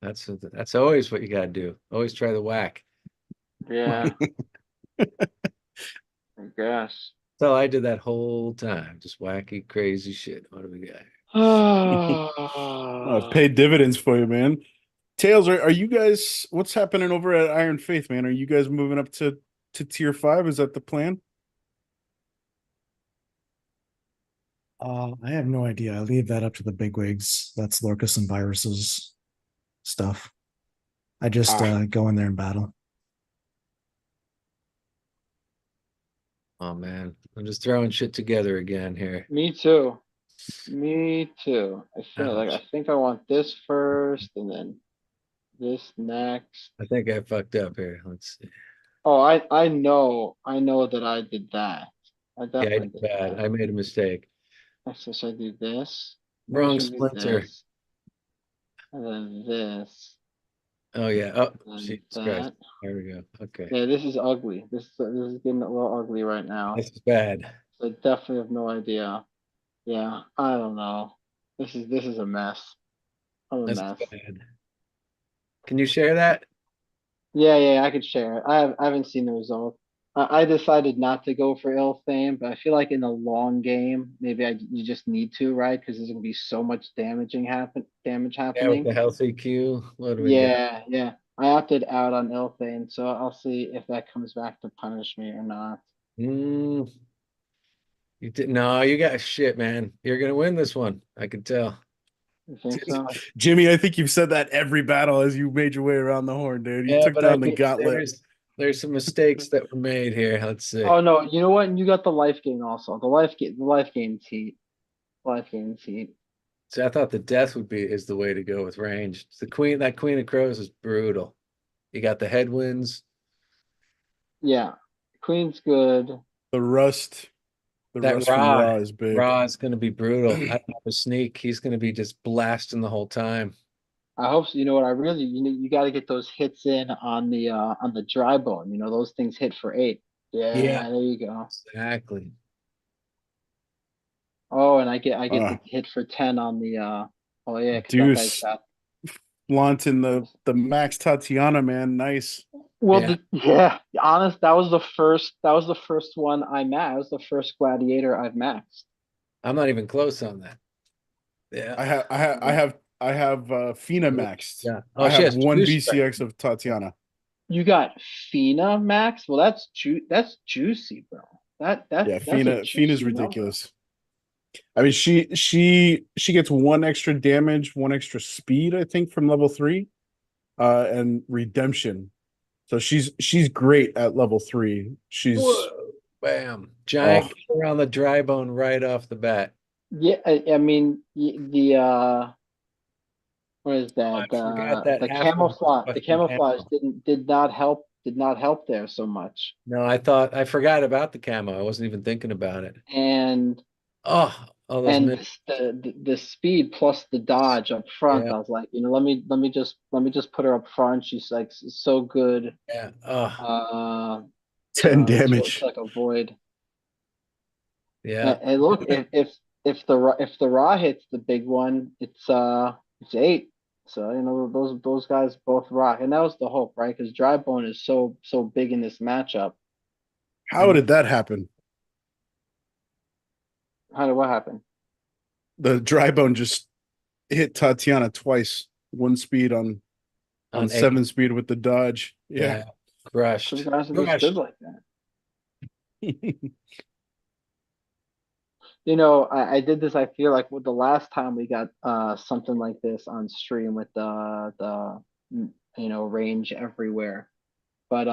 That's always what you gotta do. Always try the whack. Yeah. I guess. So I did that whole time. Just wacky, crazy shit. What do we got? Paid dividends for you, man. Tails, are you guys? What's happening over at Iron Faith, man? Are you guys moving up to tier 5? Is that the plan? I have no idea. I leave that up to the bigwigs. That's Lorcus and Virus's stuff. I just go in there and battle. Oh man, I'm just throwing shit together again here. Me too. Me too. I think I want this first and then this next. I think I fucked up here. Let's see. Oh, I know that I did that. I Yeah, I definitely did did bad. that. I made a mistake. So should I do this? Wrong Should I do splinter. this? And then this. Oh yeah. Oh, And Jesus that. Christ. There we go. Okay. Yeah, this is ugly. This is getting a little ugly right now. This is bad. So I definitely have no idea. Yeah, I don't know. This is a mess. I'm a That's mess. bad. Can you share that? Yeah, I could share it. I haven't seen the result. I decided not to go for ill fame, but I feel like in a long game, maybe you just need to, right? Because there's gonna be so much damage Yeah, with happening. the healthy Q. What do we got? Yeah. I opted out on ill fame, so I'll see if that comes back to punish me or not. You did no, you got shit, man. You're gonna win this one. I can tell. You think so? Jimmy, I think you've said that every battle as you made your way around the horn, dude. You Yeah, took but I down the think gauntlet. there's some mistakes that were made here. Let's see. Oh no, you know what? You got the life gain also. The life gain's heat. Life gain's heat. So I thought the death is the way to go with range. That Queen of Crows is brutal. You got the headwinds. Yeah. Queen's good. The rust That from Ra is big. Ra is going to be brutal. I don't have a sneak. He's going to be just blasting the whole time. I hope so. You know what? You got to get those hits in on the dry bone. You know, those things hit for 8. Yeah, there you go. Exactly. Oh, and I get the hit for 10 on the oh yeah, 'cause that Deuce. guy's got Flaunting the Max Tatiana, man. Nice. well, honest, that was the first one I maxed. That was the first gladiator I've maxed. I'm not even close on that. Yeah. I have Fina maxed. Yeah. I have one BCX of Tatiana. You got Fina max? Well, that's juicy, bro. Fina's ridiculous. I mean, she gets 1 extra damage, 1 extra speed, I think, from level 3, and redemption. So she's great at level 3. She's bam, giant around the dry bone right off the bat. Yeah, I mean the what is that? The camouflage. The camouflage did not help there so much. No, I forgot about the camo. I wasn't even thinking about it. And the speed plus the dodge up front. Yeah. I was like, you know, let me just put her up front. She's like so good. Yeah. 10 damage. It's like a void. Yeah. And look, if the Ra hits the big one, it's 8. So you know those guys both rock, and that was the hope, right? Because dry bone is so big in this matchup. How did that happen? What happened? The dry bone just hit Tatiana twice. 1 speed on 7 speed with the dodge. Yeah. Crushed. Some guys are just good like that. You know, I did this. I feel like with the last time we got something like this on stream with the range everywhere, but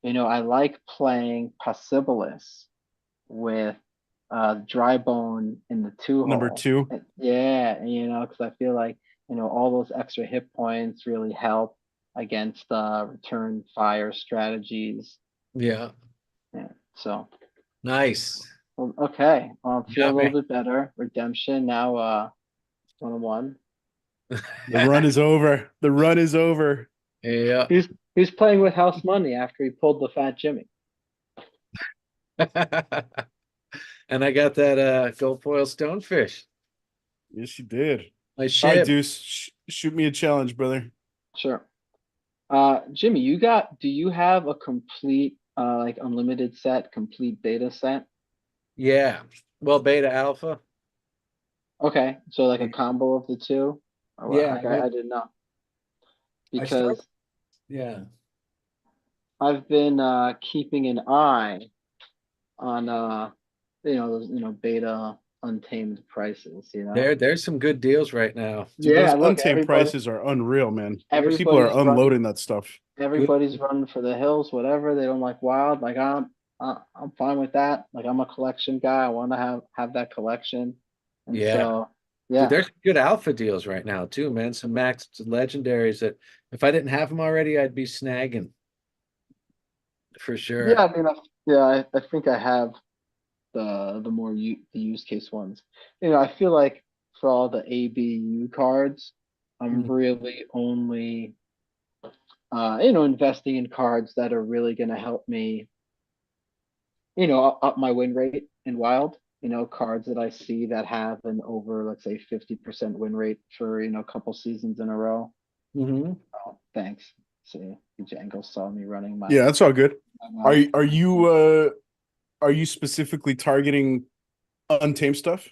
you know, I like playing Possibilis with dry bone in the 2-hole. Number 2. Yeah, you know, because I feel like all those extra hit points really help against return fire strategies. Yeah. So nice. Well, okay. Feel a little bit better. Redemption now. 1-1. The run is over. The run is over. Yeah. He's playing with house money after he pulled the fat Jimmy. And I got that gold foil stonefish. Yes, you did. Nice ship. All right, Deuce. Shoot me a challenge, brother. Sure. Jimmy, do you have a complete like unlimited set, complete beta set? Yeah. Well, beta alpha. Okay. So like a combo of the two? Yeah. I didn't know. because Yeah. I've been keeping an eye on those beta untamed prices. There's some good deals right now. Dude, Yeah, those look, untamed prices are unreal, man. People are everybody's unloading that stuff. everybody's running for the hills, whatever. They don't like wild. Like I'm fine with that. Like I'm a collection guy. I want to have that collection. And Yeah. so Dude, yeah. there's good alpha deals right now too, man. Some max legendaries that if I didn't have them already, I'd be snagging for sure. Yeah, I mean, I think I have the more the use case ones. I feel like for all the ABU cards, I'm Mhm. really only investing in cards that are really going to help me, up my win rate in wild. Cards that I see that have an over, let's say, 50% win rate for a couple seasons in a row. Mhm. Oh, thanks. See, Django saw me running my. Yeah, that's all good. my mouse. Are you specifically targeting untamed stuff?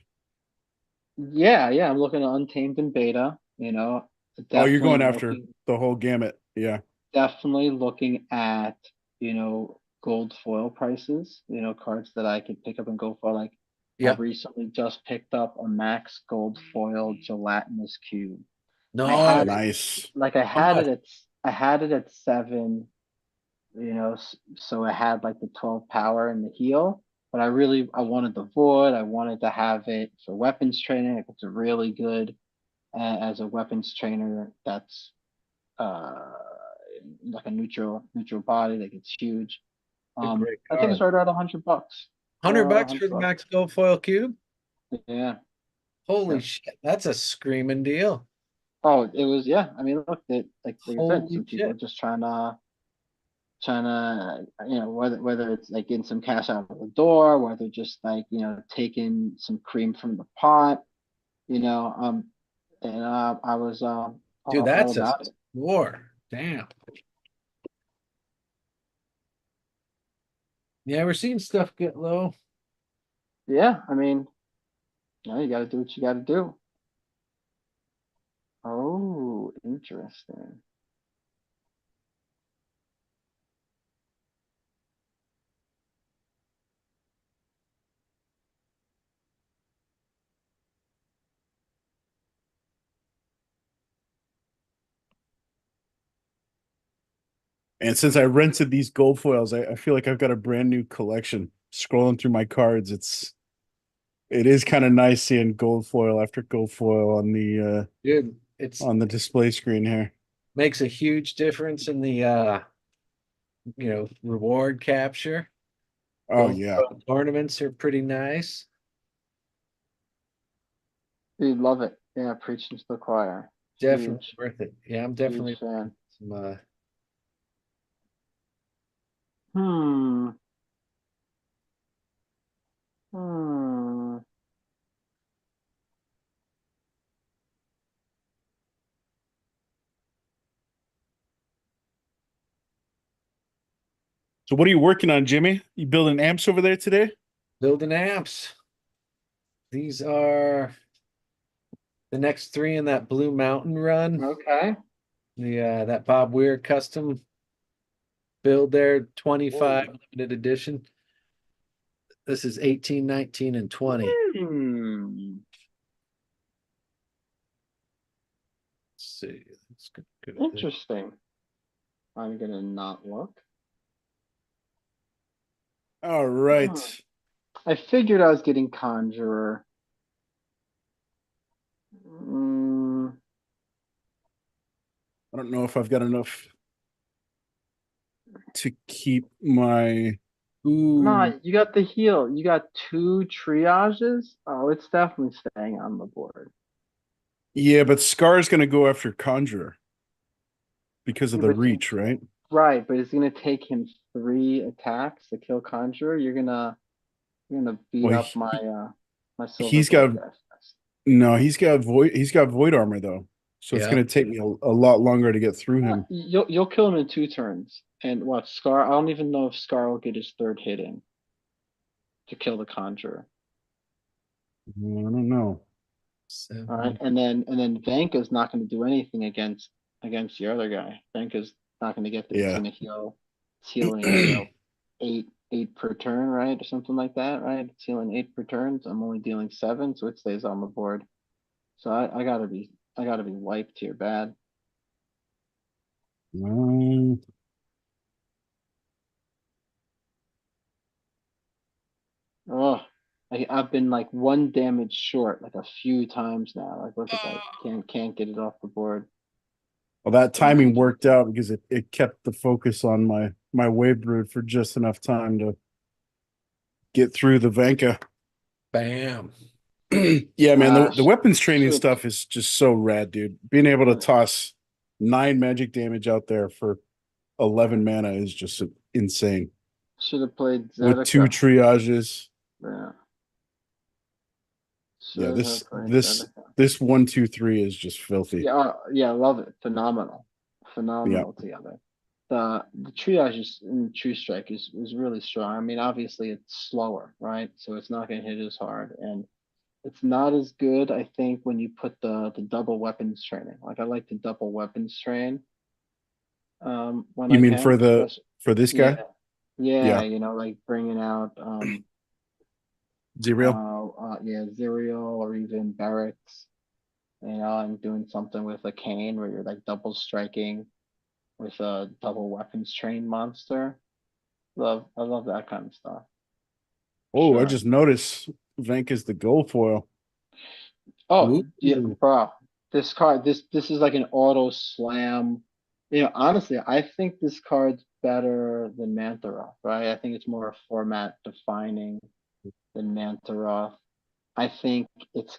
Yeah, I'm looking at Untamed and Beta. Oh, you're Definitely going after looking, the whole gamut. Yeah. definitely looking at gold foil prices. Cards that I can pick up and go for. Like Yep. I've recently just picked up a max gold foil gelatinous cube. No, I had Nice. I had it at 7. So I had like the 12 power and the heal. But I wanted the void. I wanted to have it for weapons training. Like, it's a really good as a weapons trainer. That's uh like a neutral body. Like it's huge. a great I think it's card. right around $100. $100 for the $100. max gold foil cube. Yeah. Holy Yeah. shit, that's a screaming deal. Oh, it was. Yeah. I mean, look, like you said, Holy some people are shit. just trying to whether it's like getting some cash out of the door, whether just like taking some cream from the pot, and I was Dude, all that's a about it. score. Damn. Yeah, we're seeing stuff get low. Yeah, I mean, you got to do what you got to do. Oh, interesting. And since I rented these gold foils, I feel like I've got a brand new collection. Scrolling through my cards, it is kind of nice seeing gold foil after gold foil Dude, it's on the display screen here. makes a huge difference in the reward capture. Oh Gold yeah. foil tournaments are pretty nice. You'd love it. Yeah, preaching to the choir. Definitely Huge, worth it. Yeah, I'm definitely huge fan. some Hmm. Hmm. So what are you working on, Jimmy? You building amps over there today? building amps. These are the next 3 in that Blue Mountain run. Okay. The that Bob Weir custom build there, 25 limited edition. This is 18, 19, and 20. Hmm. Let's see. Let's go at this. Interesting. I'm gonna not look. All right. I figured I was getting Conjurer. Mm, I don't know if I've got enough to keep my. no, you got the heal. You got 2 triages. Oh, it's definitely staying on the board. Yeah, but Scar's going to go after Conjurer because of Yeah, the but reach, right? Right, but it's gonna take him 3 attacks to kill Conjurer. You're gonna beat Well, up my silver he's got blade. no, he's got void armor though, so it's Yeah. going to take me a lot longer to get through him. You'll kill him in 2 turns. And what Scar? I don't even know if Scar will get his 3rd hit in to kill the Conjurer. I don't know. All right, and then Vanka's not going to do anything against against the other guy. Venka's not going to get there. Yeah. It's going to heal. It's healing, eight per turn, right, or something like that, right? It's healing 8 per turn. So I'm only dealing 7, so it stays on the board. So I gotta be wiped here bad. Oh, I've been like 1 damage short like a few times now. Like look at that. Can't get it off the board. Well, that timing worked out because it kept the focus on my wave brood for just enough time to get through the Venka. Bam. Yeah, man, the weapons training stuff is just so rad, dude. Being able to toss 9 magic damage out there for 11 mana is just insane. Should have played Zedica. With 2 triages. Yeah. Yeah, this 1, 2, 3 is just filthy. Yeah, I love it. Phenomenal together. The triage in True Strike is really strong. I mean, obviously it's slower, right? So it's not going to hit as hard, and it's not as good, I think, when you put the double weapons training. Like I like to double weapons train. When you mean for this guy? Yeah, you know, like bringing out Zerial. Zerial or even Barracks. You know, I'm doing something with a cane where you're like double striking with a double weapons train monster. I love that kind of stuff. Oh, Sure. I just noticed Venka's the gold foil. Oh, yeah, bro. This card, this is like an auto slam. You know, honestly, I think this card's better than Mantaroth, right? I think it's more format defining than Mantaroth. I think it's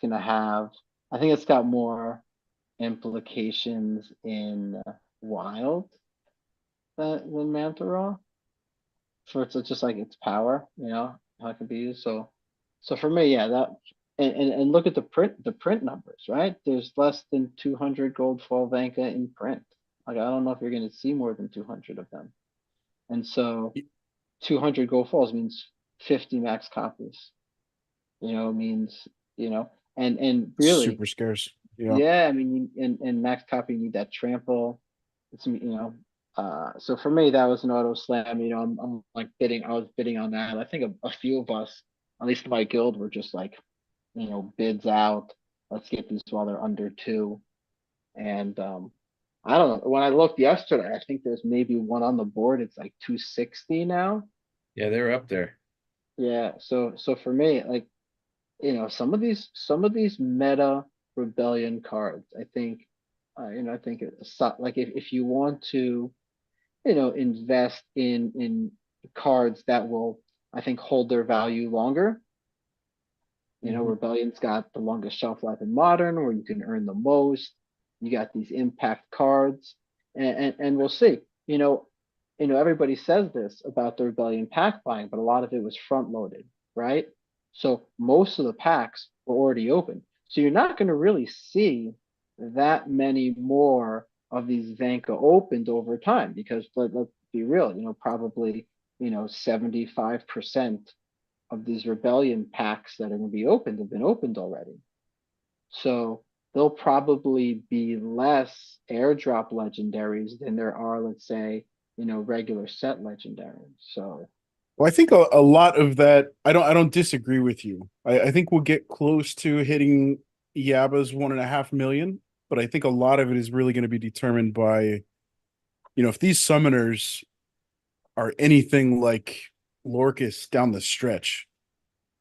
got more implications in Wild than Mantaroth. So it's just like its power, you know, how it can be used. So for me, yeah, that and look at the print numbers, right? There's less than 200 gold foil Vanka in print. Like I don't know if you're going to see more than 200 of them. And so 200 gold foils means 50 max copies. You know, means, you know, and really super scarce. Yeah, I mean, in max copy you need that trample. It's, you know, so for me that was an auto slam. You know, I'm like I was bidding on that. I think a few of us, at least my guild, were just like, you know, bids out. Let's get these while they're under 2. And I don't know. When I looked yesterday, I think there's maybe one on the board. It's like 260 now. Yeah, they're up there. Yeah. So for me, like, you know, some of these meta rebellion cards, I think, you know, I think it's like if you want to, you know, invest in cards that will, I think, hold their value longer. You know, Rebellion's got the longest shelf life in Modern, where you can earn the most. You got these impact cards, and we'll see. You know, everybody says this about the Rebellion pack buying, but a lot of it was front loaded, right? So most of the packs were already open. So you're not going to really see that many more of these Vanka opened over time, because let's be real, you know, probably, you know, 75% of these Rebellion packs that are going to be opened have been opened already. So there'll probably be less airdrop legendaries than there are, let's say, you know, regular set legendaries. So, well, I think a lot of that, I don't disagree with you. I think we'll get close to hitting Yaba's 1.5 million, but I think a lot of it is really going to be determined by, you know, if these summoners are anything like Lorcus down the stretch,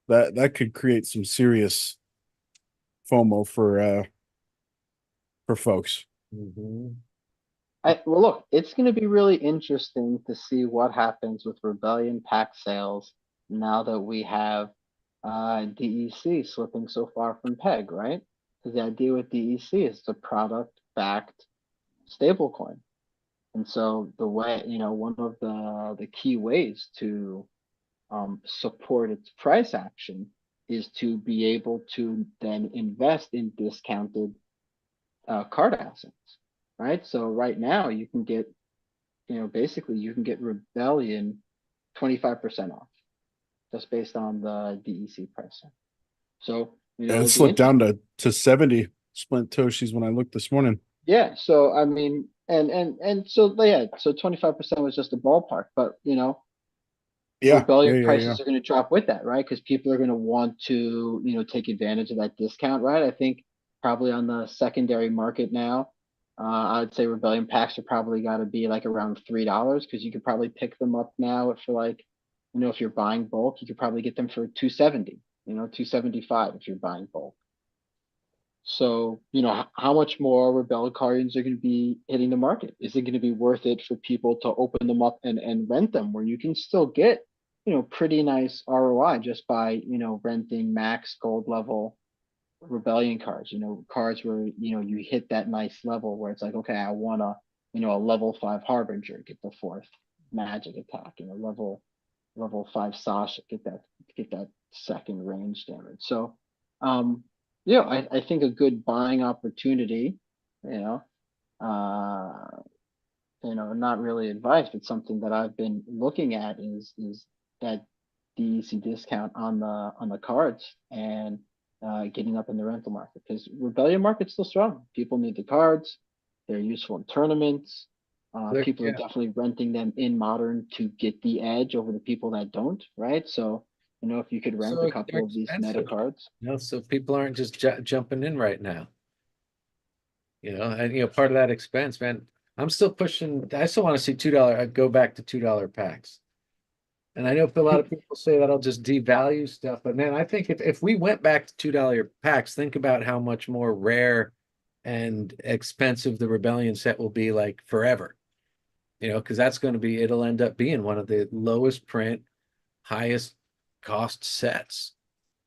that could create some serious FOMO for folks. Well, look, it's going to be really interesting to see what happens with Rebellion pack sales now that we have DEC slipping so far from PEG, right? Because the idea with DEC is the product-backed stablecoin. And so the way, you know, one of the key ways to support its price action is to be able to then invest in discounted card assets, right? So right now you can get, you know, basically you can get Rebellion 25% off just based on the DEC pricing. So, you know, it slipped down to 70 Splint Toshis when I looked this morning. Yeah. So, I mean, And so yeah, so 25% was just a ballpark, but Yeah, Rebellion yeah. prices are going to drop with that, right? Because people are going to want to, take advantage of that discount, right? I think probably on the secondary market now, I'd say Rebellion packs are probably got to be like around $3 because you could probably pick them up now for like, if you're buying bulk, you could probably get them for 270, 275 if you're buying bulk. So, how much more Rebel cards are going to be hitting the market? Is it going to be worth it for people to open them up and rent them where you can still get, pretty nice ROI just by, renting max gold level Rebellion cards, cards where, you hit that nice level where it's like, okay, I want a level 5 Harbinger, get the 4th magic attack, level 5 Sasha, get that 2nd range damage. So, yeah, I think a good buying opportunity, not really advice, but something that I've been looking at is that DEC discount on the cards and getting up in the rental market because Rebellion market's still strong. People need the cards. They're useful in tournaments. People are definitely renting them in Modern to get the edge over the people that don't, right? So, if you could rent a couple of these meta cards. So people aren't just jumping in right now. And part of that expense, man. I'm still pushing. I still want to see $2. I'd go back to $2 packs. And I know a lot of people say that'll just devalue stuff, but man, I think if we went back to $2 packs, think about how much more rare and expensive the Rebellion set will be like forever. Because that's going to be, it'll end up being one of the lowest print, highest cost sets.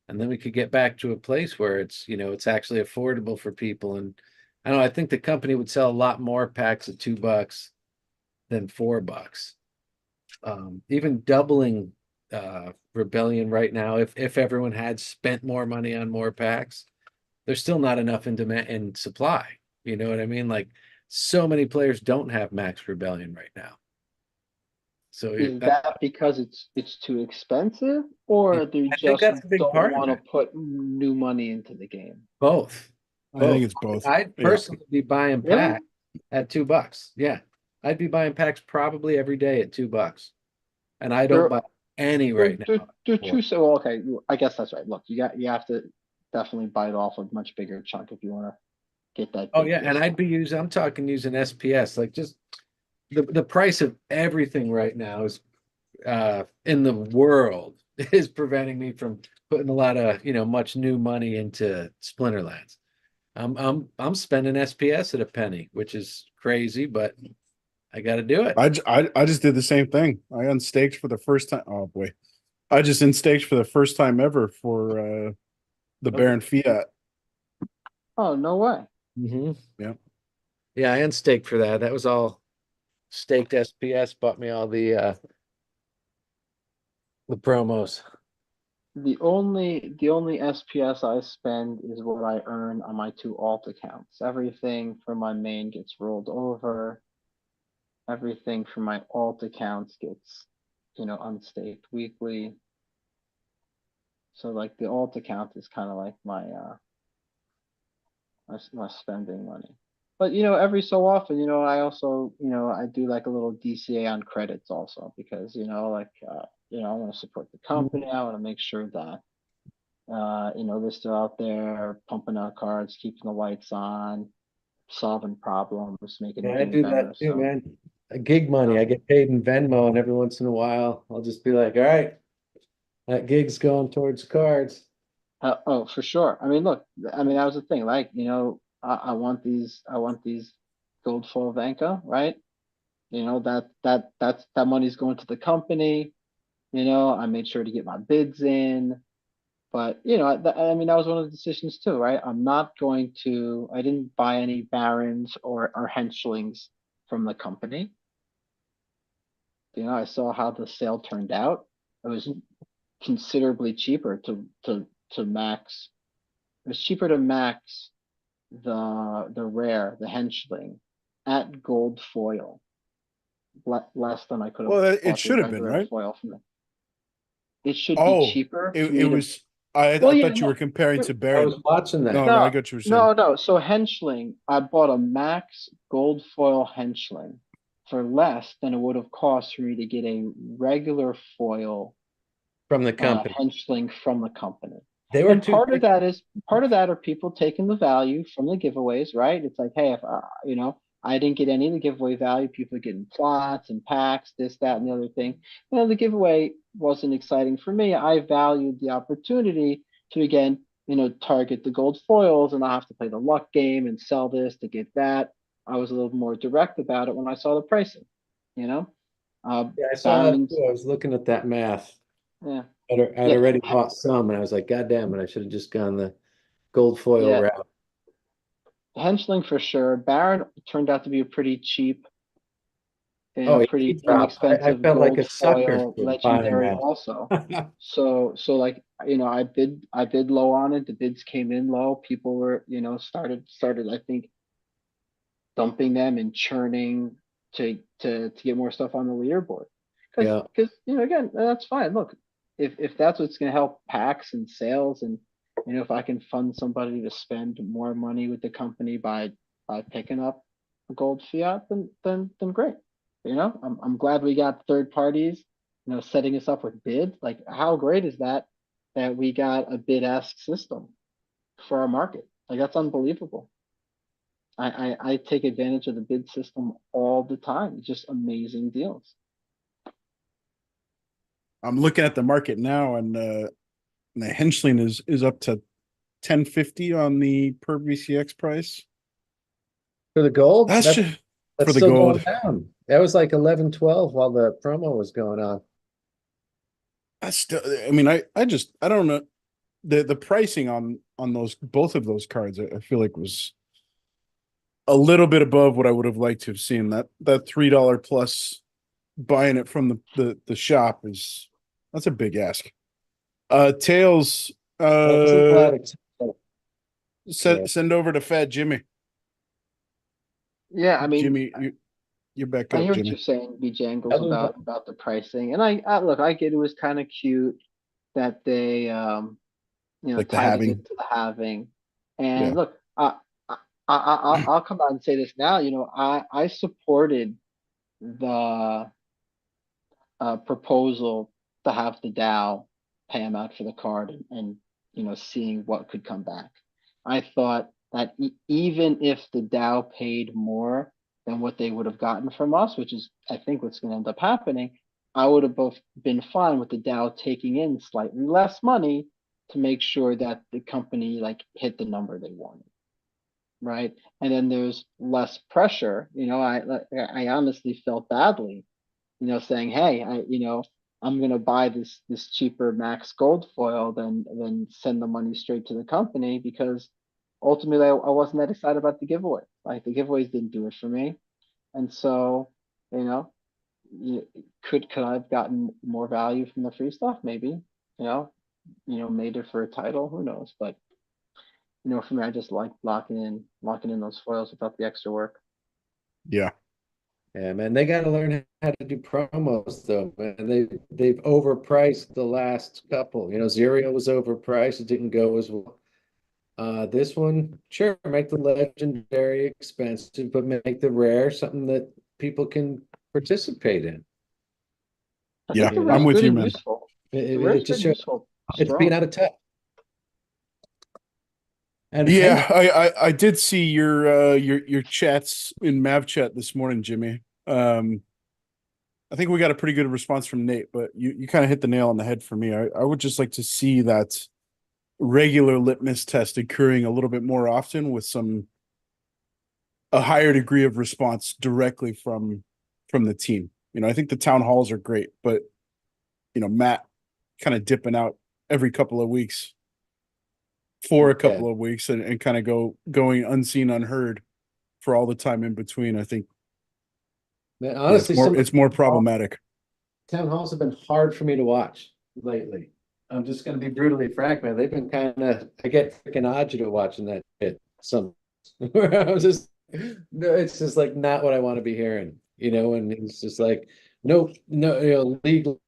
And then we could get back to a place where it's, it's actually affordable for people. And I don't know, I think the company would sell a lot more packs at $2 than $4. Even doubling Rebellion right now, if everyone had spent more money on more packs, there's still not enough in demand and supply. You know what I mean? Like so many players don't have max Rebellion right now. So is that because it's too expensive, or they just don't want to put new money into the game? Both. I think it's both. I'd personally be buying packs at $2. Yeah, I'd be buying packs probably every day at $2, and I don't buy any right now. They're too so okay. I guess that's right. Look, you have to definitely bite off a much bigger chunk if you want to get that. Oh yeah, and I'm talking using SPS. Like just the price of everything right now is in the world is preventing me from putting a lot of much new money into Splinterlands. I'm spending SPS at a penny, which is crazy, but I got to do it. I just did the same thing. I unstaked for the first time. Oh boy, I just unstaked for the first time ever for the Baron Fiat. Oh no way! Yeah, I unstaked for that. That was all staked SPS. Bought me all the promos. The only SPS I spend is what I earn on my 2 alt accounts. Everything from my main gets rolled over. Everything from my alt accounts gets, unstaked weekly. So like the alt account is kind of like my my spending money. But every so often, I also, I do like a little DCA on credits also because, I want to support the company. I want to make sure that, they're still out there pumping out cards, keeping the lights on, solving problems, making it I do better. that too, man. Gig money, I get paid in Venmo, and every once in a while, I'll just be like, all right, that gig's going towards cards. Oh, for sure. I mean, look, that was the thing. Like, I want these gold foil Vanka, right? That money's going to the company. I made sure to get my bids in, but that was one of the decisions too, right? I didn't buy any barons or henchlings from the company. I saw how the sale turned out. It was considerably cheaper to max. It was cheaper to max the henchling at gold foil, less than I could have. Well, it should have been, right? Foil from it. It should be cheaper. It was. I Well, yeah, thought you were comparing to I Baron. was watching that. No, I got you were saying. no. So henchling, I bought a max gold foil henchling for less than it would have cost for me to get a regular foil From the company. henchling from the company. They were And part of that are people taking the value from the giveaways, right? It's like, hey, if I didn't get any of the giveaway value, people are getting plots and packs, this, that, and the other thing. The giveaway wasn't exciting for me. I valued the opportunity to again, target the gold foils and not have to play the luck game and sell this to get that. I was a little more direct about it when I saw the pricing, Yeah, I saw that too. I was looking at that math. Yeah. I'd already bought some, and I was like, God damn it, I should have just gone the gold foil route. Henchling for sure. Baron turned out to be a pretty cheap pretty inexpensive. I felt like a sucker foil legendary also. so like, I bid low on it. The bids came in low. People were, started I think dumping them and churning to get more stuff on the leaderboard. Because again, that's fine. Look, if that's what's going to help packs and sales, and if I can fund somebody to spend more money with the company by picking up a gold fiat, then great. I'm glad we got third parties, setting us up with bids. Like, how great is that we got a bid-ask system for our market? Like, that's unbelievable. I take advantage of the bid system all the time. It's just amazing deals. I'm looking at the market now, and the henchling is up to 1050 on the per VCX price for the gold. That's for the still gold. Going down. That was like 11-12 while the promo was going on. That's still. I mean, I don't know the pricing on those both of those cards. I feel like was a little bit above what I would have liked to have seen. That $3 plus buying it from the shop that's a big ask. Tails, send over to Fat Jimmy. Yeah, I mean, Jimmy, you're back up, I hear Jimmy. what you're saying, Bjangles, about the pricing, and I look, I get it was kind of cute that they like tied it to the halving, and look, I'll come out and say this now. I supported the proposal to have the DAO pay him out for the card and seeing what could come back. I thought that even if the DAO paid more than what they would have gotten from us, which is I think what's going to end up happening, I would have both been fine with the DAO taking in slightly less money to make sure that the company hit the number they wanted. Right. And then there's less pressure. I honestly felt badly, saying, hey, I'm going to buy this cheaper max gold foil than send the money straight to the company, because ultimately I wasn't that excited about the giveaway. Like, the giveaways didn't do it for me. And so, could I have gotten more value from the free stuff? Maybe, made it for a title, who knows? But for me, I just like locking in those foils without the extra work. Yeah. Yeah, man, they got to learn how to do promos though, man. They've overpriced the last couple. Zero was overpriced; it didn't go as well. This one, sure, make the legendary expensive, but make the rare something that people can participate in. Yeah, I'm with you, man. It just shows it's being out of touch. And I did see your chats in Mav chat this morning, Jimmy. I think we got a pretty good response from Nate, but you kind of hit the nail on the head for me. I would just like to see that regular litmus test occurring a little bit more often with a higher degree of response directly from the team. I think the town halls are great, but Matt kind of dipping out every couple of weeks for a couple of weeks and kind of going unseen, unheard for all the time in between. I think, man, honestly, it's more problematic. Town halls have been hard for me to watch lately. I'm just going to be brutally frank, man. They've been kind of, I get freaking agita watching that shit. Where I was just, no, it's just like not what I want to be hearing, and it's just like, no, legal.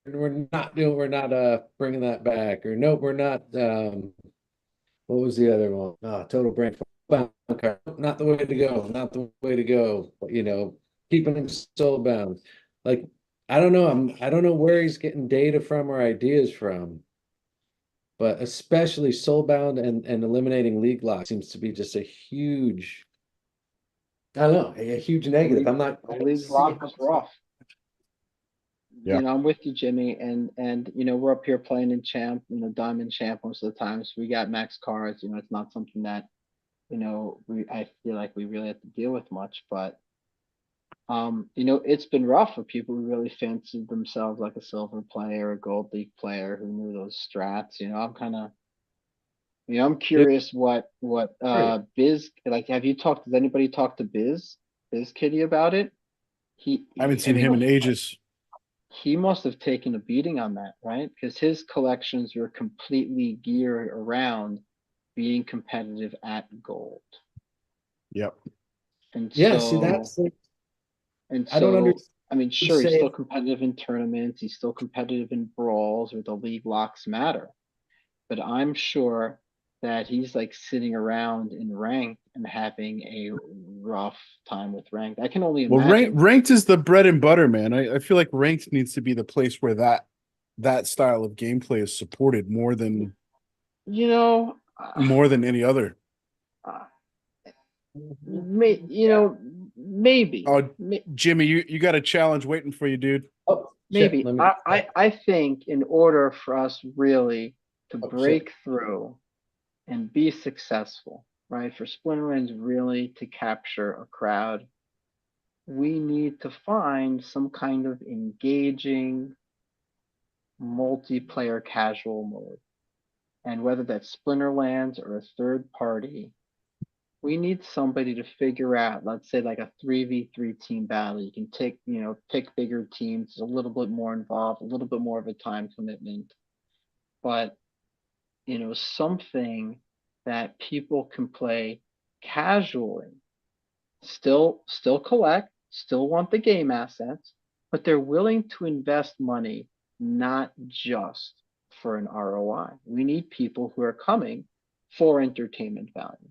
we're not bringing that back, or nope, we're not. What was the other one? Total brain bound card. Not the way to go. Not the way to go. You know, keeping him soul bound. Like, I don't know. I don't know where he's getting data from or ideas from, but especially soul bound and eliminating league lock seems to be just a huge. I don't know, a huge negative. I'm not. The league lock was rough. Yeah. You know, I'm with you, Jimmy, and you know, we're up here playing in champ, you know, diamond champ most of the times. We got max cards. You know, it's not something that, you know, I feel like we really have to deal with much, but you know, it's been rough for people who really fancied themselves like a silver player, a gold league player who knew those strats. You know, I'm kind of, you know, I'm curious what Biz, like, have you talked, has anybody talked to Biz Kitty about it? I haven't seen him in ages. He must have taken a beating on that, right? Because his collections were completely geared around being competitive at gold. Yep. And Yeah, so, see, that's like, and I don't so, understand. I mean, sure, he's Say still competitive in tournaments, he's still competitive in brawls where the league locks matter. But I'm sure that he's like sitting around in ranked and having a rough time with ranked. I can only Well, imagine. ranked is the bread and butter, man. I feel like ranked needs to be the place where that style of gameplay is supported more than You know, any other. uh, you know, maybe. Oh, Jimmy, you got a challenge waiting for you, dude. oh, Maybe. shit, let me. I think in order for us really to Oh, shit. break through and be successful, right? For Splinterlands really to capture a crowd, we need to find some kind of engaging multiplayer casual mode. And whether that's Splinterlands or a third party, we need somebody to figure out, let's say like a 3v3 team battle. You can take, you know, pick bigger teams, a little bit more involved, a little bit more of a time commitment. But, you know, something that people can play casually, still collect, still want the game assets, but they're willing to invest money, not just for an ROI. We need people who are coming for entertainment value.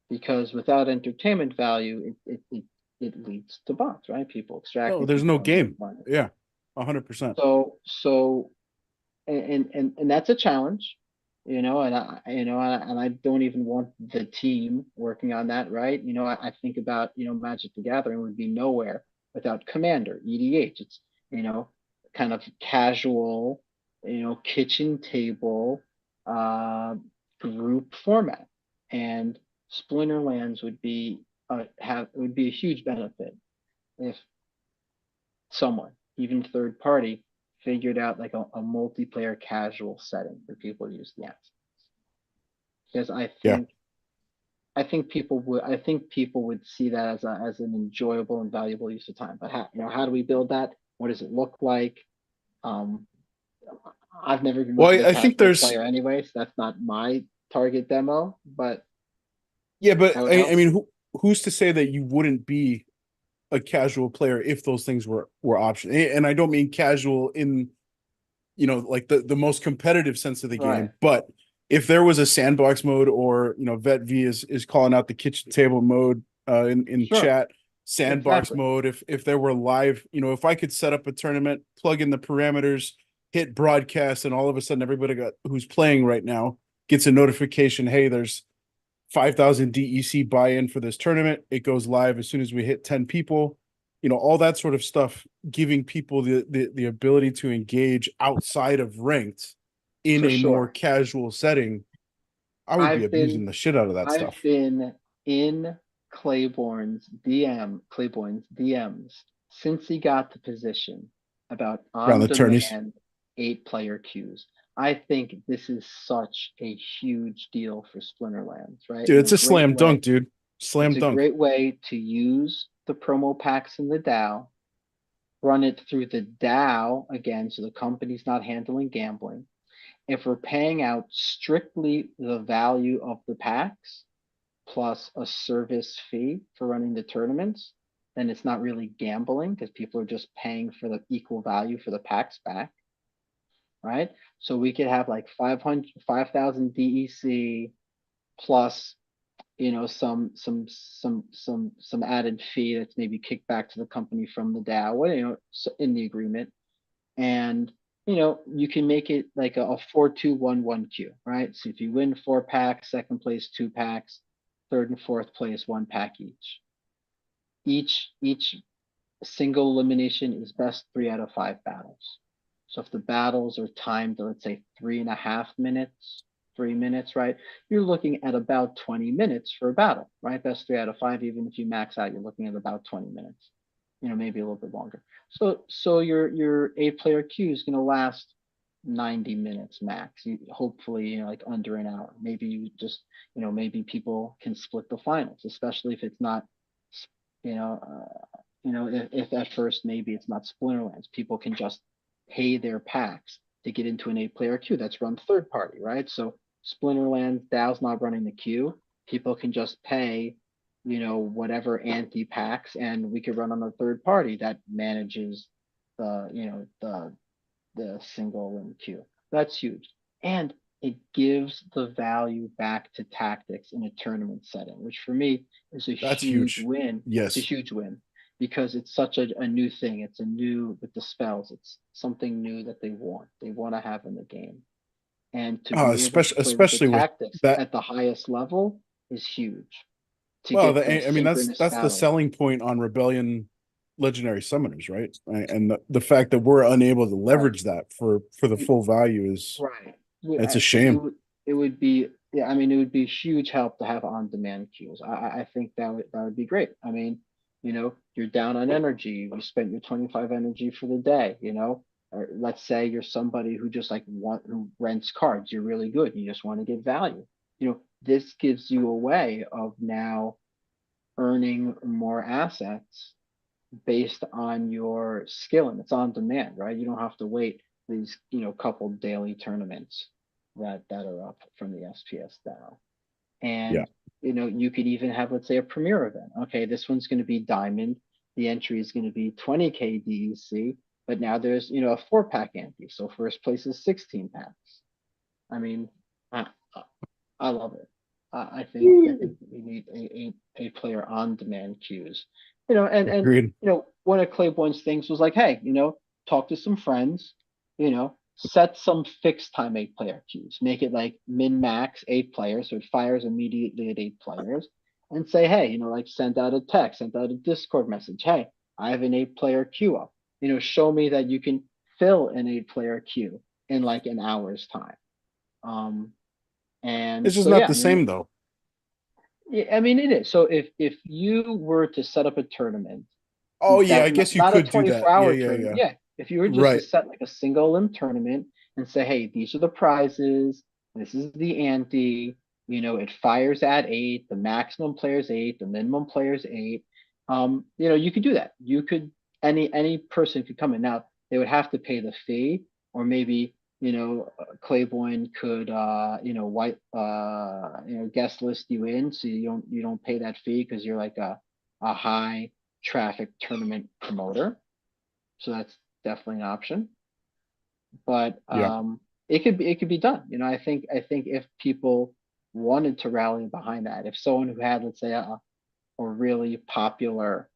Because without entertainment value, it leads to bots, right? People extract. No, there's no game. Yeah, 100%. So, and that's a challenge, you know. And I don't even want the team working on that, right? You know, I think about, you know, Magic the Gathering would be nowhere without Commander, EDH. It's, you know, kind of casual, you know, kitchen table, group format, and Splinterlands would be would be a huge benefit if someone, even third party, figured out like a multiplayer casual setting for people to use the apps. Because I think people would see that as an enjoyable and valuable use of time. But how do we build that? What does it look like? I've never been much of a casual player anyway, so that's not my target demo. But yeah, but I mean, who's to say that you wouldn't be a casual player if those things were options? And I don't mean casual in, you know, like the most competitive sense of the game, right. But if there was a sandbox mode, or, you know, VetV is calling out the kitchen table mode in Sure. chat, sandbox Exactly. mode, if there were live, you know, if I could set up a tournament, plug in the parameters, hit broadcast, and all of a sudden everybody who's playing right now gets a notification, hey, there's 5,000 DEC buy-in for this tournament. It goes live as soon as we hit 10 people, you know, all that sort of stuff, giving people the ability to engage outside of ranked in For a sure. more casual setting. I would be abusing the shit out of that stuff. I've been in Claiborne's DMs since he got the position about on-demand 8-player queues. I think this is such a huge deal for Splinterlands, right? Dude, it's a slam dunk, dude. Slam dunk. It's a great way to use the promo packs in the DAO, run it through the DAO again, so the company's not handling gambling. If we're paying out strictly the value of the packs plus a service fee for running the tournaments, then it's not really gambling because people are just paying for the equal value for the packs back, right? So we could have like 5,000 DEC plus, you know, some added fee that's maybe kicked back to the company from the DAO, you know, in the agreement. And, you know, you can make it like a 4-2-1-1 queue, right? So if you win 4 packs, second place 2 packs, third and fourth place 1 pack each. Each single elimination is best 3 out of 5 battles. So if the battles are timed, let's say 3.5 minutes, 3 minutes, right? You're looking at about 20 minutes for a battle, right? Best 3 out of 5. Even if you max out, you're looking at about 20 minutes, you know, maybe a little bit longer. So your 8-player queue is going to last 90 minutes max. Hopefully, you know, like under an hour. Maybe you just, you know, maybe people can split the finals, especially if it's not, you know, if at first maybe it's not Splinterlands, people can just pay their packs to get into an 8-player queue that's run third party, right? So Splinterlands, DAO's not running the queue. People can just pay, you know, whatever anti packs, and we could run on a third party that manages the, you know, the single and queue. That's huge. And it gives the value back to tactics in a tournament setting, which for me is a huge win. Yes. It's a huge win because it's such a new thing. It's a new, with the spells, it's something new that they want to have in the game. And to be able to play especially with the with tactics that at the highest level is huge. Well, I mean, that's the selling point on Rebellion legendary summoners, right? And the fact that we're unable to leverage that for the full value is right. It's a shame. It would be, yeah. I mean, it would be huge help to have on-demand queues. I think that would be great. I mean, you know, you're down on energy. You spent your 25 energy for the day. You know, or let's say you're somebody who just who rents cards. You're really good. You just want to get value. You know, this gives you a way of now earning more assets based on your skill, and it's on demand, right? You don't have to wait these, you know, couple daily tournaments that are up from the SPS DAO. And you know, you could even have, let's say, a premier event. Okay, this one's going to be diamond. The entry is going to be 20k DEC, but now there's, you know, a 4-pack ante. So first place is 16 packs. I mean, I love it. I think we need a player on demand queues. You know, and you know, one of Claiborne's things was like, hey, you know, talk to some friends, you know, set some fixed time 8-player queues, make it like min max 8 players, so it fires immediately at 8 players, and say, hey, you know, like send out a text, send out a Discord message, hey, I have an 8-player queue up. You know, show me that you can fill an 8-player queue in like an hour's time. And it's just not the same though. Yeah, I mean it is. So if you were to set up a tournament, oh yeah, I guess you could do that. Yeah. If you were just to set like a single limb tournament and say, hey, these are the prizes, this is the ante, you know, it fires at 8, the maximum player's 8, the minimum player's 8. You know, you could do that. You could, any person could come in. Now they would have to pay the fee, or maybe, you know, Claiborne could, you know, guest list you in, so you don't pay that fee because you're like a high traffic tournament promoter. So that's definitely an option. But it could be done. You know, I think if people wanted to rally behind that, if someone who had, let's say, a really popular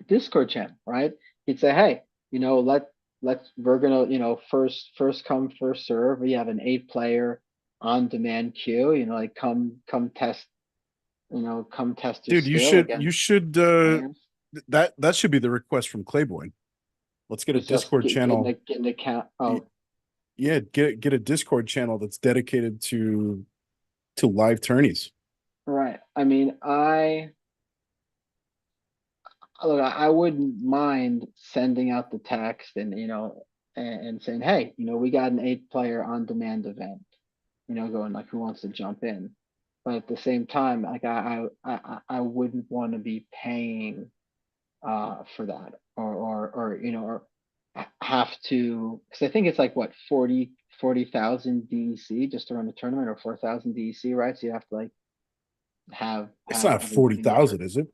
Discord channel, right? He'd say, hey, you know, we're gonna, you know, first come, first serve. We have an 8-player on demand queue, you know, like come test, you know, come test your skill. Dude, you should that should be the request from Claiborne. Let's get a Discord channel. Get an account. Yeah, get a Discord channel that's dedicated to live tourneys. Right. I mean, I wouldn't mind sending out the text and, you know, and saying, hey, you know, we got an 8-player on demand event, you know, going like, who wants to jump in? But at the same time, like I wouldn't want to be paying for that, or you know, or have to, because I think it's like what 40,000 DEC just to run a tournament, or 4,000 DEC, right? So you have to like It's not everybody 40,000, is it?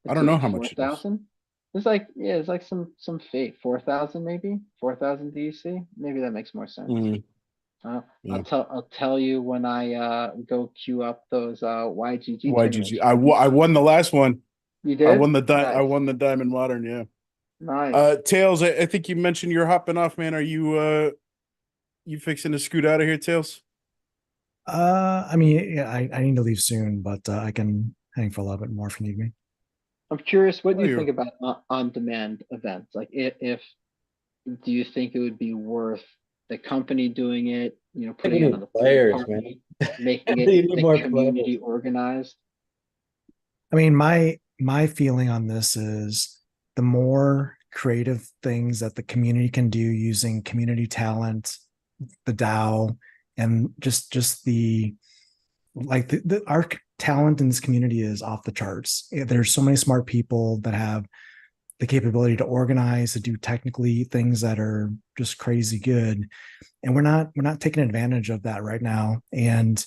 I don't know how much it is. 4,000. It's like it's like some fake 4,000 maybe 4,000 DEC. Maybe that makes more sense. Yeah. I'll tell you when I go queue up those YGG. YGG. I won the last one. You did? I won the Nice. Diamond Modern. Yeah. Nice. Tails. I think you mentioned you're hopping off, man. Are you fixing to scoot out of here, Tails? I mean, yeah, I need to leave soon, but I can hang for a little bit more if you need me. I'm curious, what do you you're- think about on-demand events? Like, if do you think it would be worth the company doing it? You know, putting it on the players, party, making You it need the more community organized. I mean, my feeling on this is the more creative things that the community can do using community talent, the DAO, and just the like our talent in this community is off the charts. There's so many smart people that have the capability to organize, to do technically things that are just crazy good, and we're not taking advantage of that right now. And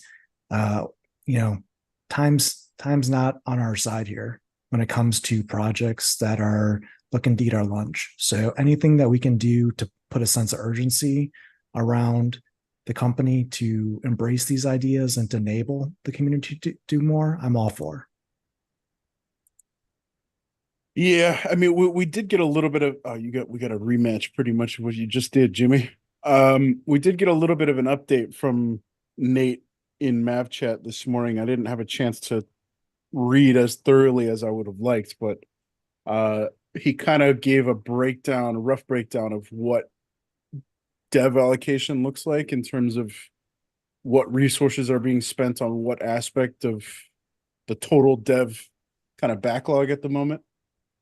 you know, time's not on our side here when it comes to projects that are looking to eat our lunch. So anything that we can do to put a sense of urgency around the company to embrace these ideas and to enable the community to do more, I'm all for. Yeah, I mean, we did get a little bit of we got a rematch pretty much of what you just did, Jimmy. We did get a little bit of an update from Nate in Mav chat this morning. I didn't have a chance to read as thoroughly as I would have liked, but he kind of gave a rough breakdown of what dev allocation looks like in terms of what resources are being spent on what aspect of the total dev kind of backlog at the moment.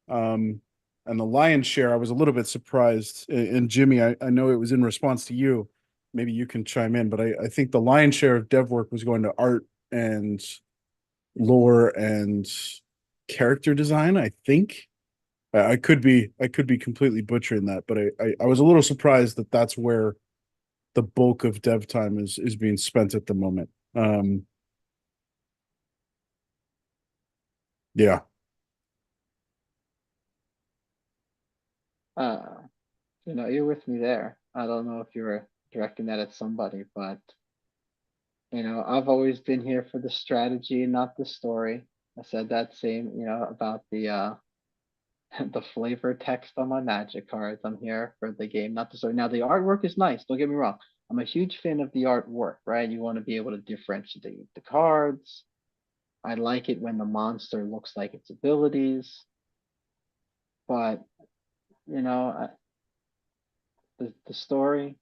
And the lion's share, I was a little bit surprised. And Jimmy, I know it was in response to you. Maybe you can chime in, but I think the lion's share of dev work was going to art and lore and character design, I think. I could be completely butchering that, but I was a little surprised that that's where the bulk of dev time is being spent at the moment. Yeah. You know, you're with me there. I don't know if you were directing that at somebody, but you know, I've always been here for the strategy and not the story. I said that same, you know, about the the flavor text on my magic cards. I'm here for the game, not the story. Now the artwork is nice, don't get me wrong. I'm a huge fan of the artwork, right? You want to be able to differentiate the cards. I like it when the monster looks like its abilities. But you know, the story,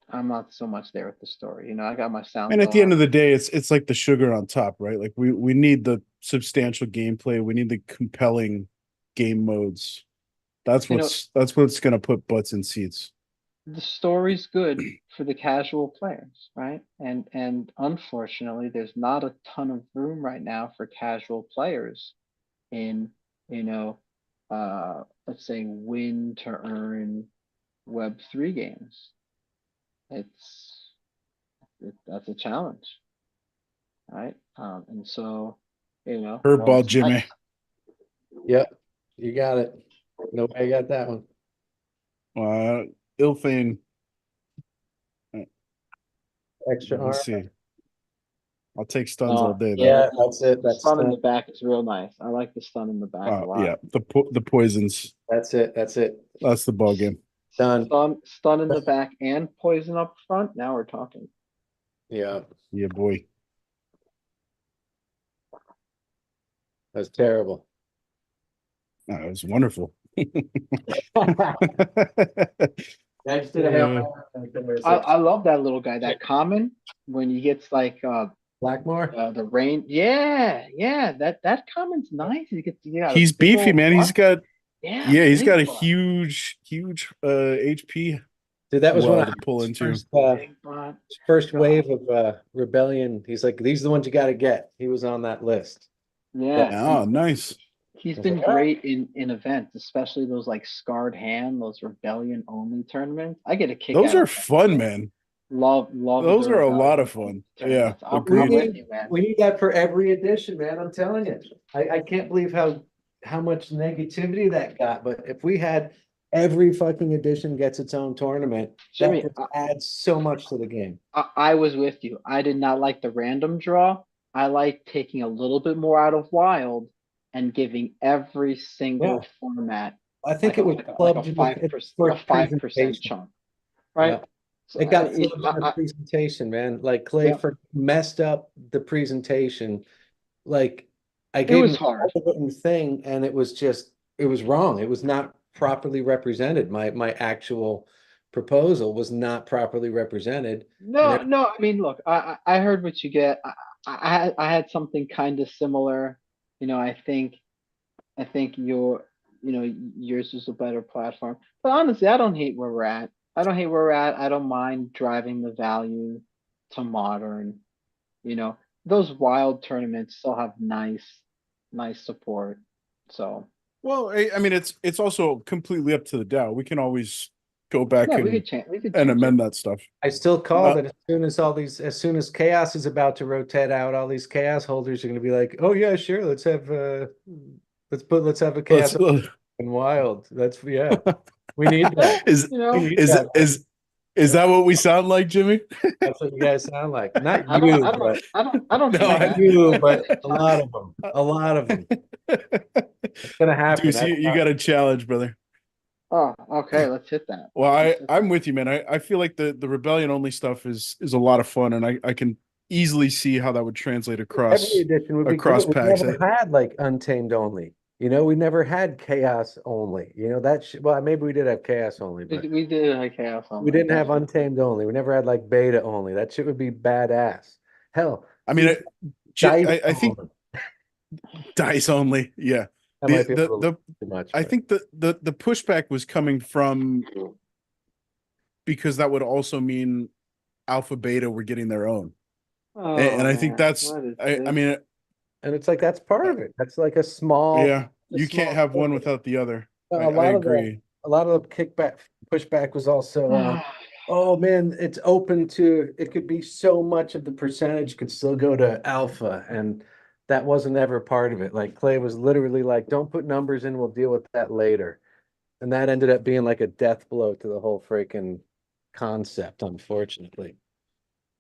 I'm not so much there with the story. You know, I got my sound. And at the end of the day, it's like the sugar on top, right? Like we need the substantial gameplay. We need the compelling game modes. That's what's gonna put butts in seats. The story's good for the casual players, right? And unfortunately, there's not a ton of room right now for casual players in, you know, let's say win to earn Web3 games. That's a challenge, right? And so, you know, Curveball, Jimmy. Yep, you got it. Nobody got that one. Ilfane. Extra arm. Let's see. I'll take stuns all day. Yeah, that's it. The That's stun in the back is real nice. I like the stun in the back a lot. Yeah, the poisons. That's it. That's it. That's the ball game. Done. Stun in the back and poison up front. Now we're talking. Yeah, Yeah, boy. that's terrible. No, it was wonderful. I love that little guy. That common when he gets like Blackmore. The rain. Yeah. That common's nice. He's beefy, man. He's got he's got a butt. huge HP. Dude, that was one to of pull into. First wave of rebellion. He's like, these are the ones you got to get. He was on that list. Yeah. Oh, nice. He's been great in events, especially those like Scarred Hand, those rebellion only tournaments. I get a kick. Those are fun, man. Love Those the are a lot value of fun. tournaments. Yeah, I'm agreed. with you, man. We need that for every edition, man. I'm telling you. I can't believe how much negativity that got. But if we had every fucking edition gets its own tournament, Jimmy, that just adds so much to the game. I was with you. I did not like the random draw. I like taking a little bit more out of Wild and giving every single Yeah. format I think like it was clubbed a in 5%, for 5% presentation. chunk, right? Yeah. So, It got flipped in the presentation, man. Like Clay Yeah. messed up the presentation. Like I It gave was him hard. the written thing, and it was wrong. It was not properly represented. My actual proposal was not properly represented. No, no. I mean, look, I heard what you get. I had something kind of similar. You know, I think yours was a better platform. But honestly, I don't hate where we're at. I don't hate where we're at. I don't mind driving the value to modern. You know, those Wild tournaments still have nice support. So Well, I mean, it's also completely up to the DAO. We can always go back yeah, and we could change amend it. that stuff. I still call Uh, that as soon as chaos is about to rotate out, all these chaos holders are going to be like, oh yeah, sure, let's have a chaos and Wild. That's we need that. Is You know, is that what we sound like, Jimmy? That's what you guys sound like. Not I you, don't, but I don't hate not that. you, but a lot of them. A lot of them. It's gonna happen. Deuce, you got a challenge, brother. Oh, okay, let's hit that. Well, I'm with you, man. I feel like the rebellion only stuff is a lot of fun, and I can easily see how that would translate across Every edition would be across great. We packs. never had like Untamed only. We never had Chaos only. Well, maybe we did have Chaos only, but We did like chaos on we didn't have definitely. Untamed only. We never had like Beta only. That shit would be badass. Hell, I mean, Dice I think only. dice only. Yeah. That might be a little The too much. I but- think the pushback was coming from because that would also mean alpha beta were getting their own. Oh, And I think man, that's what is I this? mean, and it's like that's part of it. That's like a small. yeah, you can't have one without the other. A I lot of agree. a lot of the pushback was also oh man, it's open to it could be so much of the percentage could still go to alpha, and that wasn't ever part of it. Like Clay was literally like, don't put numbers in, we'll deal with that later. And that ended up being like a death blow to the whole freaking concept, unfortunately.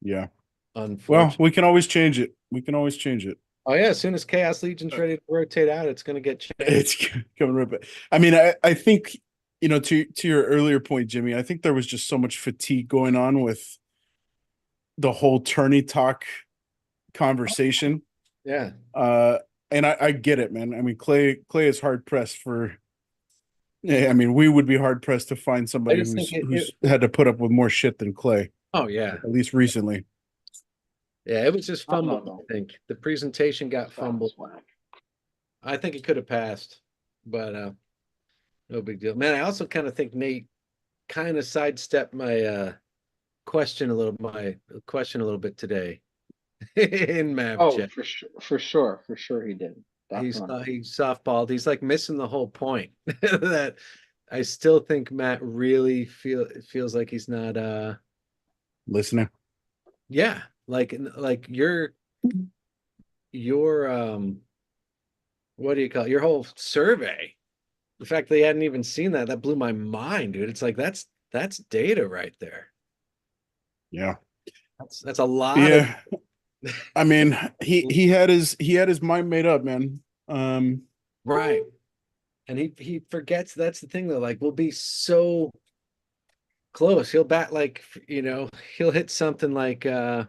Yeah. Well, Unfortunately. we can always change it. We can always change it. Oh yeah, as soon as Chaos Legion's ready to rotate out, it's gonna get changed. It's coming right back. I mean, I think, to your earlier point, Jimmy, I think there was just so much fatigue going on with the whole tourney talk conversation. Yeah. And I get it, man. I mean, Clay is hard pressed for. Yeah, I mean, we would be hard pressed to find somebody who's had to put up with more shit than Clay. Oh yeah. At least recently. Yeah, it was just fumbled. no. I think the presentation got fumbled. I think it could have passed, but no big deal. Man, I also kind of think Nate kind of sidestepped my question a little bit today in map Oh, chat. for sure he did. He's Definitely. he softballed. He's like missing the whole point. That I still think Matt really feels like he's not Listening. yeah, like your what do you call it? Your whole survey. The fact they hadn't even seen that blew my mind, dude. It's like that's data right there. Yeah. That's a lot Yeah. of I mean, he had his mind made up, man. right. And he forgets that's the thing though. Like we'll be so close. He'll bat like he'll hit something like I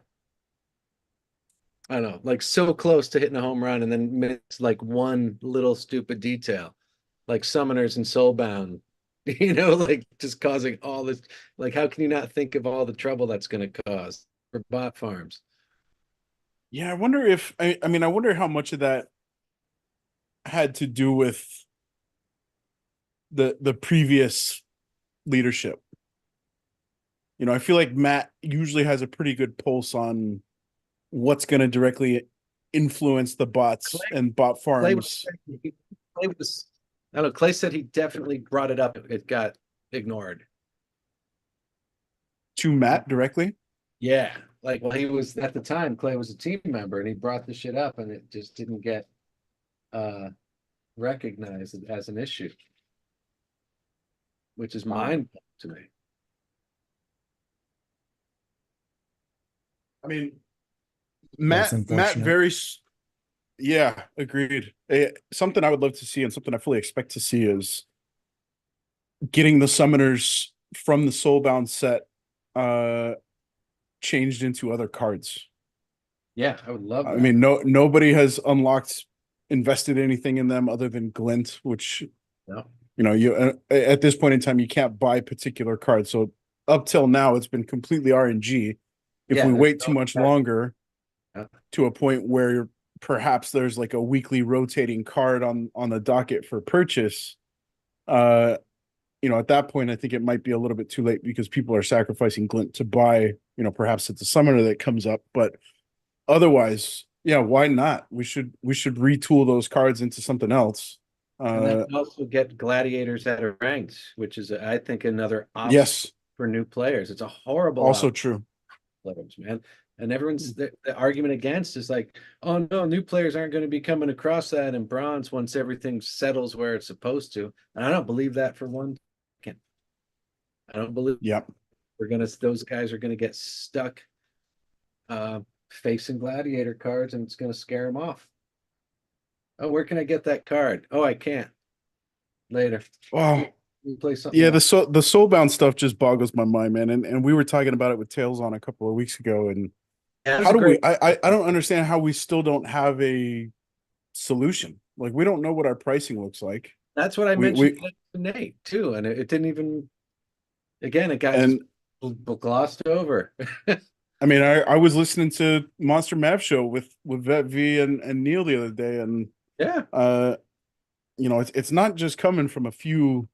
don't know, like so close to hitting a home run and then miss like one little stupid detail, like Summoners and Soulbound, like just causing all this. Like, how can you not think of all the trouble that's going to cause for bot farms? Yeah, I wonder if I wonder how much of that had to do with the previous leadership. I feel like Matt usually has a pretty good pulse on what's going to directly influence the bots and bot farms. I don't know. Clay said he definitely brought it up. It got ignored. To Matt directly? Yeah, like well, he was at the time. Clay was a team member, and he brought the shit up, and it just didn't get recognized as an issue, which is mind blowing to me. I mean, That's Matt unfortunate. yeah, agreed. Something I would love to see and something I fully expect to see is getting the summoners from the Soulbound set changed into other cards. Yeah, I would love I that. mean, nobody has invested anything in them other than Glint, which No. you know, at this point in time you can't buy particular cards. So up till now, it's been completely RNG. If Yeah, we there's wait too no much card. longer Yeah. to a point where perhaps there's like a weekly rotating card on the docket for purchase, you know, at that point, I think it might be a little bit too late because people are sacrificing Glint to buy, you know, perhaps it's a summoner that comes up, but otherwise, yeah, why not? We should retool those cards into something else. And then also get gladiators that are ranked, which is, I think, another option Yes, for new players. It's a horrible also option, true. players, man. And everyone's the argument against is like, oh no, new players aren't going to be coming across that in bronze once everything settles where it's supposed to. And I don't believe that for one second. I don't believe Yep. those guys are gonna get stuck facing gladiator cards, and it's gonna scare them off. Oh, where can I get that card? Oh, I can't. Later. Oh, We play something yeah, else. the Soulbound stuff just boggles my mind, man. And we were talking about it with Tails on a couple of weeks ago. And Yeah, it was how a do we great. I don't understand how we still don't have a solution. Like we don't know what our pricing looks like. That's what I mentioned We to Nate too, and it didn't even. Again, it got just and glossed over. I mean, I was listening to Monster Mav Show with Vet V and Neil the other day, and Yeah. you know, it's not just coming from a few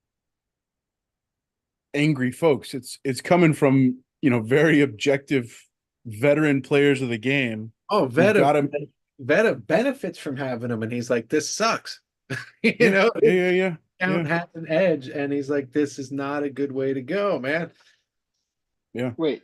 angry folks. It's coming from, you know, very objective veteran players of the game Oh, who've got him. Veta benefits from having him, and he's like, "This sucks." You Yeah, know, yeah. count has an edge, and he's like, "This is not a good way to go, man." Yeah. Wait,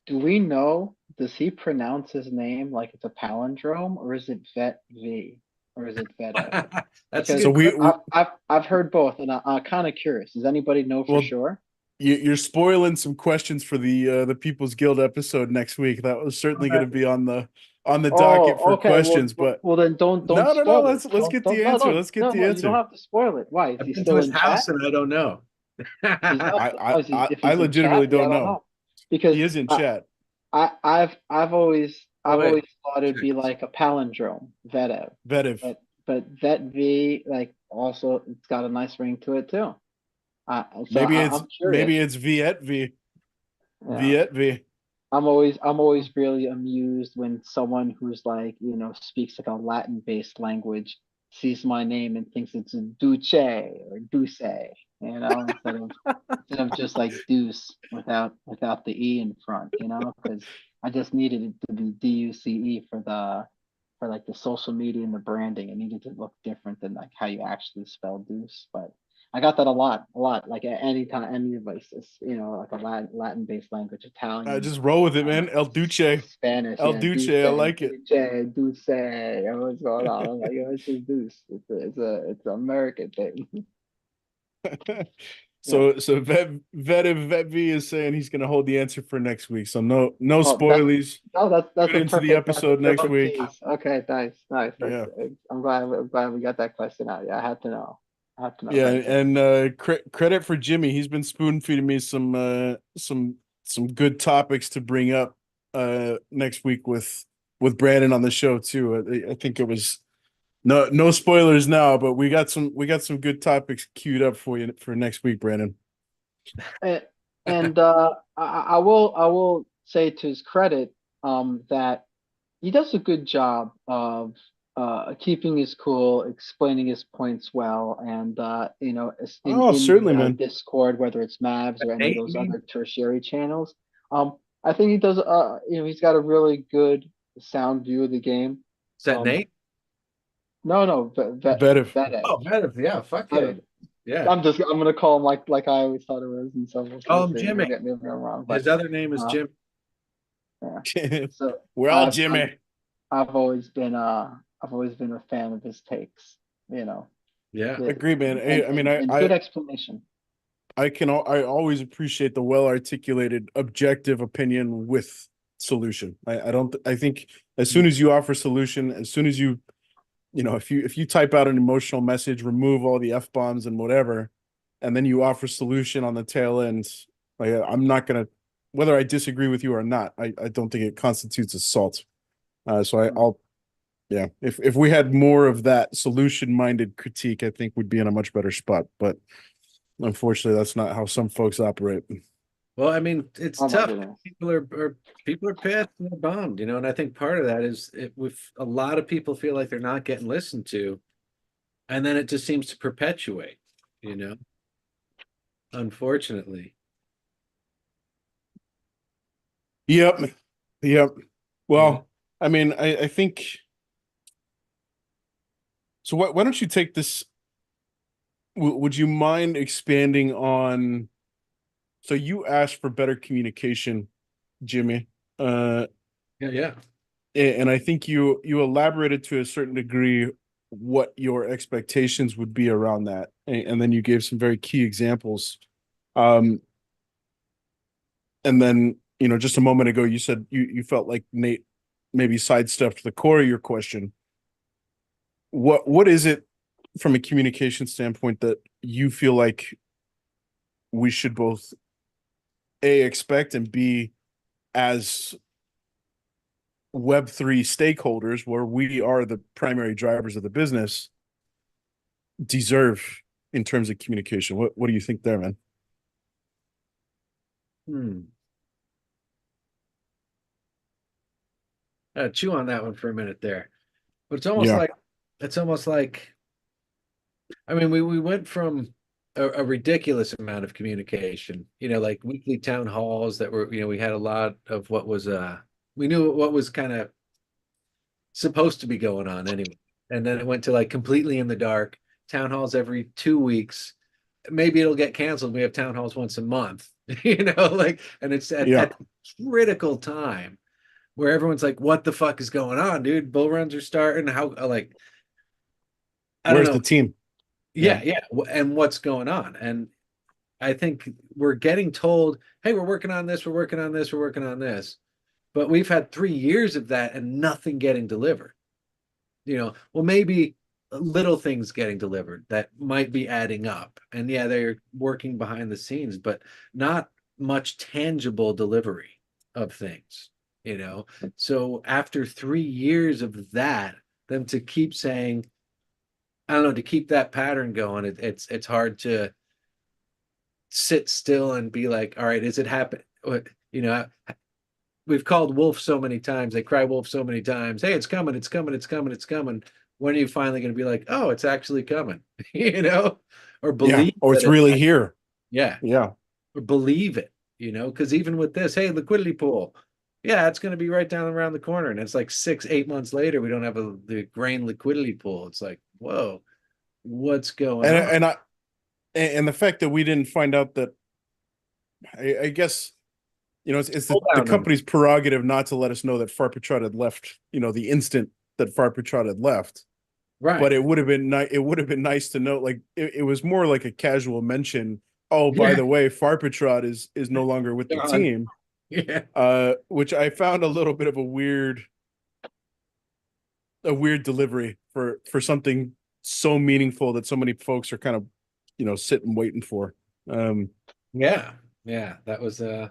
do we know? Does he pronounce his name like it's a palindrome, or is it Vet V, or is it Veta? That's a Because So good question. I've heard both, and I'm kind of curious. Does anybody know for well, sure? you're spoiling some questions for the People's Guild episode next week. That was certainly going to be on the docket Oh, for okay. questions, but Well then don't no. spoil it. Let's get Don't the answer. Let's get the no. You don't answer. have to spoil it. Why? Is I've he been to still his in chat? house, and I don't know. He's not. Oh, if I he's in legitimately chat, yeah, I don't don't know. know. Because He is in chat. I've always Oh, wait. thought it'd be like a palindrome, Vetev. Vetiv. But Vet V, like, also it's got a nice ring to it too. So I'm Maybe curious. it's Viet V. Yeah. Viet V. I'm always really amused when someone who's like, speaks like a Latin based language sees my name and thinks it's Duce or Duce, instead of just like Deuce without the E in front, because I just needed it to be DUCE for like the social media and the branding. It needed to look different than like how you actually spell Deuce. But I got that a lot. Like at any time, any devices, like a Latin based language, Italian, Just roll with it, man. El Duce. Spanish, El yeah, Duce. Duce, I like it. Duce. What's going on? I'm like, it's just Deuce. It's an American thing. So Vet V is saying he's going to hold the answer for next week. So no Oh, spoilies. that's Tune a into the that's a episode next perfect week. tease. Okay, nice. Yeah. I'm glad we got that question out. Yeah, I had to know. Yeah, Right there. and credit for Jimmy. He's been spoon feeding me some good topics to bring up next week with Brandon on the show too. I think it was no spoilers now, but we got some good topics queued up for you for next week, Brandon. And I will say to his credit, that he does a good job of keeping his cool, explaining his points well, and Certainly, in man. Discord, whether it's Mavs or any of those Nate? other tertiary channels. I think he does. He's got a really good sound view of the game. Is that Nate? No, Vetiv. Oh, Vetiv. Yeah, fuck yeah. Yeah. I'm gonna call him like I always thought it was, and so we'll Call him see. Jimmy. Maybe I'm wrong, His but other name is Jim. Yeah. So Well, Jimmy. I've always been a fan of his takes. You know. Yeah. Agree, man. I mean, and good explanation. I always appreciate the well-articulated, objective opinion with solution. I think as soon as you offer solution, as soon as you if you type out an emotional message, remove all the F-bombs and whatever, and then you offer solution on the tail end, like I'm not gonna, whether I disagree with you or not, I don't think it constitutes assault. I'll yeah, if we had more of that solution-minded critique, I think we'd be in a much better spot. But unfortunately, that's not how some folks operate. Well, I mean, it's Oh my tough. goodness. People are pissed and they're bummed, and I think part of that is with a lot of people feel like they're not getting listened to, and then it just seems to perpetuate, unfortunately. Yep. Well, I mean, I think so. Why don't you take this? Would you mind expanding on? So you asked for better communication, Jimmy. Yeah. And I think you elaborated to a certain degree what your expectations would be around that, and then you gave some very key examples. And then just a moment ago you said you felt like Nate maybe sidestepped the core of your question. What is it from a communication standpoint that you feel like we should both A, expect, and B, as Web3 stakeholders, where we are the primary drivers of the business, deserve in terms of communication? What do you think there, man? Chew on that one for a minute there. But it's almost like I mean, we went from a ridiculous amount of communication, like weekly town halls that were, we had a lot of what was we knew what was kind of supposed to be going on anyway. And then it went to like completely in the dark, town halls every 2 weeks. Maybe it'll get canceled. We have town halls once a month, and it's at critical time where everyone's like, what the fuck is going on, dude? Bull runs are starting. How, like, where's the team? Yeah. And what's going on? And I think we're getting told, hey, we're working on this, we're working on this, we're working on this. But we've had 3 years of that and nothing getting delivered. Well, maybe little things getting delivered that might be adding up. And yeah, they're working behind the scenes, but not much tangible delivery of things, So after 3 years of that, them to keep saying, I don't know, to keep that pattern going, it's hard to sit still and be like, all right, is it happening? We've called wolf so many times, they cry wolf so many times. Hey, it's coming, it's coming, it's coming, it's coming. When are you finally going to be like, oh, it's actually coming, or believe? Yeah. Or it's really here. Yeah. Or believe it, because even with this, hey, liquidity pool, yeah, it's going to be right down around the corner, and it's like 6-8 months later, we don't have the grain liquidity pool. It's like, whoa, what's going on? And the fact that we didn't find out that, I guess, it's the company's prerogative not to let us know that Farpetrot had left, the instant that Farpetrot had left. Right. But it would have been nice to know, like, it was more like a casual mention. Oh, by the way, Farpetrot is no longer with the team. Yeah. Which I found a little bit of a weird delivery for something so meaningful that so many folks are kind of, sitting waiting for. Yeah, that was an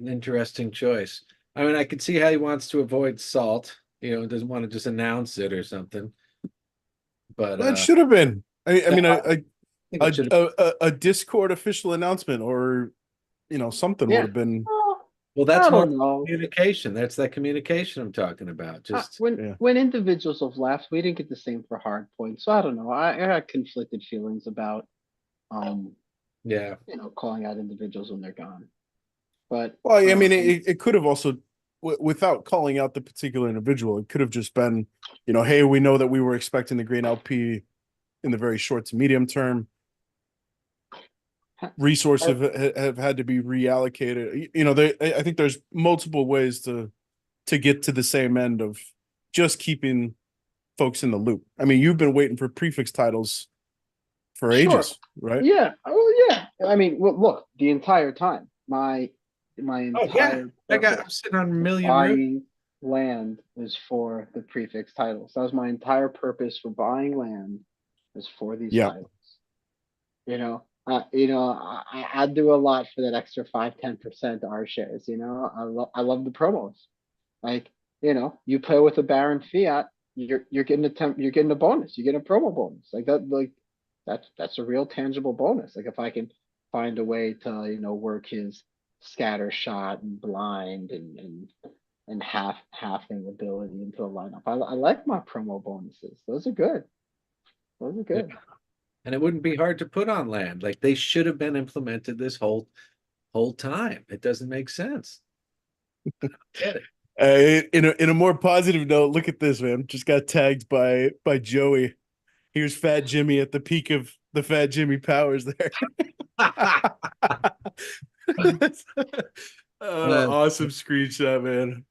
interesting choice. I mean, I could see how he wants to avoid salt, doesn't want to just announce it or something. But that should have been. I mean, a Discord official announcement, or something would have been. Well, that's more communication. That's that communication I'm talking about. Just when individuals have left, we didn't get the same for Hardpoint. So I don't know. I had conflicted feelings about calling out individuals when they're gone. But well, I mean, it could have also, without calling out the particular individual, it could have just been, hey, we know that we were expecting the grain LP in the very short to medium term. resources have had to be reallocated. You know, I think there's multiple ways to get to the same end of just keeping folks in the loop. I mean, you've been waiting for prefix titles for ages, right? Yeah. Oh yeah. I mean, look, the entire time, my entire I'm sitting on a million buying land was for the prefix titles. That was my entire purpose for buying land, was for these titles. You know, I'd do a lot for that extra 5-10% R shares. You know, I love the promos. Like, you know, you play with a Baron Fiat, you're getting you're getting a bonus, you get a promo bonus like that. Like that's a real tangible bonus. Like if I can find a way to, you know, work his scatter shot and blind and halving ability into the lineup. I like my promo bonuses. Those are good. Those are good. Yeah. And it wouldn't be hard to put on land. Like they should have been implemented this whole time. It doesn't make sense. Get it. In a more positive note, look at this, man. Just got tagged by Joey. Here's Fat Jimmy at the peak of the Fat Jimmy powers there. Awesome screenshot, man.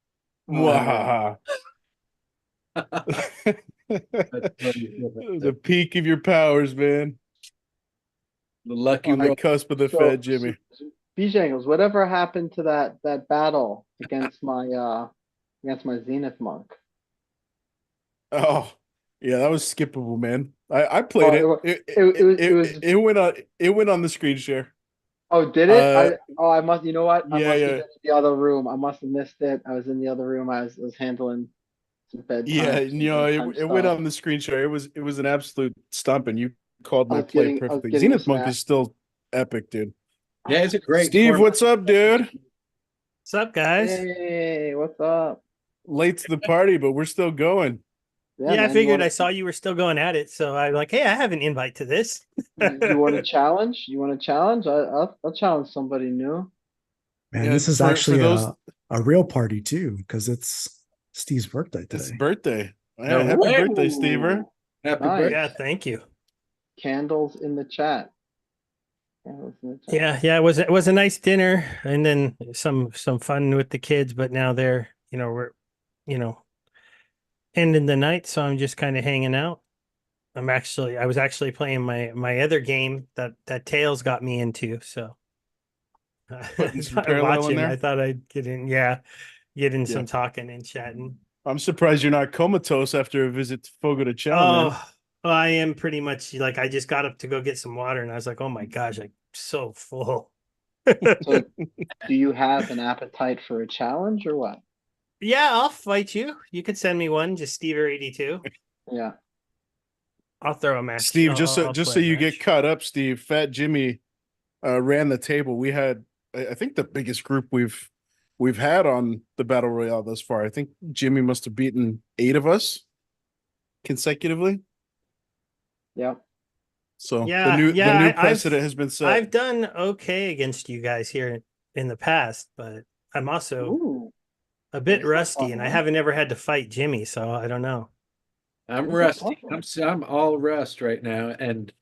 The peak of your powers, man. The lucky on the cusp of the Fat Jimmy. B-Jangles, whatever happened to that battle against my Zenith monk? Oh, yeah, that was skippable, man. I played it. It went on the screen share. Oh, did it? I must. You know what? I must have been in the other room. I must have missed it. I was in the other room. I was handling some bedtime. Yeah, you know, it went on the screen share. It was an absolute stomping. You called my play perfectly. Zenith Monk is still epic, dude. Yeah, it's a great. Steve, what's up, dude? What's up, guys? Hey, what's up? Late to the party, but we're still going. Yeah, man, I figured I saw you were still going at it, so I'm like, hey, I have an invite to this. You want a challenge? You want a challenge? I'll challenge somebody new. Man, this is actually a real party too, because it's Steve's birthday today. It's his birthday. Yeah, happy birthday, Stever. Happy birthday. Yeah, thank you. Candles in the chat. Yeah, it was a nice dinner, and then some fun with the kids. But now they're, we're, ending the night, so I'm just kind of hanging out. I was actually playing my other game that Tails got me into. So watching, I thought I'd get in some talking and chatting. I'm surprised you're not comatose after a visit to Fogo de Chao. Well, I am pretty much like, I just got up to go get some water and I was like, oh my gosh, I'm so full. So do you have an appetite for a challenge or what? Yeah, I'll fight you. You could send me one, just Stever82. Yeah. I'll throw a match. Steve, just so you get caught up, Steve, Fat Jimmy ran the table. We had, I think, the biggest group we've had on the Battle Royale thus far. I think Jimmy must have beaten 8 of us consecutively. Yeah. So the new precedent has been set. I've done okay against you guys here in the past, but I'm also a bit rusty, and I haven't ever had to fight Jimmy, so I don't know. I'm rusty. I'm all rust right now, and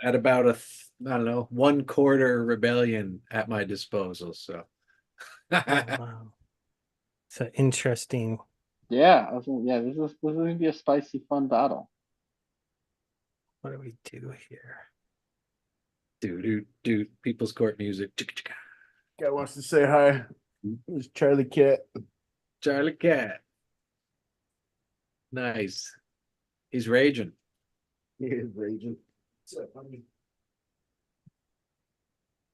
at about I don't know, 1/4 rebellion at my disposal. So, wow, it's an interesting. Yeah, this is gonna be a spicy, fun battle. What do we do here? Do People's Court music. Guy wants to say hi. It's Charlie Cat. Charlie Cat. Nice. He's raging. He is raging. What's up, honey?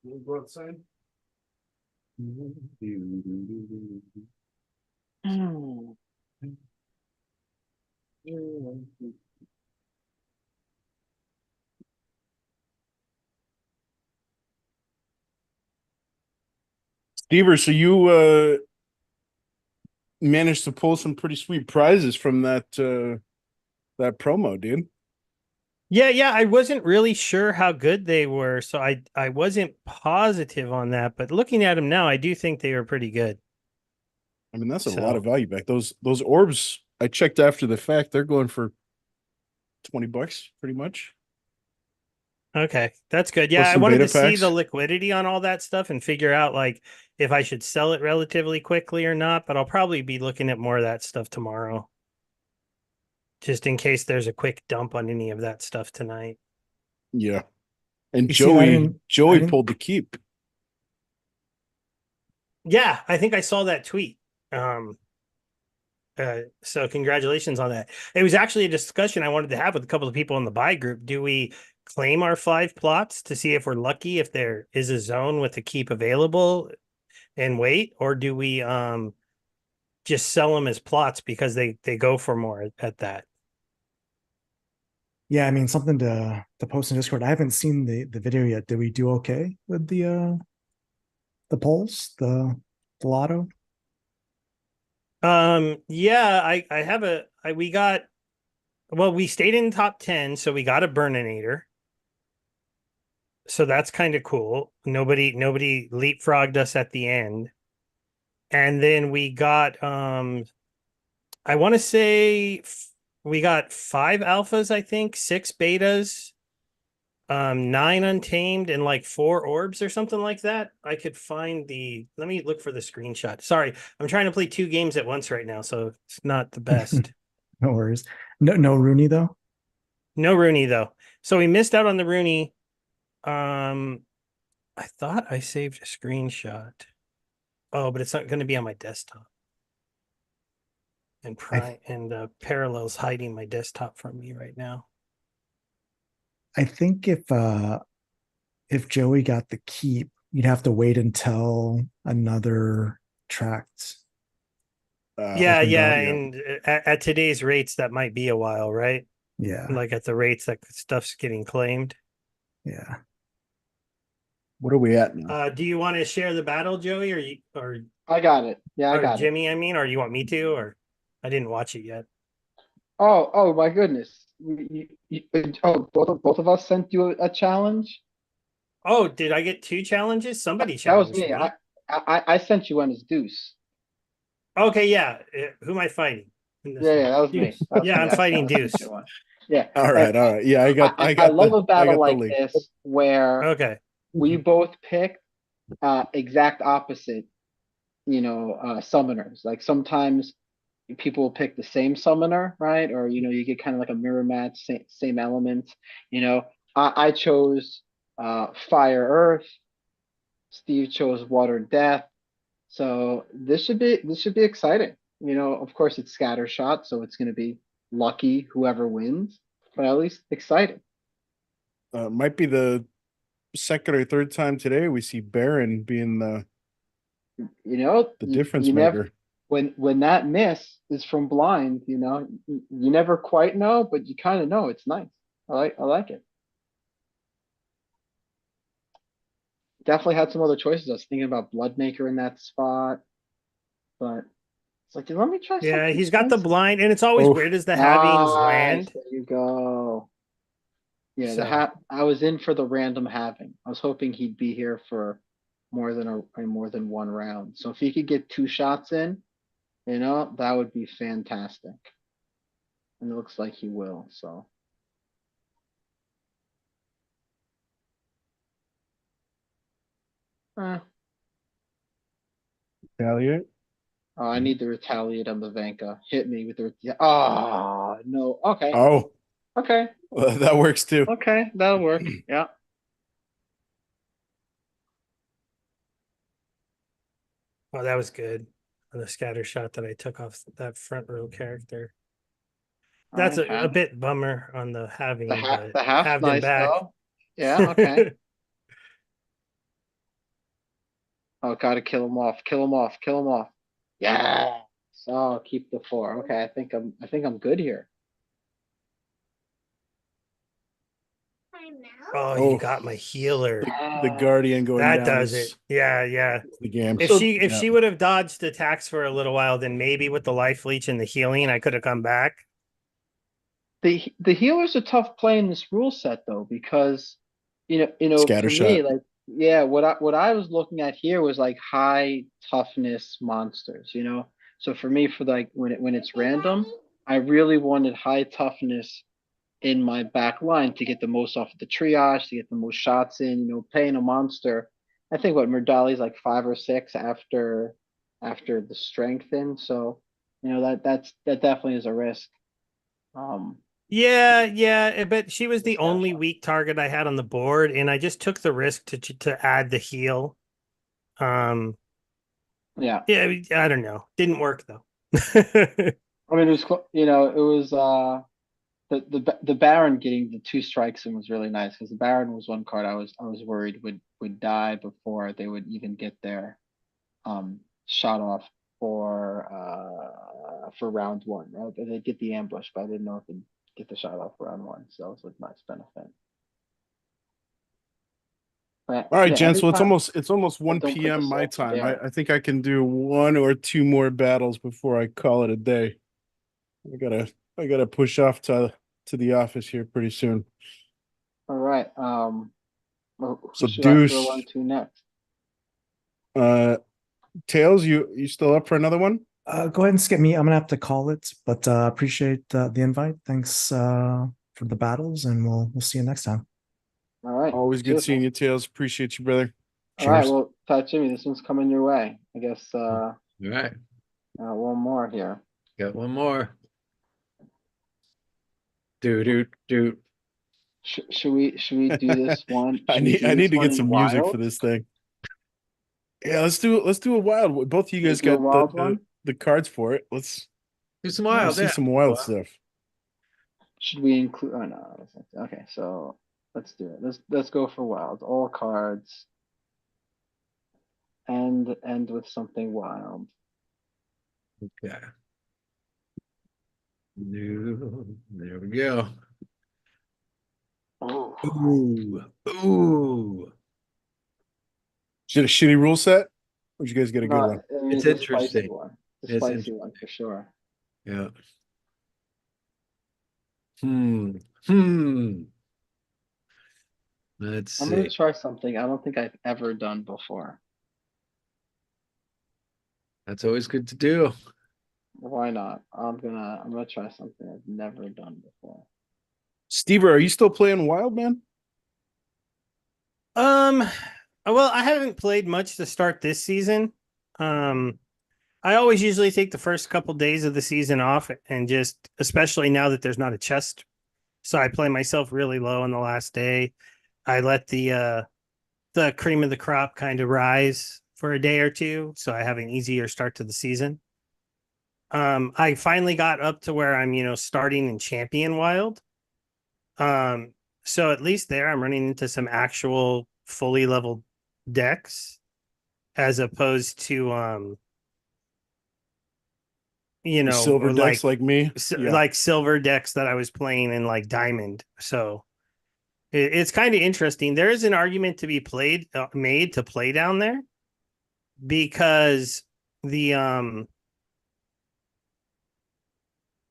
You want to go outside? Stever, so you managed to pull some pretty sweet prizes from that promo, dude. Yeah, I wasn't really sure how good they were, so I wasn't positive on that, but looking at them now, I do think they were pretty good. I mean, that's a lot of value back. Those orbs, I checked after the fact, they're going for $20 pretty much. Okay, that's good. Yeah, Plus I some wanted beta to see packs. the liquidity on all that stuff and figure out like if I should sell it relatively quickly or not, but I'll probably be looking at more of that stuff tomorrow. Just in case there's a quick dump on any of that stuff tonight. Yeah. And You see, I Joey didn't- pulled the keep. Yeah, I think I saw that tweet. So congratulations on that. It was actually a discussion I wanted to have with a couple of people in the buy group. Do we claim our 5 plots to see if we're lucky if there is a zone with a keep available and wait, or do we just sell them as plots because they go for more at that? Yeah, I mean something to post in Discord. I haven't seen the video yet. Did we do okay with the polls, the lotto? Yeah, I have we got, well, we stayed in top 10, so we got a Burninator. So that's kind of cool. Nobody leapfrogged us at the end. And then we got I want to say we got 5 alphas, I think, 6 betas, 9 untamed, and like 4 orbs or something like that. I could find let me look for the screenshot. Sorry, I'm trying to play 2 games at once right now, so it's not the best. No worries. No Rooney though. No Rooney though. So we missed out on the Rooney. I thought I saved a screenshot. Oh, but it's not going to be on my desktop. And Parallel's hiding my desktop from me right now. I think if Joey got the keep, you'd have to wait until another tract. Yeah, and at today's rates, that might be a while, right? Yeah. Like at the rates that stuff's getting claimed. Yeah. What are we at now? Do you want to share the battle, Joey, or I got it. Yeah, I got Jimmy, I mean, or you want me to, or I didn't watch it yet. Oh my goodness. Both of us sent you a challenge. Oh, did I get 2 challenges? Somebody That was challenged me. me. I sent you one as Deuce. Okay, yeah. Who am I fighting? Yeah, that was me. Yeah, I'm fighting Deuce. Yeah. All right. Yeah, I got I love a battle like the link. this where Okay. we both pick exact opposite, summoners. Like sometimes people will pick the same summoner, right? Or you get kind of like a mirror match, same elements. I chose Fire Earth. Steve chose Water Death. So this should be exciting. Of course it's scattershot, so it's going to be lucky whoever wins, but at least exciting. Might be the second or third time today we see Baron being the difference maker. When that miss is from blind, you never quite know, but you kind of know. It's nice. I like it. Definitely had some other choices. I was thinking about Bloodmaker in that spot, but it's like, let me try. Yeah, something he's got the fancy. blind, and it's always where does the halvings land? There you go. Yeah, So. I was in for the random halving. I was hoping he'd be here for more than one round. So if he could get 2 shots in, that would be fantastic. And it looks like he will. So. Retaliate. Oh, I need to retaliate on the Vanka. Hit me with the. Oh no. Okay. Oh. Okay. That works too. Okay, that'll work. Yeah. Oh, that was good. The scatter shot that I took off that front row character. That's a bit bummer on the halving. The half's halved nice back. though. Yeah. Okay. Oh, gotta kill him off. Kill him off. Kill him off. Yeah. So keep the 4. Okay, I think I'm good here. Oh, you got my healer. The Guardian going that down. does it. Yeah. The game. If she would have dodged attacks for a little while, then maybe with the life leech and the healing, I could have come back. The healer's a tough play in this rule set though, because Scatter for shot. me, like, yeah, what I was looking at here was like high toughness monsters, So for me, for like when it's random, I really wanted high toughness in my back line to get the most off of the triage, to get the most shots in, paying a monster. I think what Murdali's like 5 or 6 after the strength in. So, that definitely is a risk. Yeah, but she was the It's only casual. weak target I had on the board, and I just took the risk to add the heal. Yeah. Yeah, I don't know. Didn't work though. I mean, it was, it was the Baron getting the 2 strikes in was really nice, because the Baron was one card I was worried would die before they would even get their shot off for round 1. Right? They get the ambush, but I didn't know if they'd get the shot off for round 1. So it was a nice benefit. But, All right, yeah, gents. every Well, time, it's almost 1 don't put the p.m. my salt to time. dare. I think I can do 1 or 2 more battles before I call it a day. I gotta push off to the office here pretty soon. All right. Who So should I throw Deuce, on to next? Tails, you still up for another one? Go ahead and skip me. I'm gonna have to call it, but appreciate the invite. Thanks for the battles, and we'll see you next time. All right. Always good Cheers, seeing man. you, Tails. Appreciate you, brother. All right. Cheers. Well, Jimmy, this one's coming your way. I guess All right. one more here. Got one more. Do. Should we do this one? I Should we need do I this need to one get in some music for wild? this thing. Yeah, let's do a wild one. Both of you Should we guys do a got wild one? the cards for it. Let's Do some let's wild. see Yeah. some wild stuff. Should we include? Oh no. Okay, so let's do it. Let's go for wild. All cards. And end with something wild. Yeah. There we go. Oh, Ooh. Is it a shitty rule set? Or did you guys get a good no, one? I mean, It's a spicy interesting. one. A It's spicy one for sure. Yeah. Let's I'm gonna see. try something I don't think I've ever done before. That's always good to do. Why not? I'm gonna try something I've never done before. Steve, are you still playing wild, man? Well, I haven't played much to start this season. I always usually take the first couple days of the season off, and just, especially now that there's not a chest, so I play myself really low on the last day. I let the cream of the crop kind of rise for a day or two, so I have an easier start to the season. I finally got up to where I'm, starting in Champion Wild. So at least there I'm running into some actual fully leveled decks, as opposed to Silver or decks like me. Yeah. like silver decks that I was playing in like Diamond. So it's kind of interesting. There is an argument to be made to play down there, because the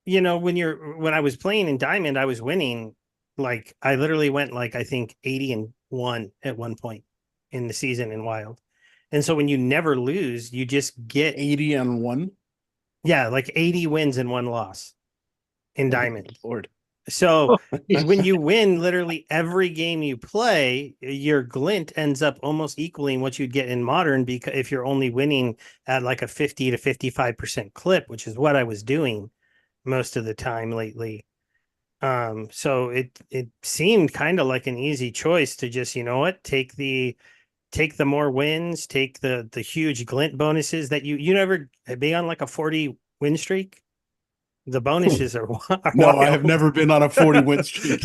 when I was playing in Diamond, I was winning. Like, I literally went like, I think 80-1 at one point in the season in Wild. And so when you never lose, you just get 80-1. Yeah, like 80 wins and 1 loss in Diamond. Lord. So when you win literally every game you play, your glint ends up almost equaling what you'd get in Modern, because if you're only winning at like a 50 to 55% clip, which is what I was doing most of the time lately. So it seemed kind of like an easy choice to just, take the more wins, take the huge glint bonuses that you never be on like a 40 win streak. The bonuses are No, wild. I have never been on a 40 win streak.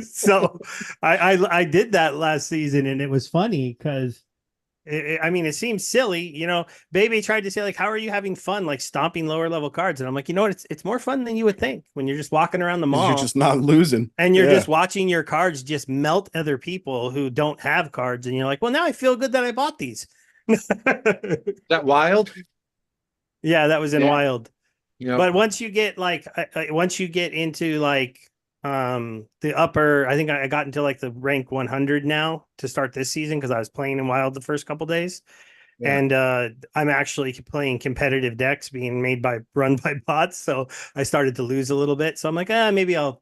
So I did that last season, and it was funny because it seems silly, Baby tried to say, like, how are you having fun, like, stomping lower level cards? And I'm like, what? It's more fun than you would think when you're just walking around the mall. You're just not losing. And you're just watching your cards just melt other people who don't have cards. And you're like, well, now I feel good that I bought these. That Wild? Yeah, that was in Wild. Yep. But once you get into like the upper, I think I got into like the rank 100 now to start this season, because I was playing in Wild the first couple days. Yeah. And I'm actually playing competitive decks being run by bots, so I started to lose a little bit. So I'm like, maybe I'll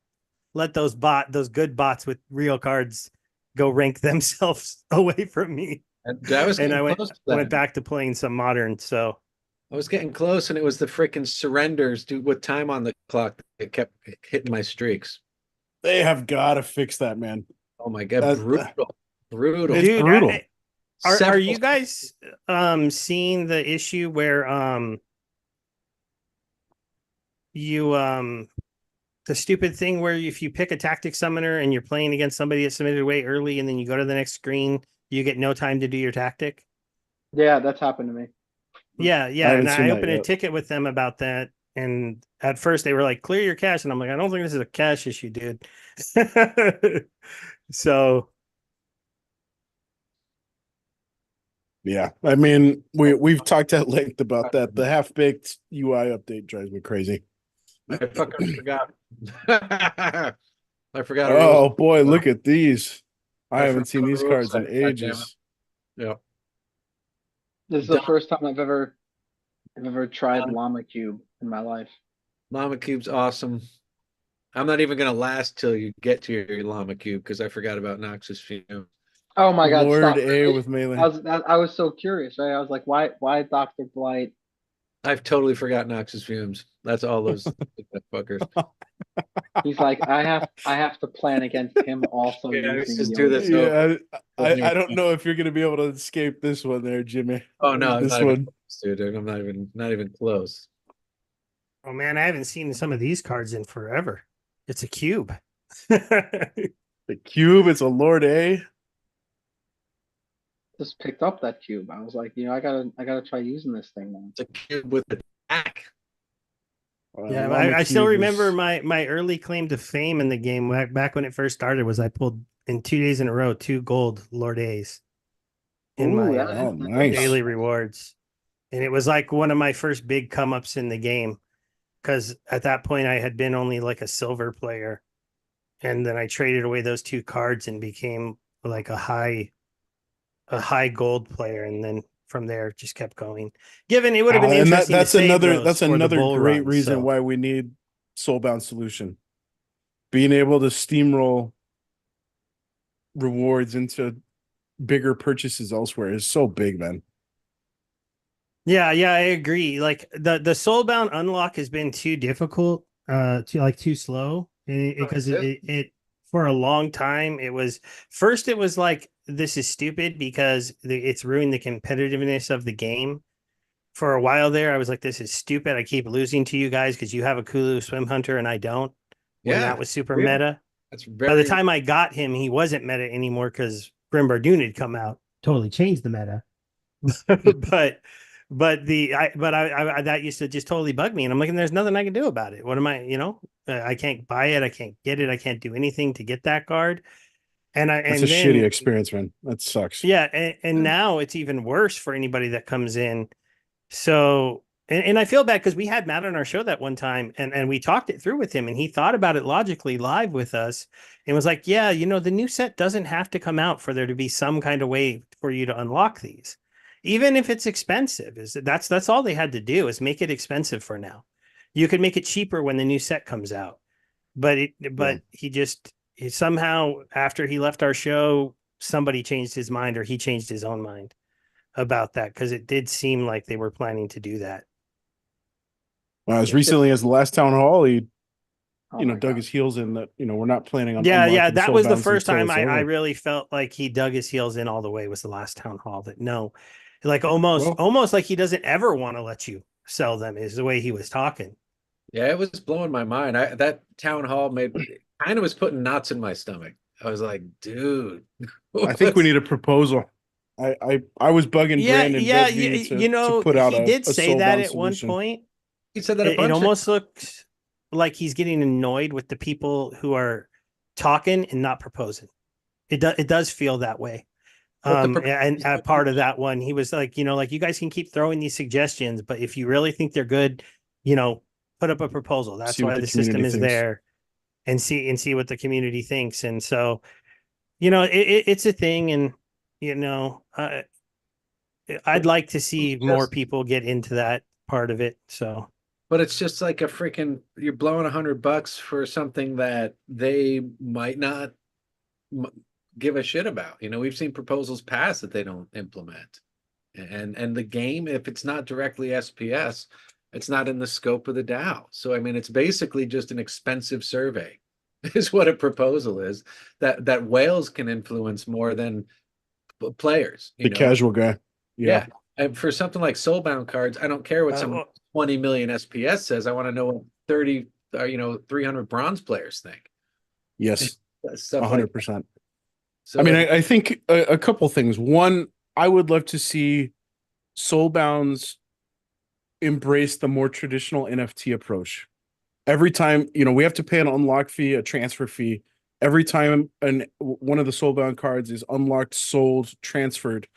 let those good bots with real cards go rank themselves away from me. And I was And I went back to playing some modern. So I was getting close, and it was the freaking surrenders, dude, with time on the clock that kept hitting my streaks. They have got to fix that, man. Oh my god, brutal. It's dude, brutal. Are you guys seeing the issue where you the stupid thing where if you pick a tactic summoner and you're playing against somebody that submitted way early and then you go to the next screen, you get no time to do your tactic? Yeah, that's happened to me. Yeah, I and I opened a yet. ticket with them about that, and at first they were like, clear your cache, and I'm like, I don't think this is a cache issue, dude. So yeah, I mean, we've talked at length about that. The half-baked UI update drives me crazy. I fucking forgot. I forgot. Oh boy, look at these. I haven't seen these cards in ages. Yeah. This is the first time I've ever tried Llama Cube in my life. Llama Cube's awesome. I'm not even gonna last till you get to your Llama Cube because I forgot about Noxus Fume. Oh my god, Lord stop. A with melee. I was so curious, right? I was like, why Dr. Blight? I've totally forgot Noxus Fumes. That's all those fuckers. He's like, I have to plan against him also. Yeah, using just the do this. Yeah, I don't know if you're gonna be able to escape this one there, Jimmy. Oh no, this not one. even close, dude. I'm not even close. oh man, I haven't seen some of these cards in forever. It's a cube. The cube, it's a Lord A. Just picked up that cube. I was like, I gotta try using this thing now. It's a cube with an attack. Yeah, I still remember my early claim to fame in the game back when it first started was I pulled in 2 days in a row 2 gold Lord A's in my nice. daily rewards, and it was like one of my first big come ups in the game because at that point I had been only like a silver player, and then I traded away those 2 cards and became like a high gold player, and then from there just kept going. Given it would have been interesting that's to save that's another great run, reason why we need Soulbound Solution. Being able to steamroll rewards into bigger purchases elsewhere is so big, man. Yeah, I agree. Like the Soulbound unlock has been too difficult, too slow because it for a long time it was like this is stupid because it's ruined the competitiveness of the game. For a while there, I was like, this is stupid. I keep losing to you guys because you have a Kulu Swim Hunter and I don't. When that was super meta. That's By the time I got him, he wasn't meta anymore because Grim Bardoon had come out, totally changed the meta. but that used to just totally bug me, and I'm like, there's nothing I can do about it. What am I? I can't buy it. I can't get it. I can't do anything to get that card. It's a shitty experience, man. That sucks. Yeah, and now it's even worse for anybody that comes in. So, and I feel bad because we had Matt on our show that one time, and we talked it through with him, and he thought about it logically live with us, and was like, yeah, the new set doesn't have to come out for there to be some kind of way for you to unlock these, even if it's expensive. That's all they had to do is make it expensive for now. You could make it cheaper when the new set comes out, but he somehow, after he left our show, somebody changed his mind, or he changed his own mind about that, because it did seem like they were planning to do that. Well, as recently as the last town hall, he dug his heels in that, we're not planning on. Yeah. That was the first time I really felt like he dug his heels in all the way, was the last town hall. That like almost like he doesn't ever want to let you sell them, is the way he was talking. Yeah, it was blowing my mind. That town hall kind of was putting knots in my stomach. I was like, dude, I think we need a proposal. I was bugging Brandon. To put out he did say that at solution. one point. He said that it almost looks like he's getting annoyed with the people who are talking and not proposing. It does feel that way. And part of that one, he was like, like, you guys can keep throwing these suggestions, but if you really think they're good, put up a proposal. That's why the system is there, and see what the community thinks. And so, it's a thing, and I'd like to see more people get into that part of it. So But it's just like a freaking, you're blowing $100 for something that they might not give a shit about. You know, we've seen proposals pass that they don't implement. And the game, if it's not directly SPS, it's not in the scope of the DAO. So I mean, it's basically just an expensive survey, is what a proposal is, that whales can influence more than players. The casual guy. Yeah. And for something like Soulbound cards, I don't care what some 20 million SPS says. I want to know what 30, 300 bronze players think. Yes, Stuff 100%. So I mean, I think a couple things. One, I would love to see Soulbounds embrace the more traditional NFT approach. Every time, we have to pay an unlock fee, a transfer fee. Every time one of the Soulbound cards is unlocked, sold, transferred,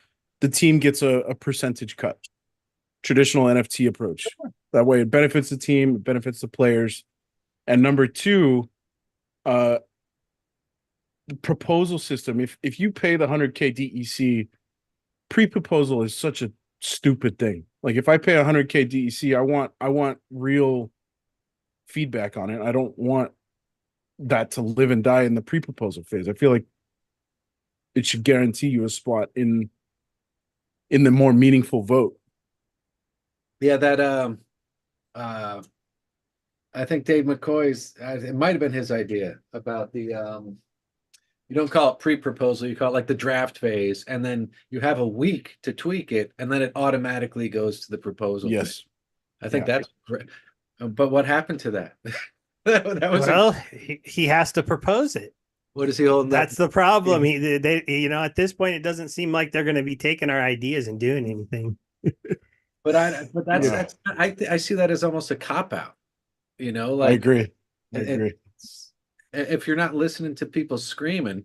the team gets a percentage cut. Traditional NFT approach. That way it benefits the team, it benefits the players. And number two, the proposal system. If you pay the 100K DEC, pre-proposal is such a stupid thing. Like if I pay 100K DEC, I want real feedback on it. I don't want that to live and die in the pre-proposal phase. I feel like it should guarantee you a spot in the more meaningful vote. Yeah, that I think Dave McCoy's, it might have been his idea about the you don't call it pre-proposal, you call it like the draft phase, and then you have a week to tweak it, and then it automatically goes to the proposal. Yes. Phase. I think that's great. But what happened to that? that was he has to propose it. What is he holding? That's the problem. They at this point, it doesn't seem like they're going to be taking our ideas and doing anything. I see that as almost a cop out. Like I agree. If you're not listening to people screaming,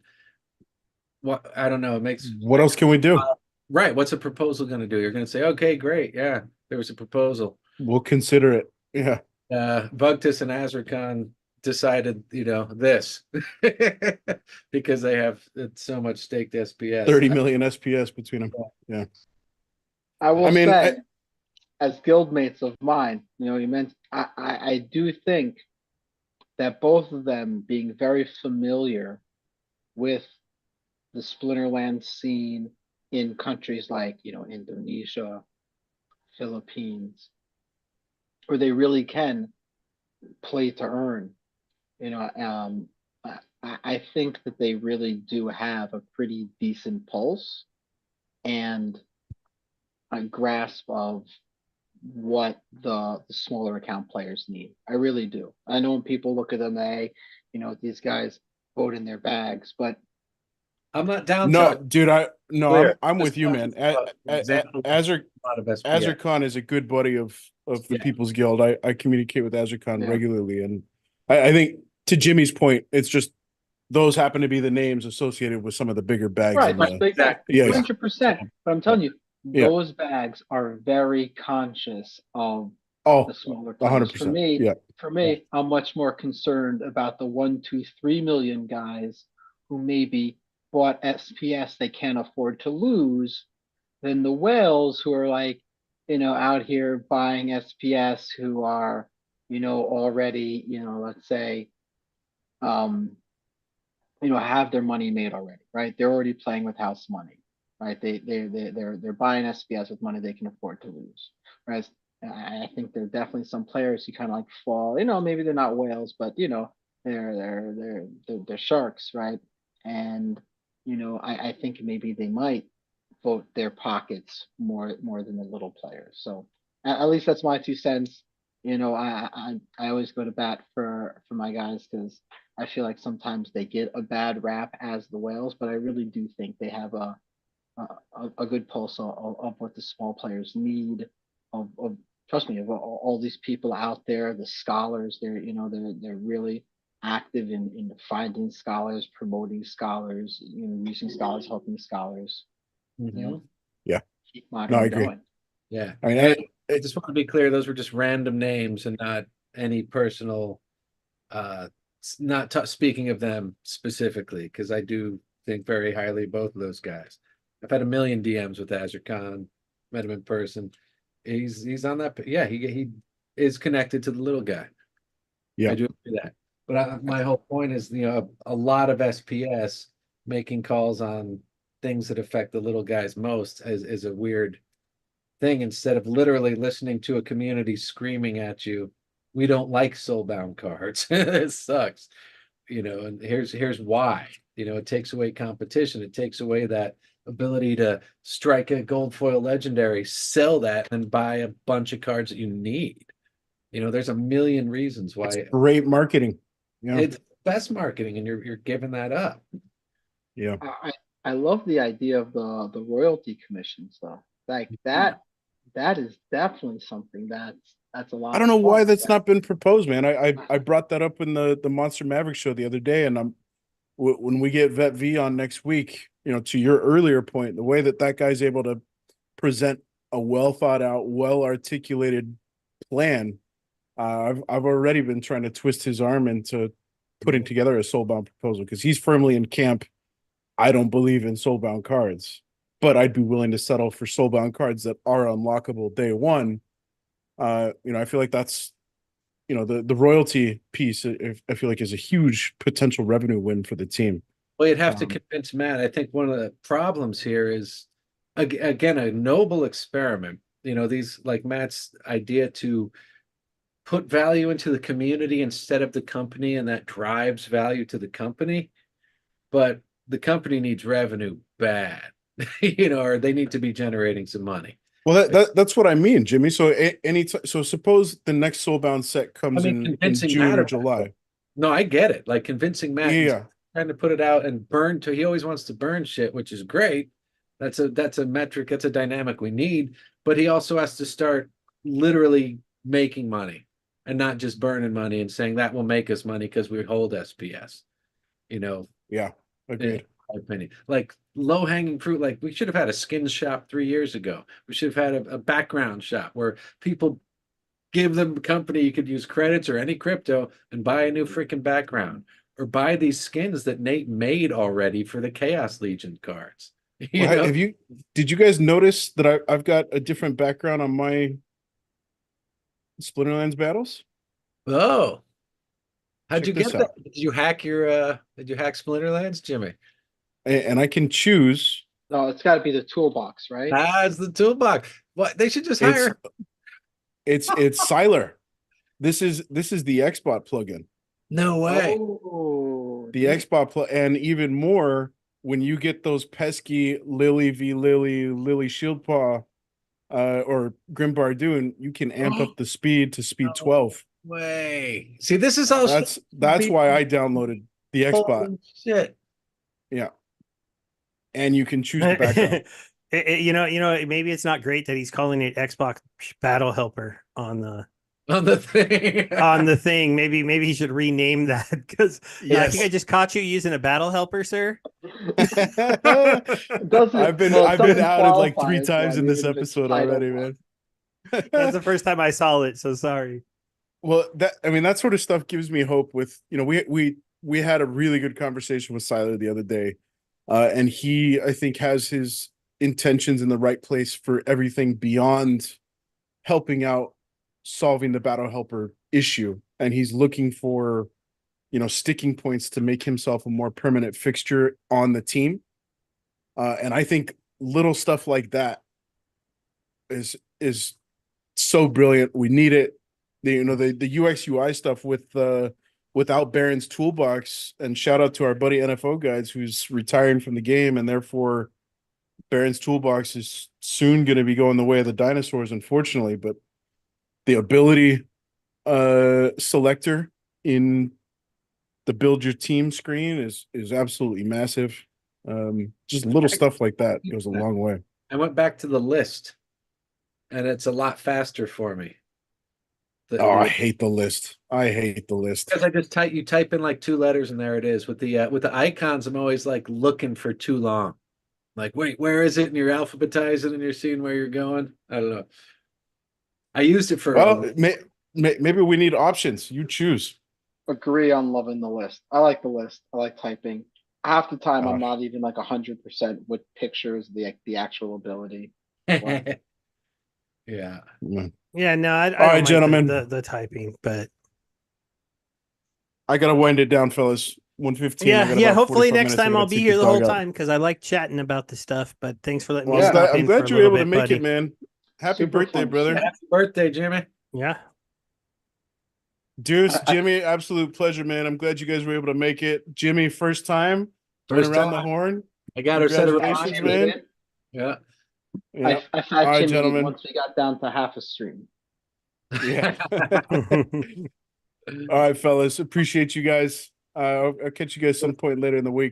what I don't know, it makes. What else can we do? Right. What's a proposal going to do? You're going to say, okay, great, yeah, there was a proposal. We'll consider it. Yeah. Vugtis and Azrakhan decided, this because they have so much staked SPS. 30 million SPS between them. Yeah. I mean, say, as guildmates of mine, you meant I do think that both of them being very familiar with the Splinterlands scene in countries like, Indonesia, Philippines, where they really can play to earn. I think that they really do have a pretty decent pulse and a grasp of what the smaller account players need. I really do. I know when people look at them, these guys vote in their bags, but I'm not down. No, dude, I'm with you, man. Azrakhan is a good buddy of the People's Guild. I communicate with Azrakhan regularly, and I think to Jimmy's point, it's just those happen to be the names associated with some of the bigger bags. Right, exactly. 100%. But I'm telling you, those bags are very conscious of the smaller players. 100%. For me, I'm much more concerned about the 1, 2, 3 million guys who maybe bought SPS they can't afford to lose than the whales who are like, out here buying SPS who are, already, let's say, have their money made already, right? They're already playing with house money, right? They're buying SPS with money they can afford to lose. Whereas I think there are definitely some players who kind of like fall, maybe they're not whales, but they're sharks, right? And I think maybe they might vote their pockets more than the little players. So at least that's my 2 cents. I always go to bat for my guys because I feel like sometimes they get a bad rap as the whales, but I really do think they have a good pulse of what the small players need. Of trust me, of all these people out there, the scholars, they're really active in finding scholars, promoting scholars, using scholars, helping scholars. Yeah. Keep I agree. Going. Yeah. I mean, I just want to be clear, those were just random names and not any personal speaking of them specifically, because I do think very highly of both of those guys. I've had a million DMs with Azrakhan, met him in person. He's on that. Yeah, he is connected to the little guy. Yeah. I do agree that. But my whole point is, a lot of SPS making calls on things that affect the little guys most is a weird thing, instead of literally listening to a community screaming at you, we don't like soulbound cards. It sucks. And here's why. It takes away competition. It takes away that ability to strike a gold foil legendary, sell that, and buy a bunch of cards that you need. There's a million reasons why. It's great marketing. Yeah. It's best marketing, and you're giving that up. Yeah. I love the idea of the royalty commission stuff. Like that is definitely something that's a lot. I don't know of why fun. that's not been proposed, man. I brought that up in the Monster Maverick show the other day, and when we get Vet V on next week, to your earlier point, the way that guy's able to present a well thought out, well articulated plan, I've already been trying to twist his arm into putting together a soulbound proposal, because he's firmly in camp. I don't believe in soulbound cards, but I'd be willing to settle for soulbound cards that are unlockable day one. I feel like that's, the royalty piece, I feel like is a huge potential revenue win for the team. Well, you'd have to convince Matt. I think one of the problems here is, again, a noble experiment. These, like Matt's idea to put value into the community instead of the company, and that drives value to the company. But the company needs revenue bad, or they need to be generating some money. Well, that's what I mean, Jimmy. So so suppose the next Soulbound set comes in June or July. No, I get it. Like convincing Matt, Yeah, trying to put it out and burn he always wants to burn shit, which is great. That's a metric, that's a dynamic we need. But he also has to start literally making money, and not just burning money and saying that will make us money because we hold SPS. Yeah, agreed. My opinion, like low-hanging fruit, like we should have had a skins shop 3 years ago. We should have had a background shop where people give them a company, you could use credits or any crypto and buy a new freaking background, or buy these skins that Nate made already for the Chaos Legion cards. Did you guys notice that I've got a different background on my Splinterlands battles? Oh, how'd you get that? Out. Did you hack Splinterlands, Jimmy? And I can choose. No, it's got to be the toolbox, right? It's the toolbox. What, they should just hire. It's Siler. This is the Xbot plugin. No way. Oh, the Xbot and even more when you get those pesky Lily v Lily Shieldpaw or Grimbar Dune, you can amp up the speed to speed 12. Way. See, this is all that's why I downloaded the Xbot. Shit. Yeah. And you can choose the background. Maybe it's not great that he's calling it Xbox Battle Helper on the thing. On the thing. Maybe he should rename that, because I think I just caught you using a battle helper, sir. I've been outed like 3 times in this episode already, man. That's the first time I saw it, so sorry. Well, that sort of stuff gives me hope. With we had a really good conversation with Siler the other day, and he, I think, has his intentions in the right place for everything beyond helping out solving the battle helper issue, and he's looking for sticking points to make himself a more permanent fixture on the team, and I think little stuff like that is so brilliant. We need it. The UX UI stuff without Baron's toolbox, and shout out to our buddy NFO Guides who's retiring from the game, and therefore Baron's toolbox is soon going to be going the way of the dinosaurs, unfortunately. But the ability selector in the build your team screen is absolutely massive. Just little stuff like that goes a long way. I went back to the list, and it's a lot faster for me. I hate the list. Because I just you type in like 2 letters and there it is. With the icons, I'm always like looking for too long. Like, wait, where is it? And you're alphabetizing and you're seeing where you're going. I don't know. I used it for. Well, maybe we need options. You choose. Agree on loving the list. I like the list. I like typing. Half the time, I'm not even like 100% with pictures, the actual ability. Yeah. Yeah, no, I All don't right, mind gentlemen. the typing, but I gotta wind it down, fellas. 1:15. I yeah, got yeah. about Hopefully 45 next minutes. I time gotta I'll be take here this the whole dog out. time because I like chatting about the stuff. But thanks for letting Well, me I'm stop glad, in for a you were little able to bit, make buddy. it, man. Happy Super birthday, fun brother. shit. Happy birthday, Jimmy. Yeah. Deuce, Jimmy, absolute pleasure, man. I'm glad you guys were able to make it. Jimmy, first time. Went First around the time. horn. I got her set around. Congratulations, man. Yeah. Yeah. I All fat right, Jimmy gentlemen. once we got down to half a stream. Yeah. All right, fellas. Appreciate you guys. I'll catch you guys some point later in the week.